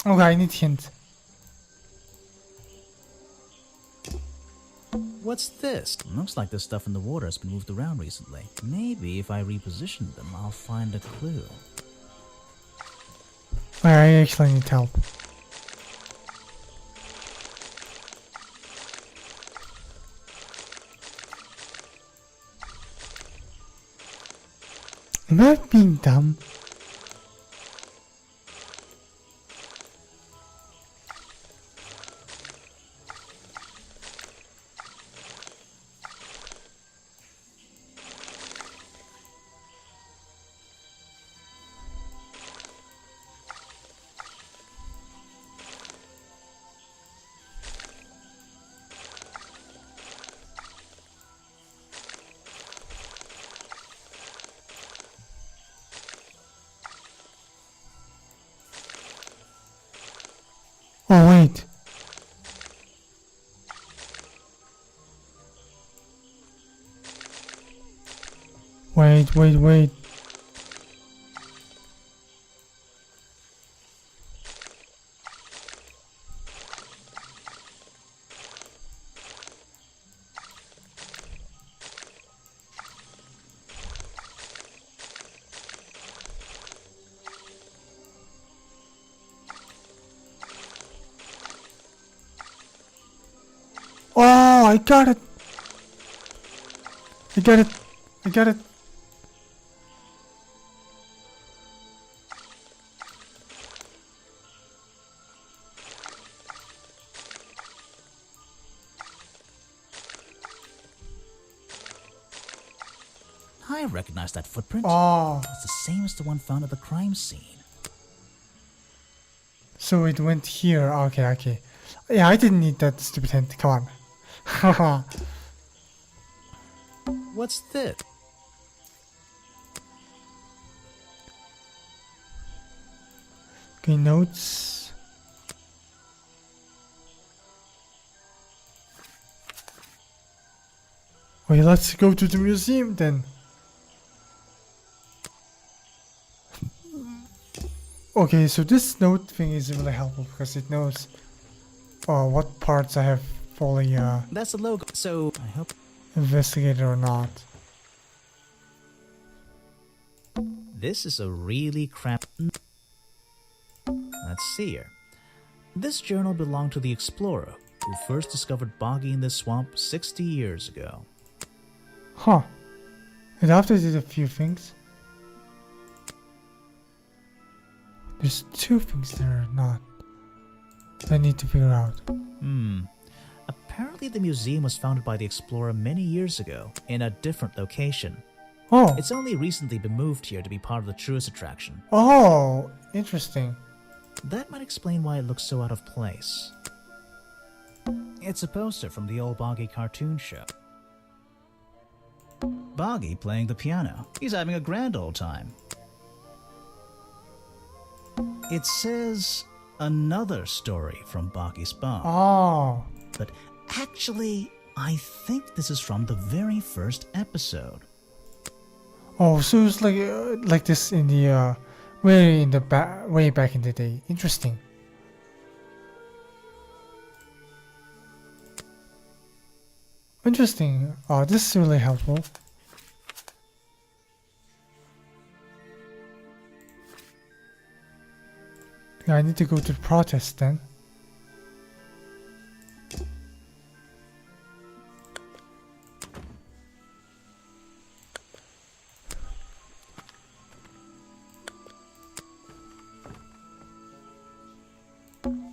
Okay, I need hint. What's this? Looks like the stuff in the water has been moved around recently. Maybe if I reposition them, I'll find a clue. I actually need help. Am I being dumb? Oh, wait. Wait. Oh, I got it. I got it. I recognize that footprint. Oh, It's the same as the one found at the crime scene. so it went here. Okay. Yeah, I didn't need that stupid hint. Come on. Haha. What's this? Okay, notes. Okay, let's go to the museum then. Okay, so this note thing is really helpful because it knows what parts I have fully That's the logo. So I hope. investigated or not. This is a really crap. Let's see here. This journal belonged to the explorer who first discovered Boggy in this swamp 60 years ago. Huh. It updated a few things. There's two things that are not. I need to figure out. Apparently the museum was founded by the explorer many years ago in a different location. Oh. It's only recently been moved here to be part of the tourist attraction. Oh, interesting. That might explain why it looks so out of place. It's a poster from the old Boggy cartoon show. Boggy playing the piano. He's having a grand old time. It says another story from Boggy's Barn. Oh. But actually, I think this is from the very first episode. Oh, so it's like this in the way back in the day. Interesting. Interesting. Oh, this is really helpful. Yeah, I need to go to the protest then.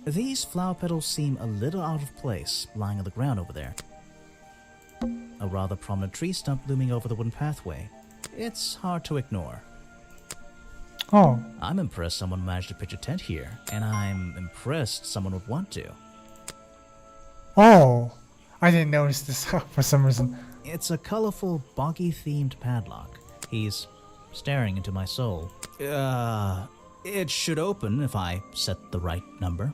These flower petals seem a little out of place, lying on the ground over there. A rather prominent tree stump looming over the wooden pathway. It's hard to ignore. Oh. I'm impressed someone managed to pitch a tent here, and I'm impressed someone would want to. Oh. I didn't notice this for some reason. It's a colorful, boggy-themed padlock. He's staring into my soul. It should open if I set the right number.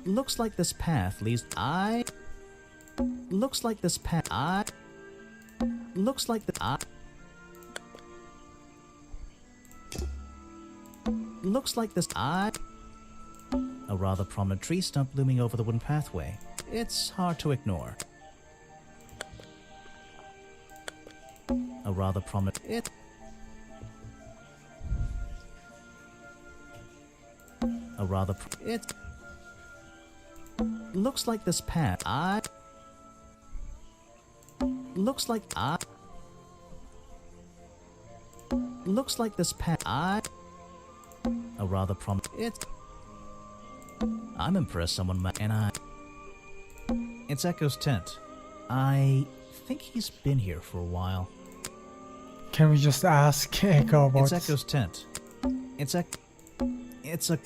Looks like this path leads. Looks like this path. Looks like the. Looks like this. A rather prominent tree stump looming over the wooden pathway. It's hard to ignore. A rather prominent. A rather. Looks like this path. Looks like. Looks like this path. A rather prominent. I'm impressed someone and I. It's Echo's tent. I think he's been here for a while. Can we just ask Echo about It's Echo's tent. It's a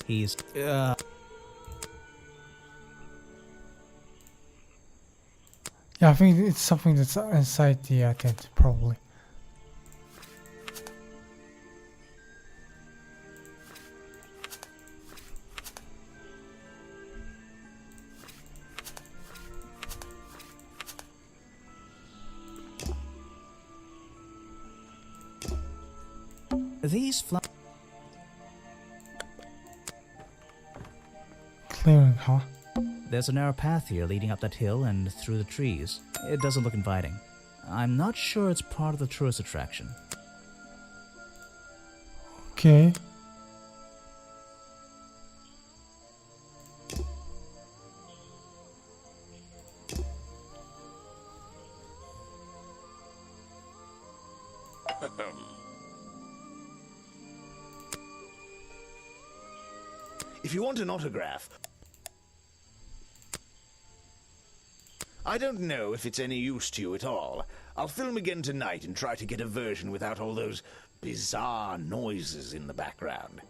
he's Yeah, I think it's something that's inside the tent, probably. these Clearing, huh? There's a narrow path here leading up that hill and through the trees. It doesn't look inviting. I'm not sure it's part of the tourist attraction. Okay. If you want an autograph, I don't know if it's any use to you at all. I'll film again tonight and try to get a version without all those bizarre noises in the background.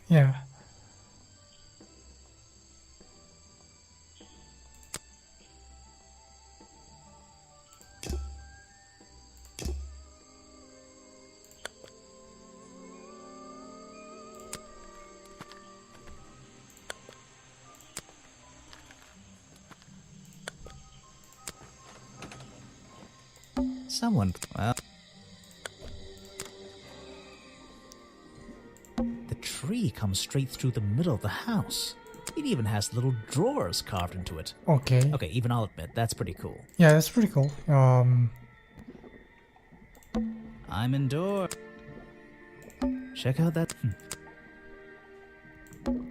Yeah. Someone, well... The tree comes straight through the middle of the house. It even has little drawers carved into it. Okay. Okay, even I'll admit, that's pretty cool. Yeah, that's pretty cool. I'm indoors. Check out that...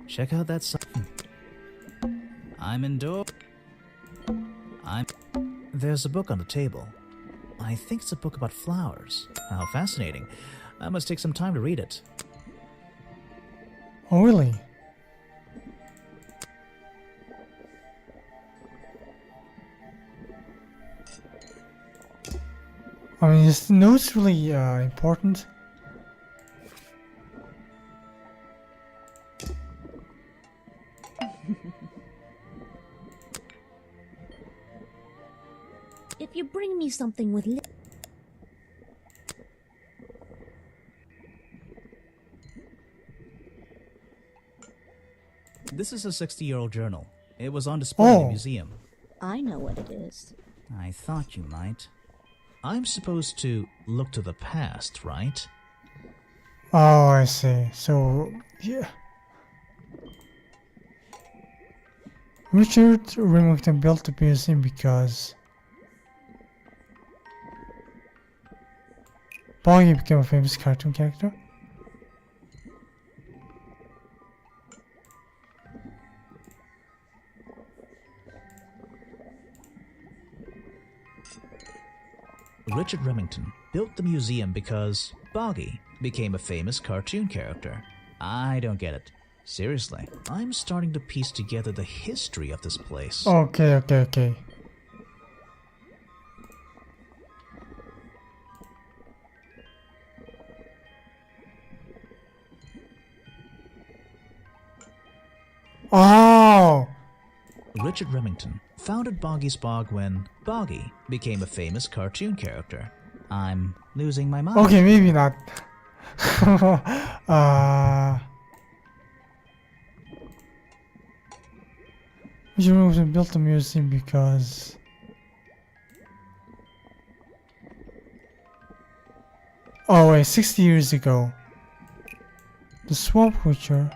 Check out that... I'm indoors. There's a book on the table. I think it's a book about flowers. How fascinating. I must take some time to read it. Oh, really? I mean, is the notes really important? If you bring me something with This is a 60-year-old journal. It was on display in the Oh. museum. I know what it is. I thought you might. I'm supposed to look to the past, right? Oh, I see. So, yeah. Richard Remington built the museum because Boggy became a famous cartoon character. Richard Remington built the museum because Boggy became a famous cartoon character. I don't get it. Seriously, I'm starting to piece together the history of this place. Okay. Oh! Richard Remington founded Boggy's Bog when Boggy became a famous cartoon character. I'm losing my mind. Okay, maybe not. Richard Remington built the museum because oh wait, 60 years ago, the swamp creature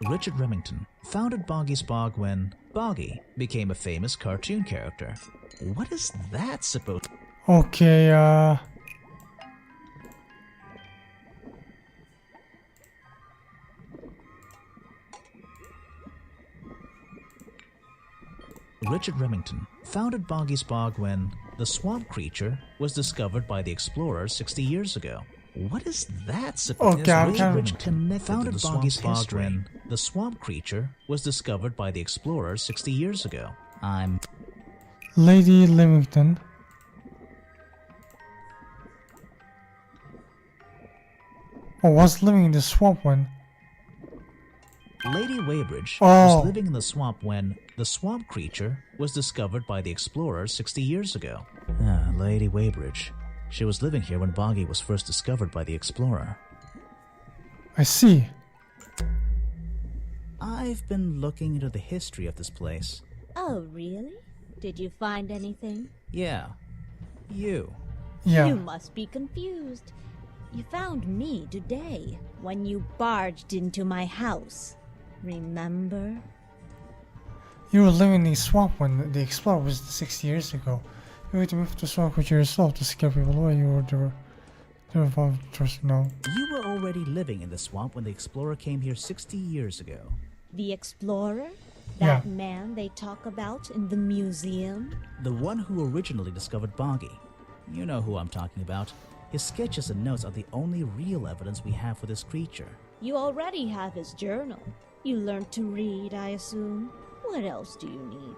Richard Remington founded Boggy's Bog when Boggy became a famous cartoon character. What is that supposed? Okay, Richard Remington founded Boggy's Bog when the swamp creature was discovered by the explorers 60 years ago. What is that supposed? Okay, I'm Richard kind of Remington founded Boggy's Bog when the swamp creature was discovered by the explorers 60 years ago. Lady Limington. Oh, was living in the swamp when... Lady Weybridge Oh. was living in the swamp when the swamp creature was discovered by the explorers 60 years ago. Lady Weybridge. She was living here when Boggy was first discovered by the explorer. I see. I've been looking into the history of this place. Oh, really? Did you find anything? Yeah. You. Yeah. You must be confused. You found me today when you barged into my house. Remember? You were living in the swamp when the explorer was 60 years ago. You had to move to the swamp with yourself to scare people away. You were the trust no. You were already living in the swamp when the explorer came here 60 years ago. The explorer? Yeah. That man they talk about in the museum? The one who originally discovered Boggy. You know who I'm talking about. His sketches and notes are the only real evidence we have for this creature. You already have his journal. You learned to read, I assume. What else do you need?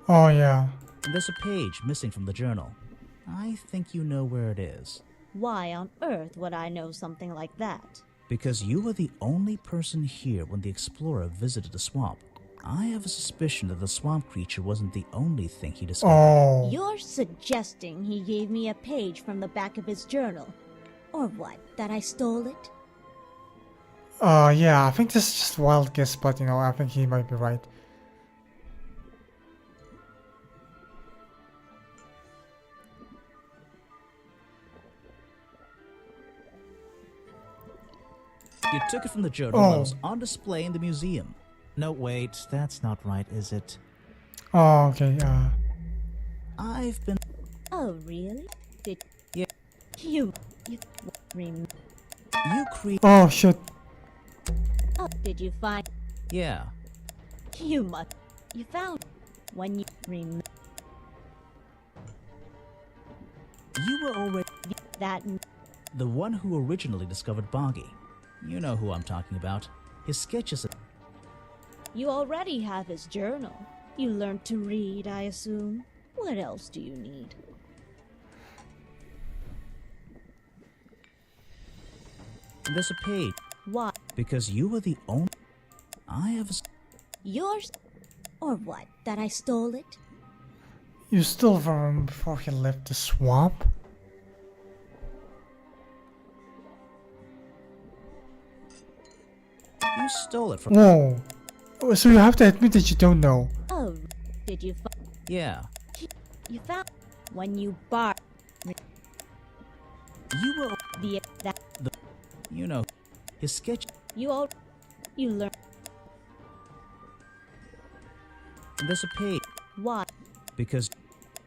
Oh yeah. There's a page missing from the journal. I think you know where it is. Why on earth would I know something like that? Because you were the only person here when the explorer visited the swamp. I have a suspicion that the swamp creature wasn't the only thing he discovered. Oh. You're suggesting he gave me a page from the back of his journal? Or what, that I stole it? Yeah, I think this is just a wild guess, but you know, I think he might be right. You took it from the journal that was on display in the museum. No, wait, that's not right, is it? Oh, okay, I've been... Oh, really? Did Yeah. you Oh, shit. Oh, did you find... Yeah. You found... When you You were already... that... The one who originally discovered Boggy. You know who I'm talking about. His sketches... You already have his journal. You learned to read, I assume. What else do you need? There's a page. Why? Because you were the only... I have a... Yours? Or what, that I stole it? You stole from him before he left the swamp? You stole it from... Whoa. Oh, so you have to admit that you don't know. Oh, did you find... Yeah. You found... When you bar... You were... that... You know... His sketch... You learned... There's a page. Why? Because...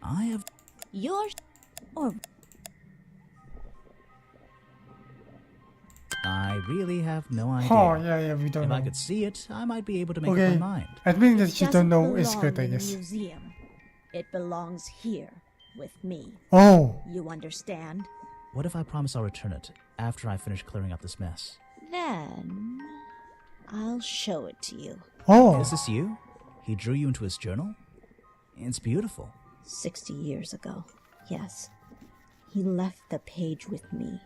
I have... Yours? Or... I really have no idea. Oh, yeah, we don't If know. I could see it, I might be able to make up Okay, my mind. admitting that you don't doesn't know is belong good, I in the guess. museum. It belongs here, with me. Oh, You understand? What if I promise I'll return it after I finish clearing up this mess? Then... I'll show it to you. oh. Is this you? He drew you into his journal? It's beautiful. 60 years ago, yes. He left the page with me.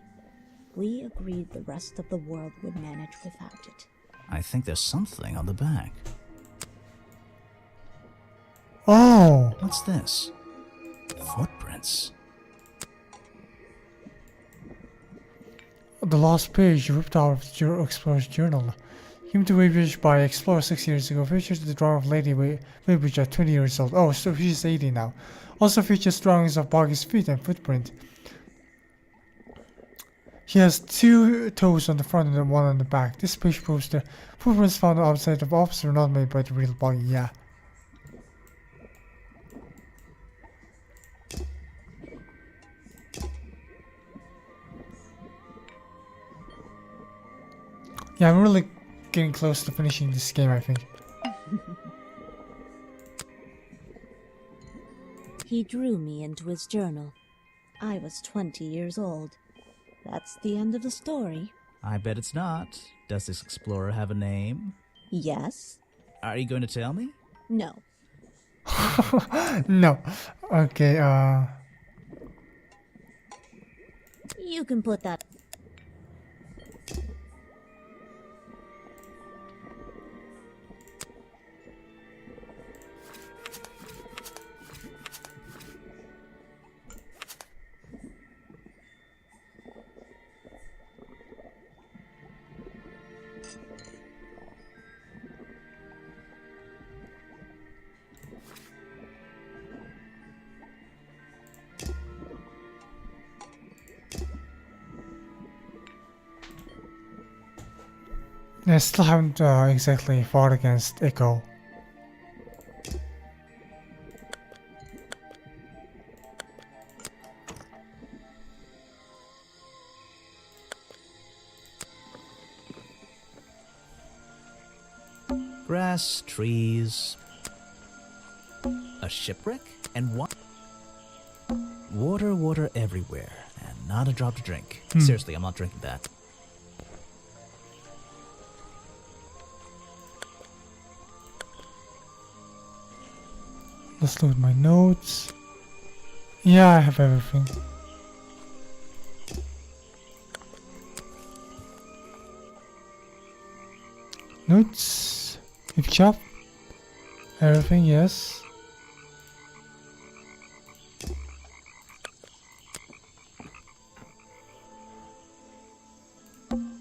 We agreed the rest of the world would manage without it. I think there's something on the back. Oh. What's this? Footprints. The last page ripped out of your explorer's journal. Given to Weybridge by Explorer 6 years ago, features the drawing of Lady Weybridge at 20 years old. Oh, so she's 80 now. Also features drawings of Boggy's feet and footprint. He has 2 toes on the front and then 1 on the back. This picture proves the footprints found outside of the office were not made by the real buggy, yeah. Yeah, I'm really getting close to finishing this game, I think. He drew me into his journal. I was 20 years old. That's the end of the story. I bet it's not. Does this explorer have a name? Yes? Are you going to tell me? No. No. Okay, You can put that. I still haven't exactly fought against Echo. Grass, trees, a shipwreck, and water everywhere, and not a drop to drink. Seriously, I'm not drinking that. Let's load my notes. Yeah, I have everything. Notes. Good job. Everything, yes.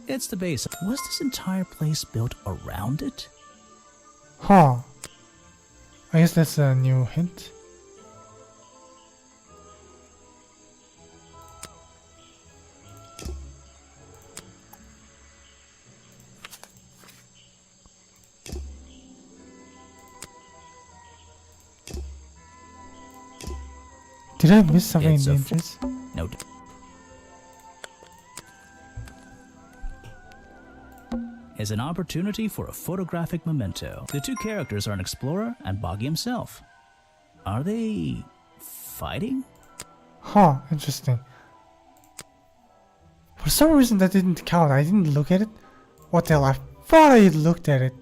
It's the base. Was this entire place built around it? Huh. I guess that's a new hint. Did I miss something in the entrance? No. Is an opportunity for a photographic memento. The two characters are an explorer and Boggy himself. Are they fighting? Huh, interesting. For some reason that didn't count. I didn't look at it. What the hell? I thought I looked at it.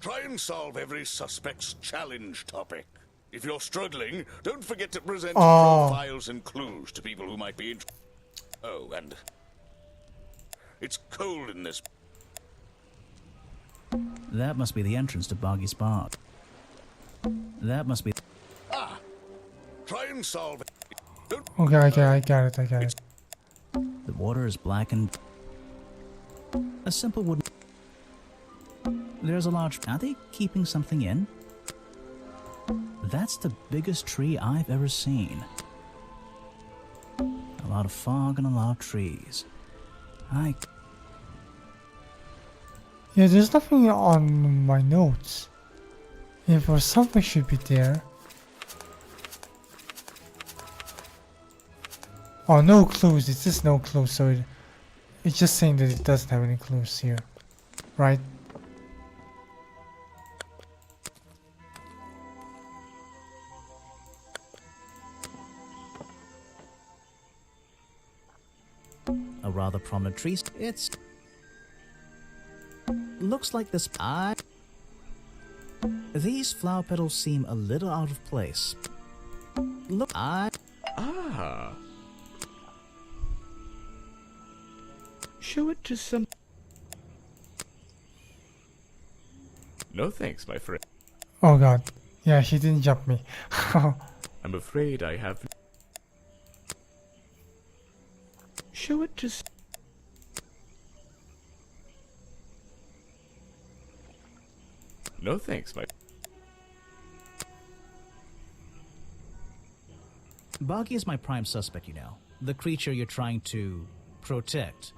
Try and solve every suspect's challenge topic. If you're struggling, don't forget to present profiles and clues to people who might be interested. Oh, and it's cold in this. That must be the entrance to Boggy's Bog. That must be... Try and solve it. Okay, I got it. The water is black and... A simple wooden... There's a large... Are they keeping something in? That's the biggest tree I've ever seen. A lot of fog and a lot of trees. Yeah, there's nothing on my notes. If or something should be there. Oh, no clues. It's just no clues, so it's just saying that it doesn't have any clues here. Right? A rather prominent tree. It's... Looks like this... These flower petals seem a little out of place. Look... Show it to some... No thanks, my friend. Oh god. Yeah, he didn't jump me. I'm afraid I have... Show it to... No thanks, my... Boggy is my prime suspect, you know. The creature you're trying to protect.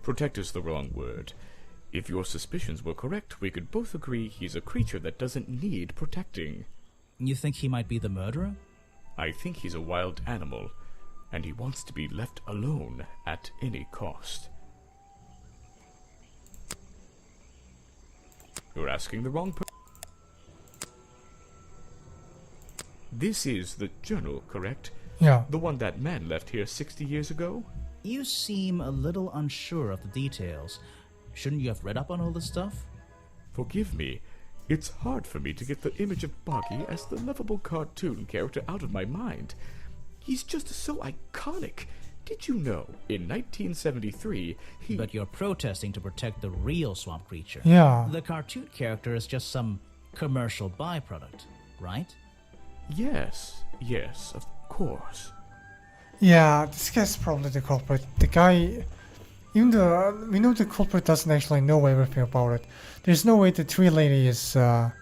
Protect is the wrong word. If your suspicions were correct, we could both agree he's a creature that doesn't need protecting. You think he might be the murderer? I think he's a wild animal, and he wants to be left alone at any cost. You're asking the wrong person. This is the journal, correct? Yeah. The one that man left here 60 years ago? You seem a little unsure of the details. Shouldn't you have read up on all this stuff? Forgive me. It's hard for me to get the image of Boggy as the lovable cartoon character out of my mind. He's just so iconic. Did you know, in 1973, he... But you're protesting to protect the real swamp creature. Yeah. The cartoon character is just some commercial byproduct, right? Yes, of course. Yeah, this guy's probably the culprit. The guy, even though we know the culprit doesn't actually know everything about it, there's no way the tree lady is, let's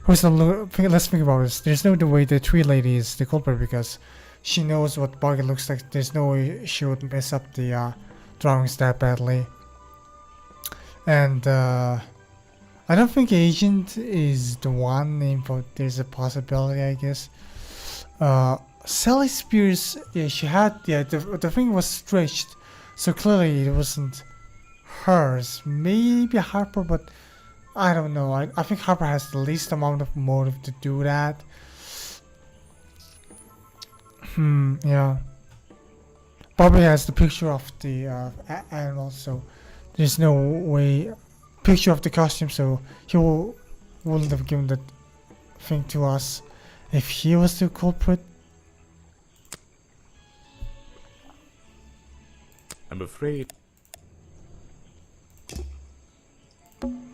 think about this. There's no way the tree lady is the culprit because she knows what Boggy looks like. There's no way she would mess up the drawings that badly. And I don't think Agent is the one name, but there's a possibility, I guess. Sally Spears, yeah, she had, yeah, the thing was stretched, so clearly it wasn't hers. Maybe Harper, but I don't know. I think Harper has the least amount of motive to do that. Yeah. Bobby has the picture of the animal, so there's no way. Picture of the costume, so he wouldn't have given that thing to us if he was the culprit. I'm afraid...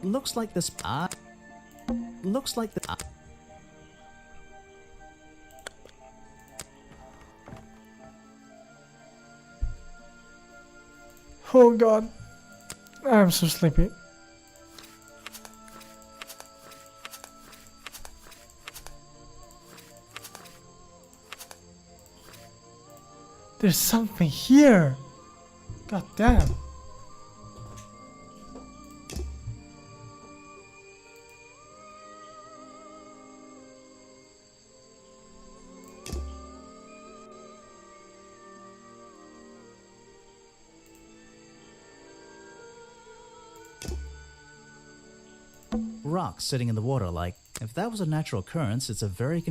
Looks like this... looks like the... Oh god. I'm so sleepy. There's something here. God damn. Rocks sitting in the water, like, if that was a natural occurrence, it's a very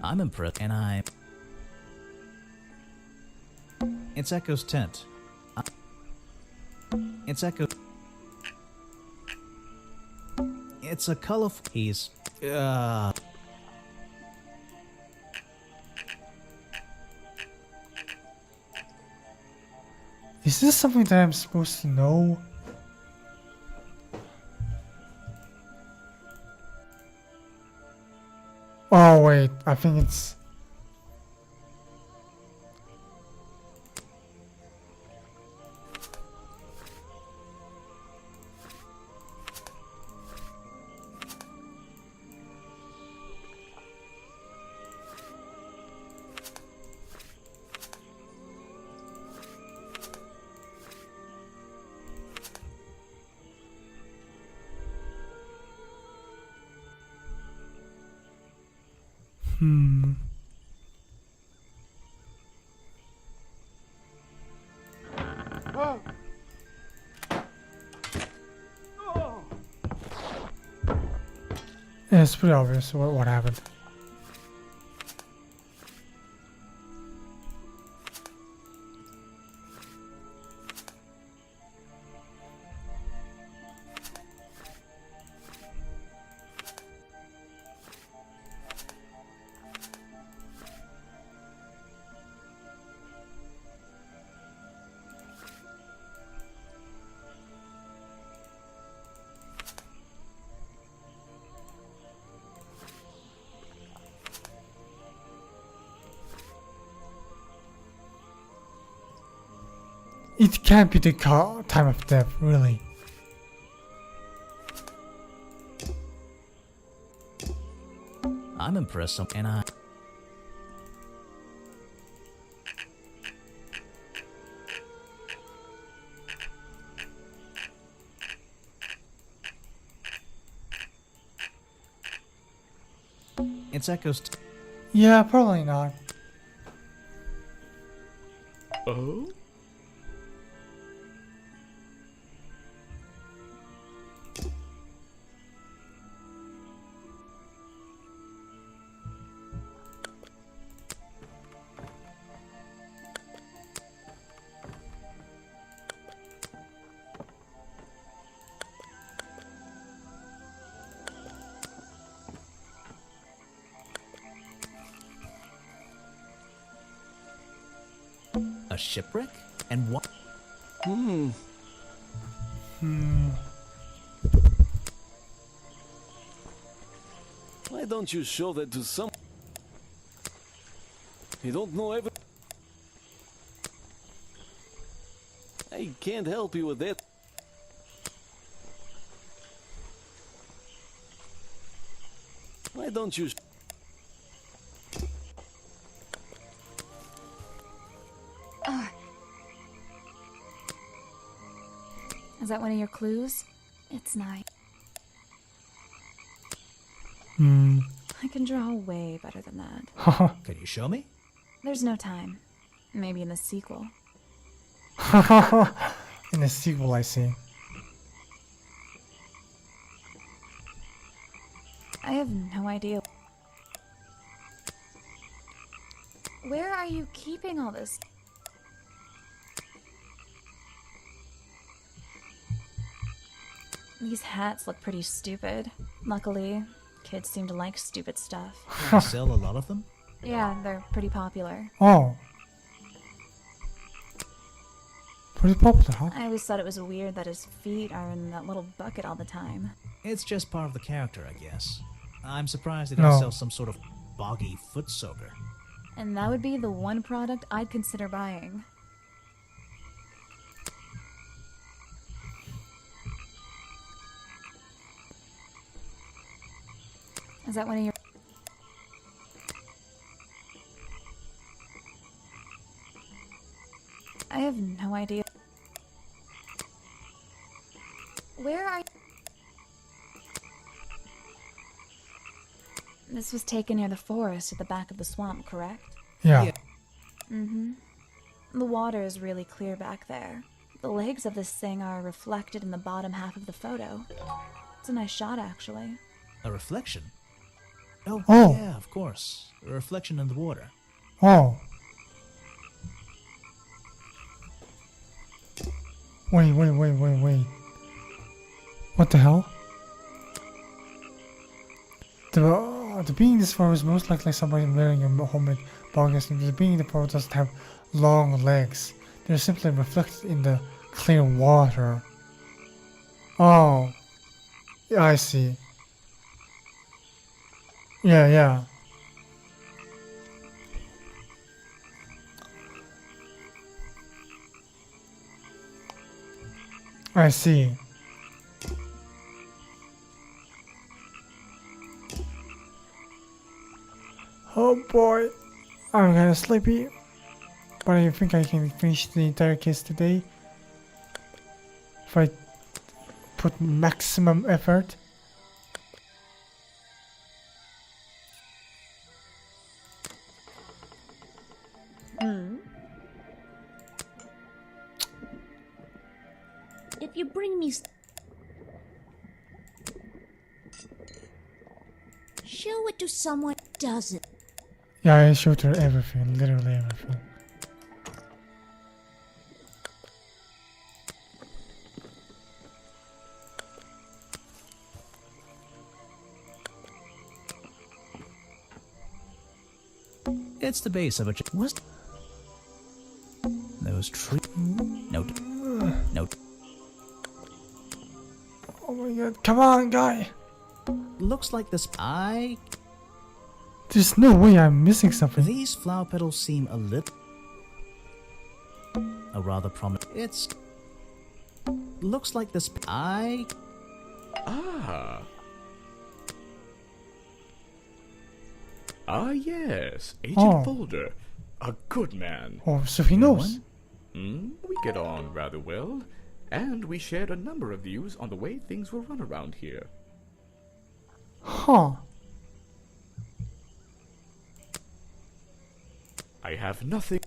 I'm impressed, and it's Echo's tent. It's Echo. It's a colorful... He's... Is this something that I'm supposed to know? Oh wait, I think it's... Yeah, it's pretty obvious what happened. It can't be the time of death, really. I'm impressed, and I. It's echoes. Yeah, probably not. Oh? A shipwreck? And what? Why don't you show that to some? You don't know every. I can't help you with that. Why don't you? Is that one of your clues? It's nice. I can draw way better than that. Can you show me? There's no time. Maybe in the sequel. In the sequel, I see. I have no idea. Where are you keeping all this? These hats look pretty stupid. Luckily, kids seem to like stupid stuff. You sell a lot of them? Yeah, they're pretty popular. Oh. Pretty popular, huh? I always thought it was weird that his feet are in that little bucket all the time. It's just part of the character, I guess. I'm surprised they don't No. sell some sort of boggy foot soaker. And that would be the one product I'd consider buying. Is that one of your... I have no idea. Where are you? This was taken near the forest at the back of the swamp, correct? Yeah. Mm-hmm. The water is really clear back there. The legs of this thing are reflected in the bottom half of the photo. It's a nice shot, actually. A reflection? Oh, Oh. yeah, of course. A reflection in the water. Oh. Wait. What the hell? The being in this photo is most likely somebody wearing a homemade ball costume. The being in the photo doesn't have long legs. They're simply reflected in the clear water. Oh. Yeah, I see. Yeah. I see. Oh boy, I'm kinda sleepy, but I think I can finish the entire case today if I put maximum effort. If you bring me... Show it to someone who doesn't. Yeah, I showed her everything, literally everything. It's the base of a... What? Those trees... Note. Oh my god, come on, guy! Looks like this... There's no way I'm missing something. These flower petals seem a little... a rather prominent. It's looks like this. Yes, Agent Oh. Folder, a good man. Oh, so he knows. We get on rather well, and we shared a number of views on the way things were run around here. Huh. I have nothing.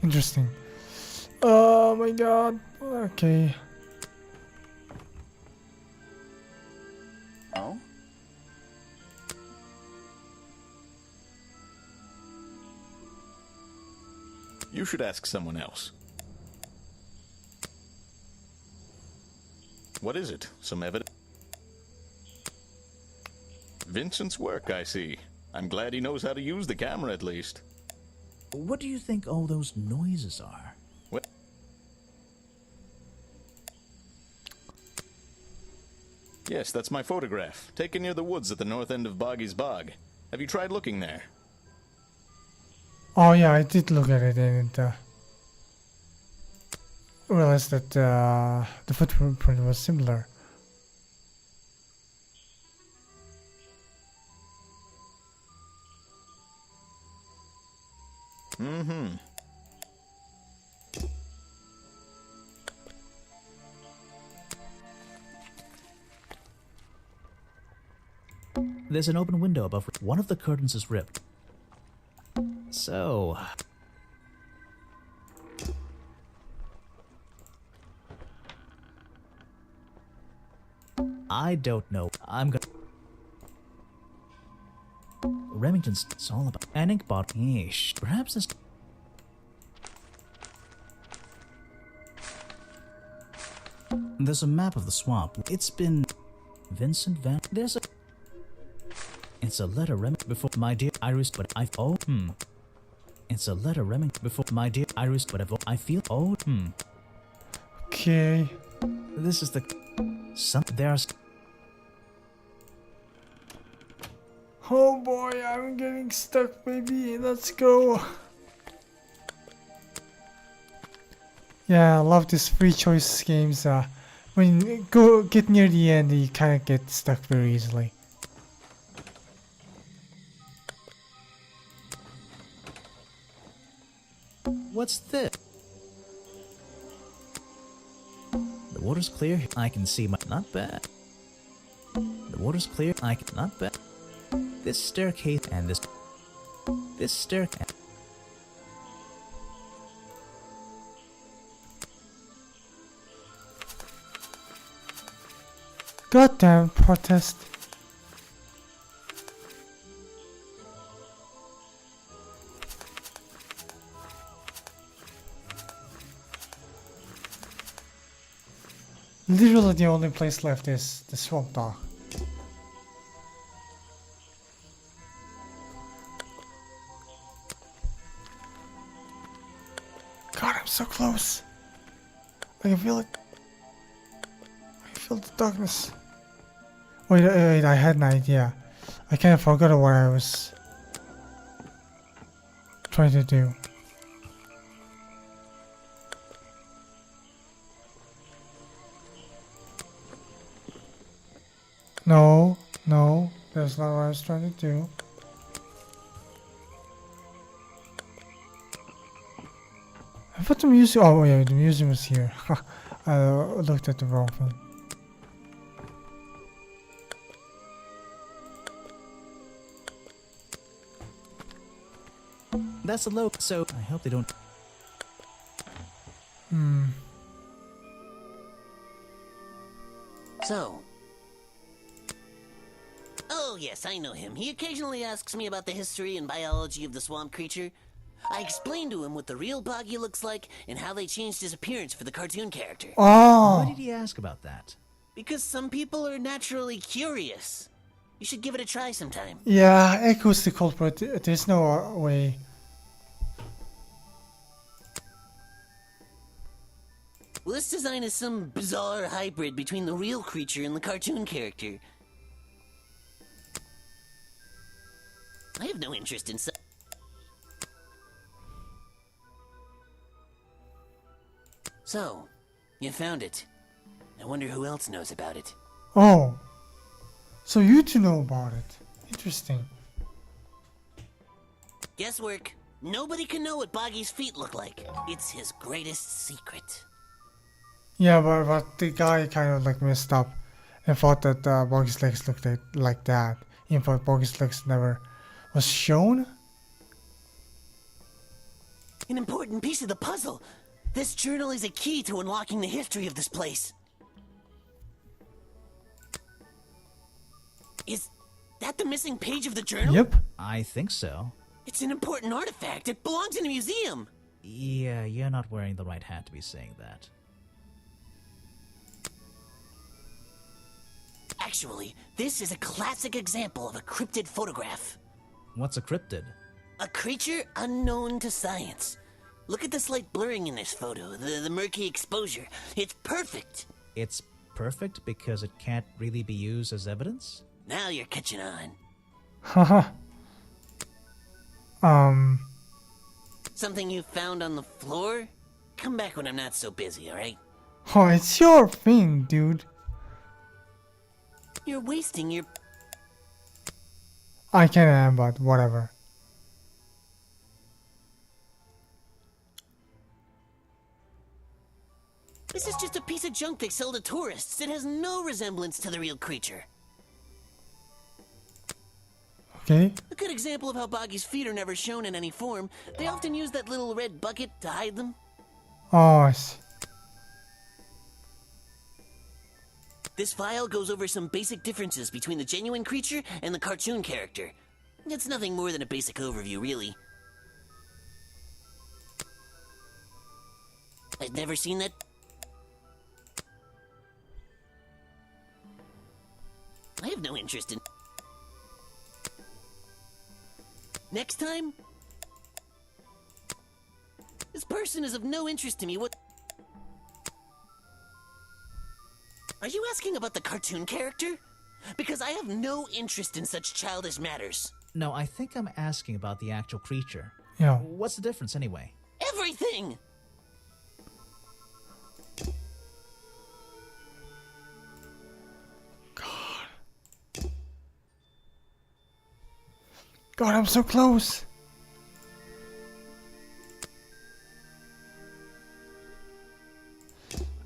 Interesting. Oh my god. Okay. Oh? You should ask someone else. What is it? Some evidence? Vincent's work, I see. I'm glad he knows how to use the camera at least. What do you think all those noises are? What? Yes, that's my photograph, taken near the woods at the north end of Boggy's Bog. Have you tried looking there? Oh yeah, I did look at it and realized that the footprint was similar. Mm-hmm. There's an open window above. One of the curtains is ripped. So, I don't know. I'm gonna. Remington's. It's all about an ink bottle. Yeesh. Perhaps this. There's a map of the swamp. It's been Vincent Van. There's a. It's a letter before my dear Iris, but I It's a letter before my dear Iris, but I feel Okay. This is the there's. Oh boy, I'm getting stuck, baby. Let's go. Yeah, I love these free choice games. When you get near the end, you kind of get stuck very easily. What's this? The water's clear. I can see my. Not bad. The water's clear. I can. Not bad. This staircase and this. This staircase. Goddamn protest. Literally the only place left is the swamp dog. God, I'm so close. I can feel it. I can feel the darkness. Wait, I had an idea. I kind of forgot what I was trying to do. No, that's not what I was trying to do. I thought the museum. Oh yeah, the museum was here. I looked at the wrong thing. That's a low. So I hope they don't. So. Oh, yes, I know him. He occasionally asks me about the history and biology of the swamp creature. I explained to him what the real Boggy looks like and how they changed his appearance for the cartoon character. Oh! Why did he ask about that? Because some people are naturally curious. You should give it a try sometime. Yeah, Echo's the culprit. There's no way. Well, this design is some bizarre hybrid between the real creature and the cartoon character. I have no interest in So, you found it. I wonder who else knows about it. Oh, so you two know about it. Interesting. Guesswork. Nobody can know what Boggy's feet look like. It's his greatest secret. Yeah, but the guy kind of like messed up and thought that Boggy's legs looked like that. In fact, Boggy's legs never was shown. An important piece of the puzzle. This journal is a key to unlocking the history of this place. Is that the missing page of the journal? Yep. I think so. It's an important artifact. It belongs in a museum. Yeah, you're not wearing the right hat to be saying that. Actually, this is a classic example of a cryptid photograph. What's a cryptid? A creature unknown to science. Look at the slight blurring in this photo, the murky exposure. It's perfect. It's perfect because it can't really be used as evidence? Now you're catching on. Haha. Something you found on the floor? Come back when I'm not so busy, alright? Oh, it's your thing, dude. You're wasting your... I kinda am, but whatever. This is just a piece of junk they sell to tourists. It has no resemblance to the real creature. Okay. A good example of how Boggy's feet are never shown in any form. They often use that little red bucket to hide them. Oh, I see. This file goes over some basic differences between the genuine creature and the cartoon character. It's nothing more than a basic overview, really. I've never seen that. I have no interest in... Next time? This person is of no interest to me. What... Are you asking about the cartoon character? Because I have no interest in such childish matters. No, I think I'm asking about the actual creature. Yeah. What's the difference anyway? Everything! God, I'm so close.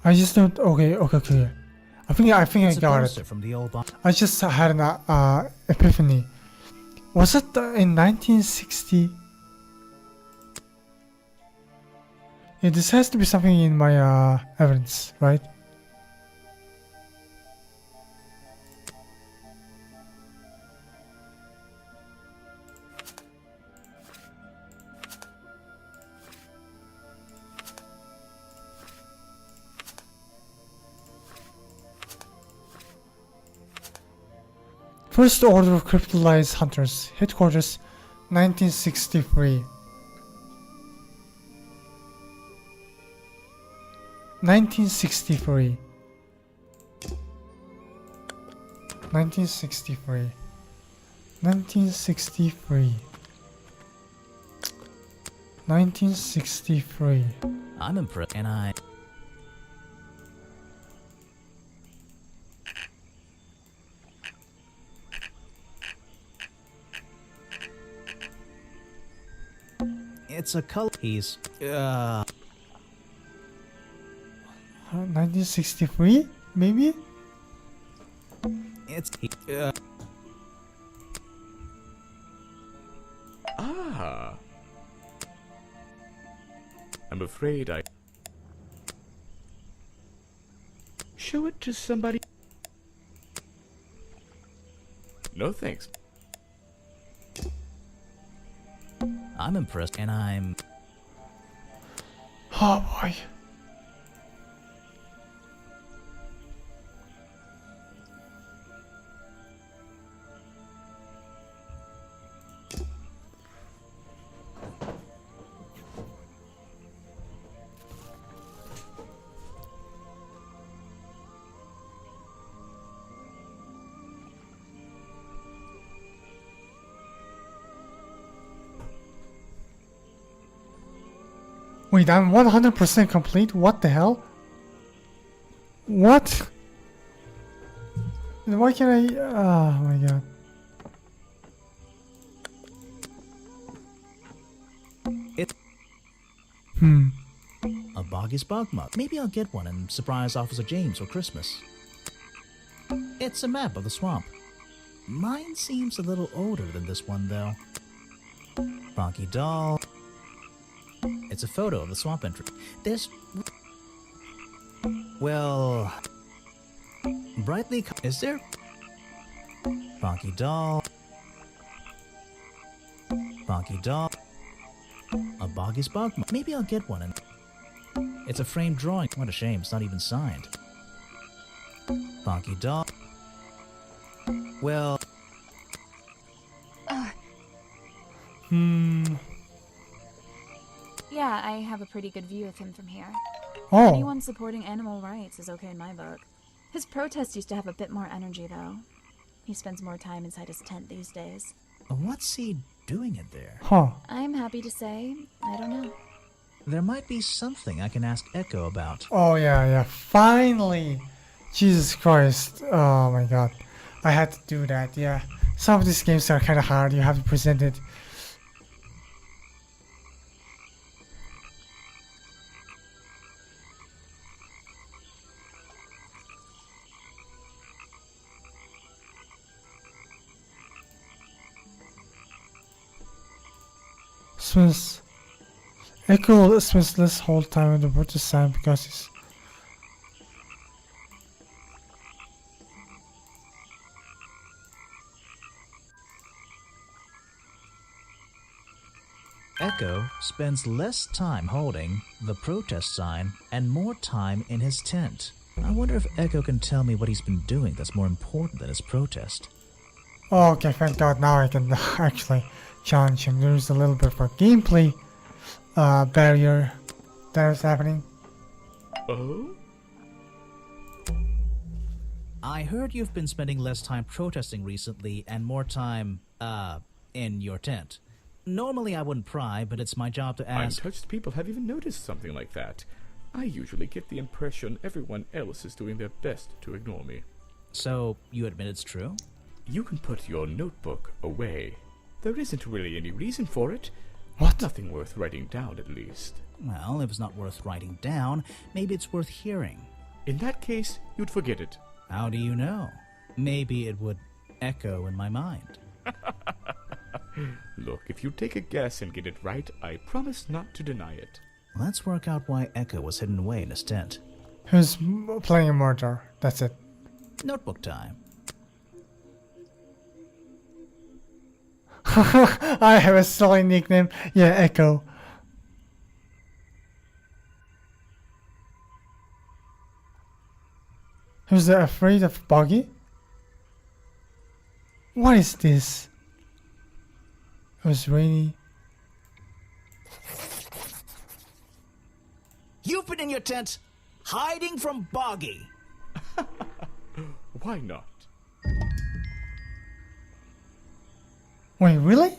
I just don't. Okay. I think It's I a got poster it. from the old box. I just had an epiphany. Was it in 1960? Yeah, this has to be something in my evidence, right? First Order of Cryptolized Hunters, Headquarters, 1963. 1963. 1963. 1963. 1963. I'm impressed, and I... It's a color piece. 1963, maybe? It's... Ah. I'm afraid I... Show it to somebody. No thanks. I'm impressed, and I'm... Oh boy. Wait, I'm 100% complete? What the hell? What? Why can't I... Oh my god. It's Hmm. a Boggy's Bog mug. Maybe I'll get one and surprise Officer James for Christmas. It's a map of the swamp. Mine seems a little older than this one, though. Funky doll. It's a photo of the swamp entrance. There's... Well... Brightly... Is there... Funky doll. Funky doll. A Boggy's Bog mug. Maybe I'll get one and... It's a framed drawing. What a shame, it's not even signed. Funky doll. Well... Yeah, I have a pretty good view of him from here. Oh. Anyone supporting animal rights is okay in my book. His protest used to have a bit more energy, though. He spends more time inside his tent these days. What's he doing in there? Huh. I'm happy to say, I don't know. There might be something I can ask Echo about. Oh yeah, yeah. Finally! Jesus Christ. Oh my god. I had to do that, yeah. Some of these games are kind of hard. You have to present it. Spends Echo spends less whole time on the British side because he's Echo spends less time holding the protest sign and more time in his tent. I wonder if Echo can tell me what he's been doing that's more important than his protest. Oh, okay, thank god, now I can actually challenge him. There's a little bit of a gameplay barrier that is happening. Oh? I heard you've been spending less time protesting recently and more time, in your tent. Normally I wouldn't pry, but it's my job to ask... Untouched people have even noticed something like that. I usually get the impression everyone else is doing their best to ignore me. So, you admit it's true? You can put your notebook away. There isn't really any reason for it. What? Nothing worth writing down, at least. Well, if it's not worth writing down, maybe it's worth hearing. In that case, you'd forget it. How do you know? Maybe it would echo in my mind. Look, if you take a guess and get it right, I promise not to deny it. Let's work out why Echo was hidden away in his tent. Who's playing a murder? That's it. Notebook time. I have a silly nickname. Yeah, Echo. Who's afraid of Boggy? What is this? It was rainy. You've been in your tent, hiding from Boggy. Why not? Wait, really?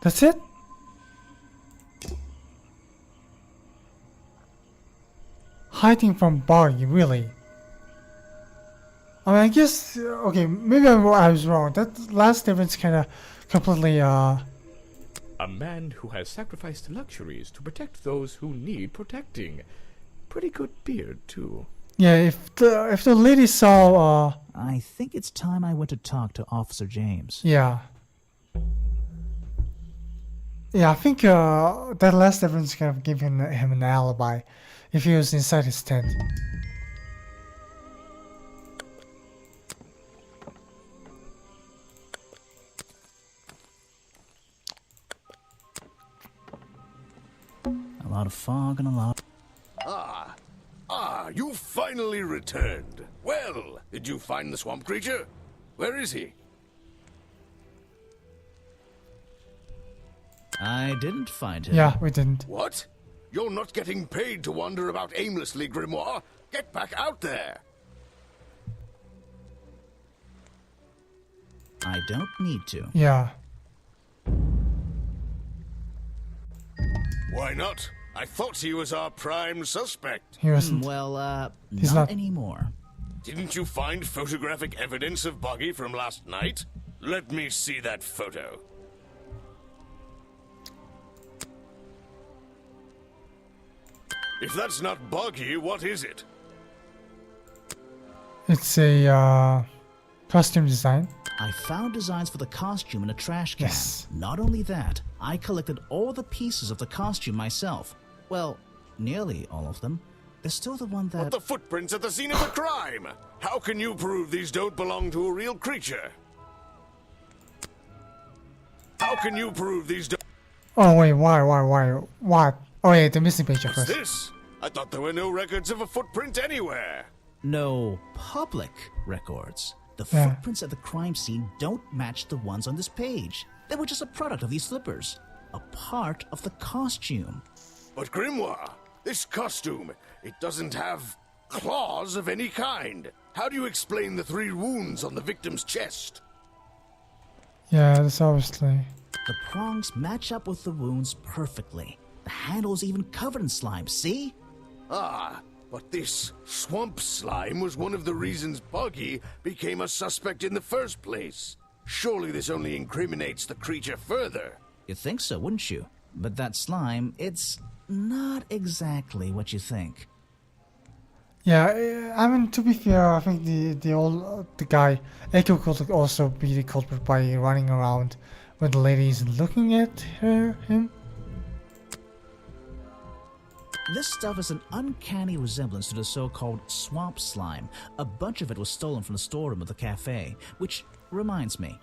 That's it? Hiding from Boggy, really? I mean, I guess, okay, maybe I was wrong. That last statement's kind of completely, A man who has sacrificed luxuries to protect those who need protecting. Pretty good beard, too. yeah, if the lady saw, I think it's time I went to talk to Officer James. yeah. Yeah, I think, that last evidence kind of gave him an alibi if he was inside his tent. A lot of fog and a lot... You finally returned. Well, did you find the swamp creature? Where is he? I didn't find him. Yeah, we didn't. What? You're not getting paid to wander about aimlessly, Grimoire. Get back out there. I don't need to. Yeah. Why not? I thought he was our prime suspect. He wasn't. Well, He's not not. anymore. Didn't you find photographic evidence of Buggy from last night? Let me see that photo. If that's not Buggy, what is it? It's a costume design. I found designs for the costume in a trash can. Yes. Not only that, I collected all the pieces of the costume myself. Well, nearly all of them. There's still the one But that... the footprints at the scene of the crime! How can you prove these don't belong to a real creature? How can you prove these don't... Oh wait, why? What? Oh yeah, the missing page What's first. this? I thought there were no records of a footprint anywhere. No public records. The Yeah. footprints at the crime scene don't match the ones on this page. They were just a product of these slippers. A part of the costume. But Grimoire, this costume, it doesn't have claws of any kind. How do you explain the 3 wounds on the victim's chest? Yeah, that's obviously. The prongs match up with the wounds perfectly. The handle's even covered in slime, see? Ah, but this swamp slime was one of the reasons Buggy became a suspect in the first place. Surely this only incriminates the creature further. You'd think so, wouldn't you? But that slime, it's not exactly what you think. Yeah, I mean, to be fair, I think the guy Echo could also be the culprit by running around when the lady isn't looking at him. This stuff is an uncanny resemblance to the so-called swamp slime. A bunch of it was stolen from the storeroom of the cafe, which reminds me.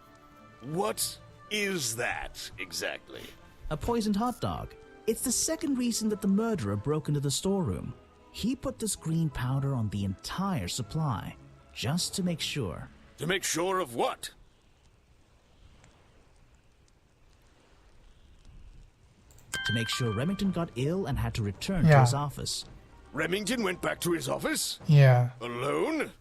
What is that exactly? A poisoned hot dog. It's the second reason that the murderer broke into the storeroom. He put this green powder on the entire supply, just to make sure. To make sure of what? To make sure Remington got ill and had to return to Yeah. his office. Remington went back to his office? Yeah. Alone?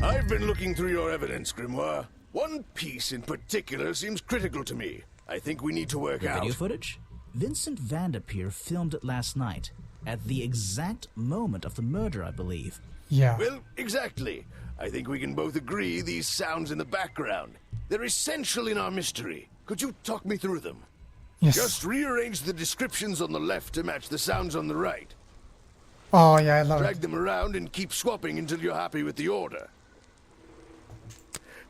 I've been looking through your evidence, Grimoire. One piece in particular seems critical to me. I think we need to work The out. video footage? Vincent Vanderpeer filmed it last night, at the exact moment of the murder, I believe. Yeah. Well, exactly. I think we can both agree these sounds in the background. They're essential in our mystery. Could you talk me through them? Yes. Just rearrange the descriptions on the left to match the sounds on the right. Oh yeah, I love Drag it. them around and keep swapping until you're happy with the order.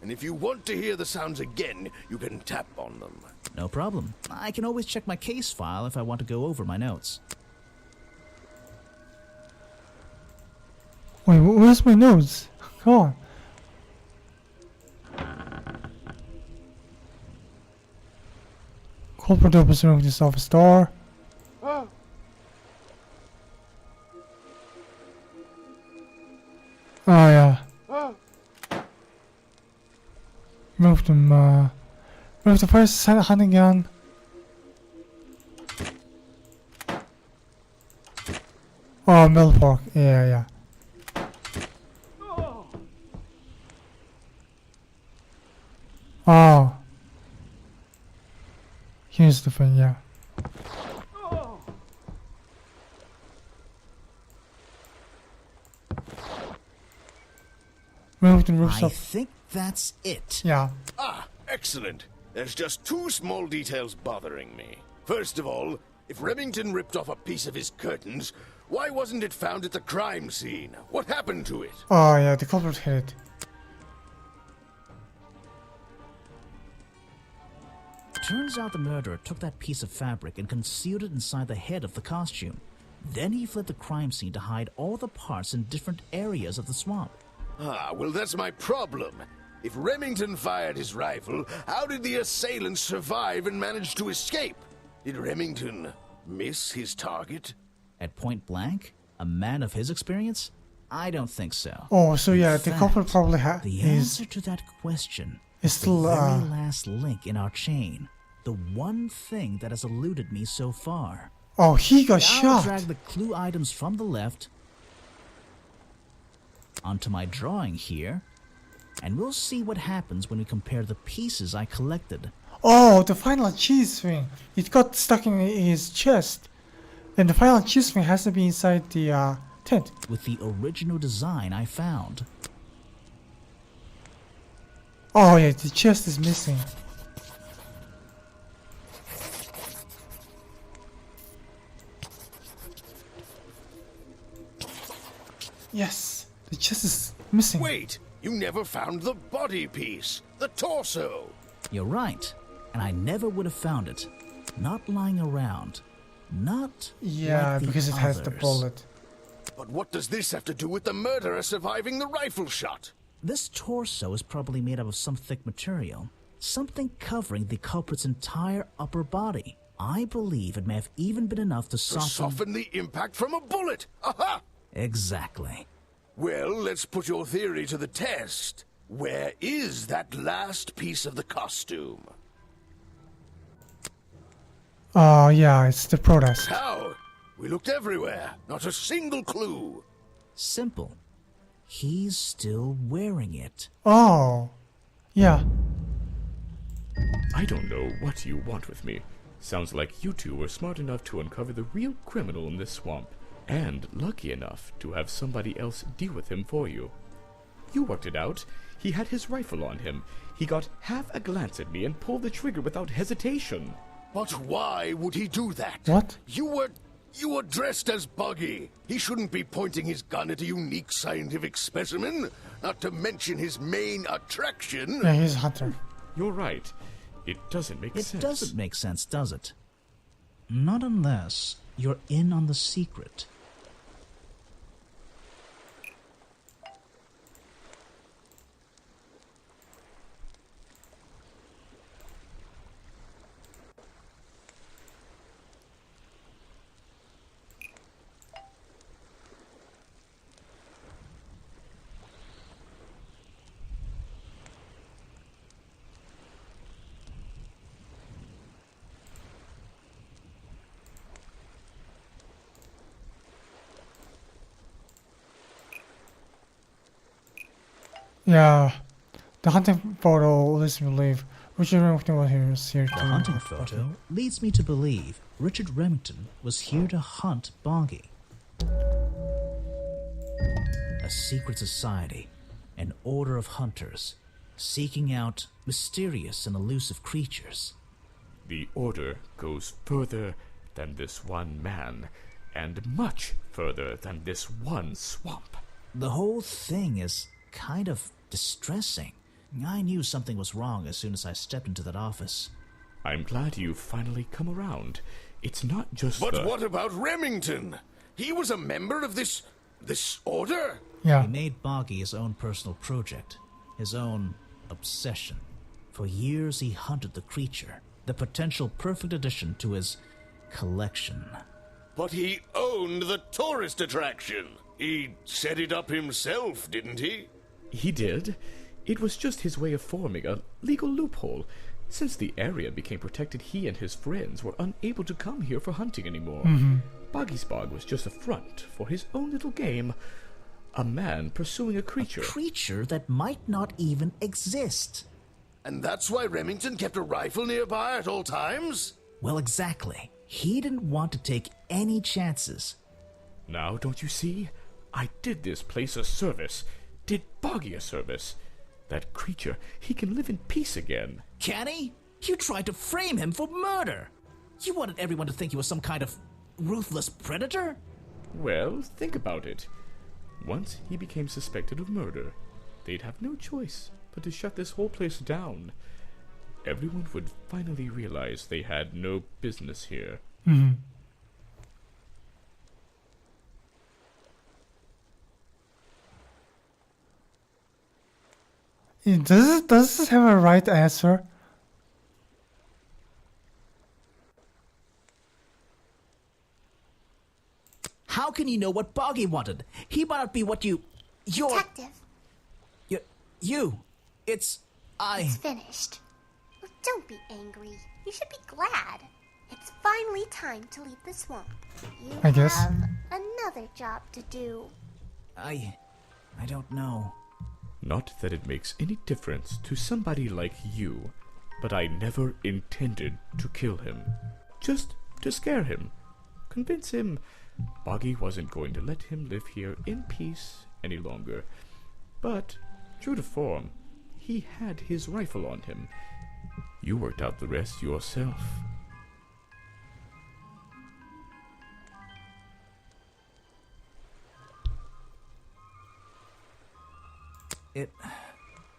And if you want to hear the sounds again, you can tap on them. No problem. I can always check my case file if I want to go over my notes. Wait, where's my notes? Come on. Culprit opens room this office door. Oh yeah. Move them, move the first hunting gun. Oh, milk pork. Yeah, yeah. Oh. Here's the thing, yeah. Move the roofs I up. think that's it. Yeah. Ah, excellent. There's just 2 small details bothering me. First of all, if Remington ripped off a piece of his curtains, why wasn't it found at the crime scene? What happened to it? Oh yeah, the culprit hit it. Turns out the murderer took that piece of fabric and concealed it inside the head of the costume. Then he fled the crime scene to hide all the parts in different areas of the swamp. Ah, well, that's my problem. If Remington fired his rifle, how did the assailant survive and manage to escape? Did Remington miss his target? At point blank? A man of his experience? I don't think so. Oh, so yeah, In the culprit fact, probably The is answer to that question is still the very last link in our chain. The one thing that has eluded me so far. Oh, he got I'll shot. drag the clue items from the left onto my drawing here, and we'll see what happens when we compare the pieces I collected. Oh, the final cheese ring. It got stuck in his chest. And the final cheese ring has to be inside the tent. With the original design I found. Oh yeah, the chest is missing. Yes, the chest is missing. Wait, you never found the body piece, the torso. You're right, and I never would have found it. Not lying around. Not Yeah, like the because it has the others. bullet. But what does this have to do with the murderer surviving the rifle shot? This torso is probably made up of some thick material. Something covering the culprit's entire upper body. I believe it may have even been enough to To soften... soften the impact from a bullet. Aha! Exactly. Well, let's put your theory to the test. Where is that last piece of the costume? Oh yeah, it's the protest. How? We looked everywhere. Not a single clue. Simple. He's still wearing it. Oh, yeah. I don't know what you want with me. Sounds like you two were smart enough to uncover the real criminal in this swamp, and lucky enough to have somebody else deal with him for you. You worked it out. He had his rifle on him. He got half a glance at me and pulled the trigger without hesitation. But why would he do that? What? You were dressed as Buggy. He shouldn't be pointing his gun at a unique scientific specimen, not to mention his main attraction. Yeah, he's a hunter. You're right. It doesn't make sense. It doesn't make sense, does it? Not unless you're in on the secret. Yeah, the hunting photo leads me to believe Richard Remington was here The to hunting photo leads me to believe Richard Remington was here to hunt Boggy. A secret society, an order of hunters, seeking out mysterious and elusive creatures. The order goes further than this one man, and much further than this one swamp. The whole thing is kind of distressing. I knew something was wrong as soon as I stepped into that office. I'm glad you've finally come around. It's not just But what about Remington? He was a member of this order? Yeah. He made Boggy his own personal project, his own obsession. For years he hunted the creature, the potential perfect addition to his collection. But he owned the tourist attraction. He set it up himself, didn't he? He did. It was just his way of forming a legal loophole. Since the area became protected, he and his friends were unable to come here for hunting anymore. Boggy's Bog was just a front for his own little game. A man pursuing a creature. A creature that might not even exist. And that's why Remington kept a rifle nearby at all times? Well, exactly. He didn't want to take any chances. Now, don't you see? I did this place a service. Did Boggy a service. That creature, he can live in peace again. Can he? You tried to frame him for murder. You wanted everyone to think he was some kind of ruthless predator? Well, think about it. Once he became suspected of murder, they'd have no choice but to shut this whole place down. Everyone would finally realize they had no business here. Does this have a right answer? How can you know what Boggy wanted? He might not be what you're... Detective, It's finished. Well, don't be angry. You should be glad. It's finally time to leave the swamp. You I guess. have another job to do. I don't know. Not that it makes any difference to somebody like you. but I never intended to kill him. Just to scare him. Convince him Boggy wasn't going to let him live here in peace any longer. But, true to form, he had his rifle on him. You worked out the rest yourself.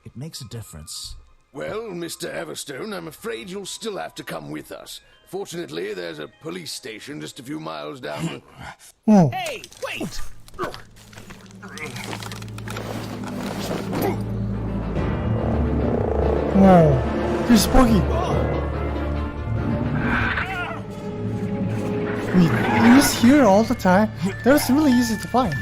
It makes a difference. Well, Mr. Everstone, I'm afraid you'll still have to come with us. Fortunately, there's a police station just a few miles down. Oh. Hey, wait! Whoa. There's Buggy. Wait, he was here all the time? That was really easy to find.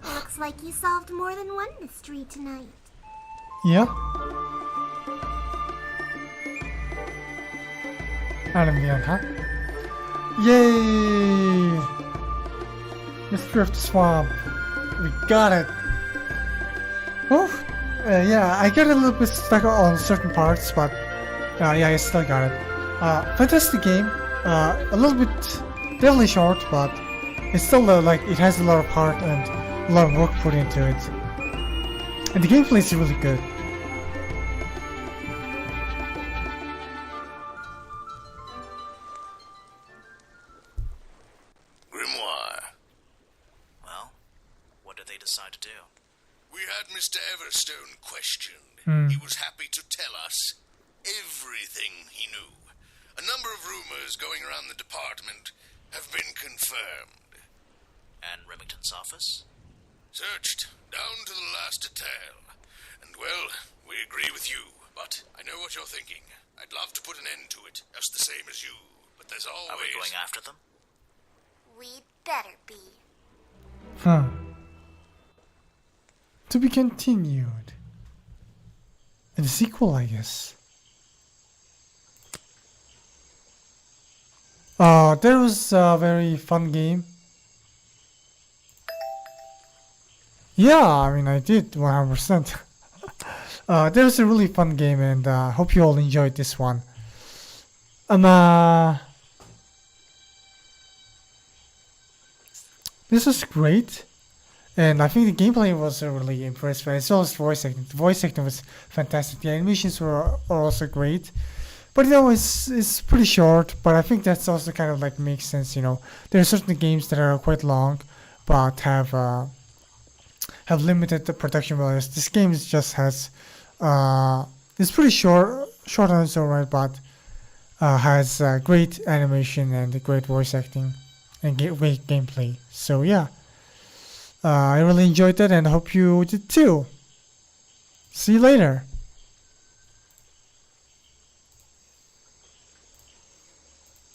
Looks like you solved more than one mystery tonight. Yeah. And in the end, huh? Yay! Mystery of the Swamp. We got it. Oh, yeah, I got a little bit stuck on certain parts, but yeah, I still got it. Fantastic game. A little bit definitely short, but it's still like it has a lot of heart and a lot of work put into it. And the gameplay is really good. Grimoire, Well, what did they decide to do? we had Mr. Everstone questioned. He was happy to tell us everything he knew. A number of rumors going around the department have been confirmed. And Remington's office? Searched down to the last detail. And well, we agree with you, but I know what you're thinking. I'd love to put an end to it, just the same as you. But there's always... Are we going after them? We'd better be. Huh. To be continued. And the sequel, I guess. That was a very fun game. Yeah, I mean, I did 100%. That was a really fun game, and I hope you all enjoyed this one. This was great, and I think the gameplay was really impressive, as well as voice acting. The voice acting was fantastic. The animations were also great, but you know, it's pretty short. But I think that's also kind of like makes sense. You know, there are certain games that are quite long, but have limited production values. This game just has it's pretty short on its own right, but has great animation and great voice acting and great gameplay. So yeah, I really enjoyed that and hope you did too. See you later.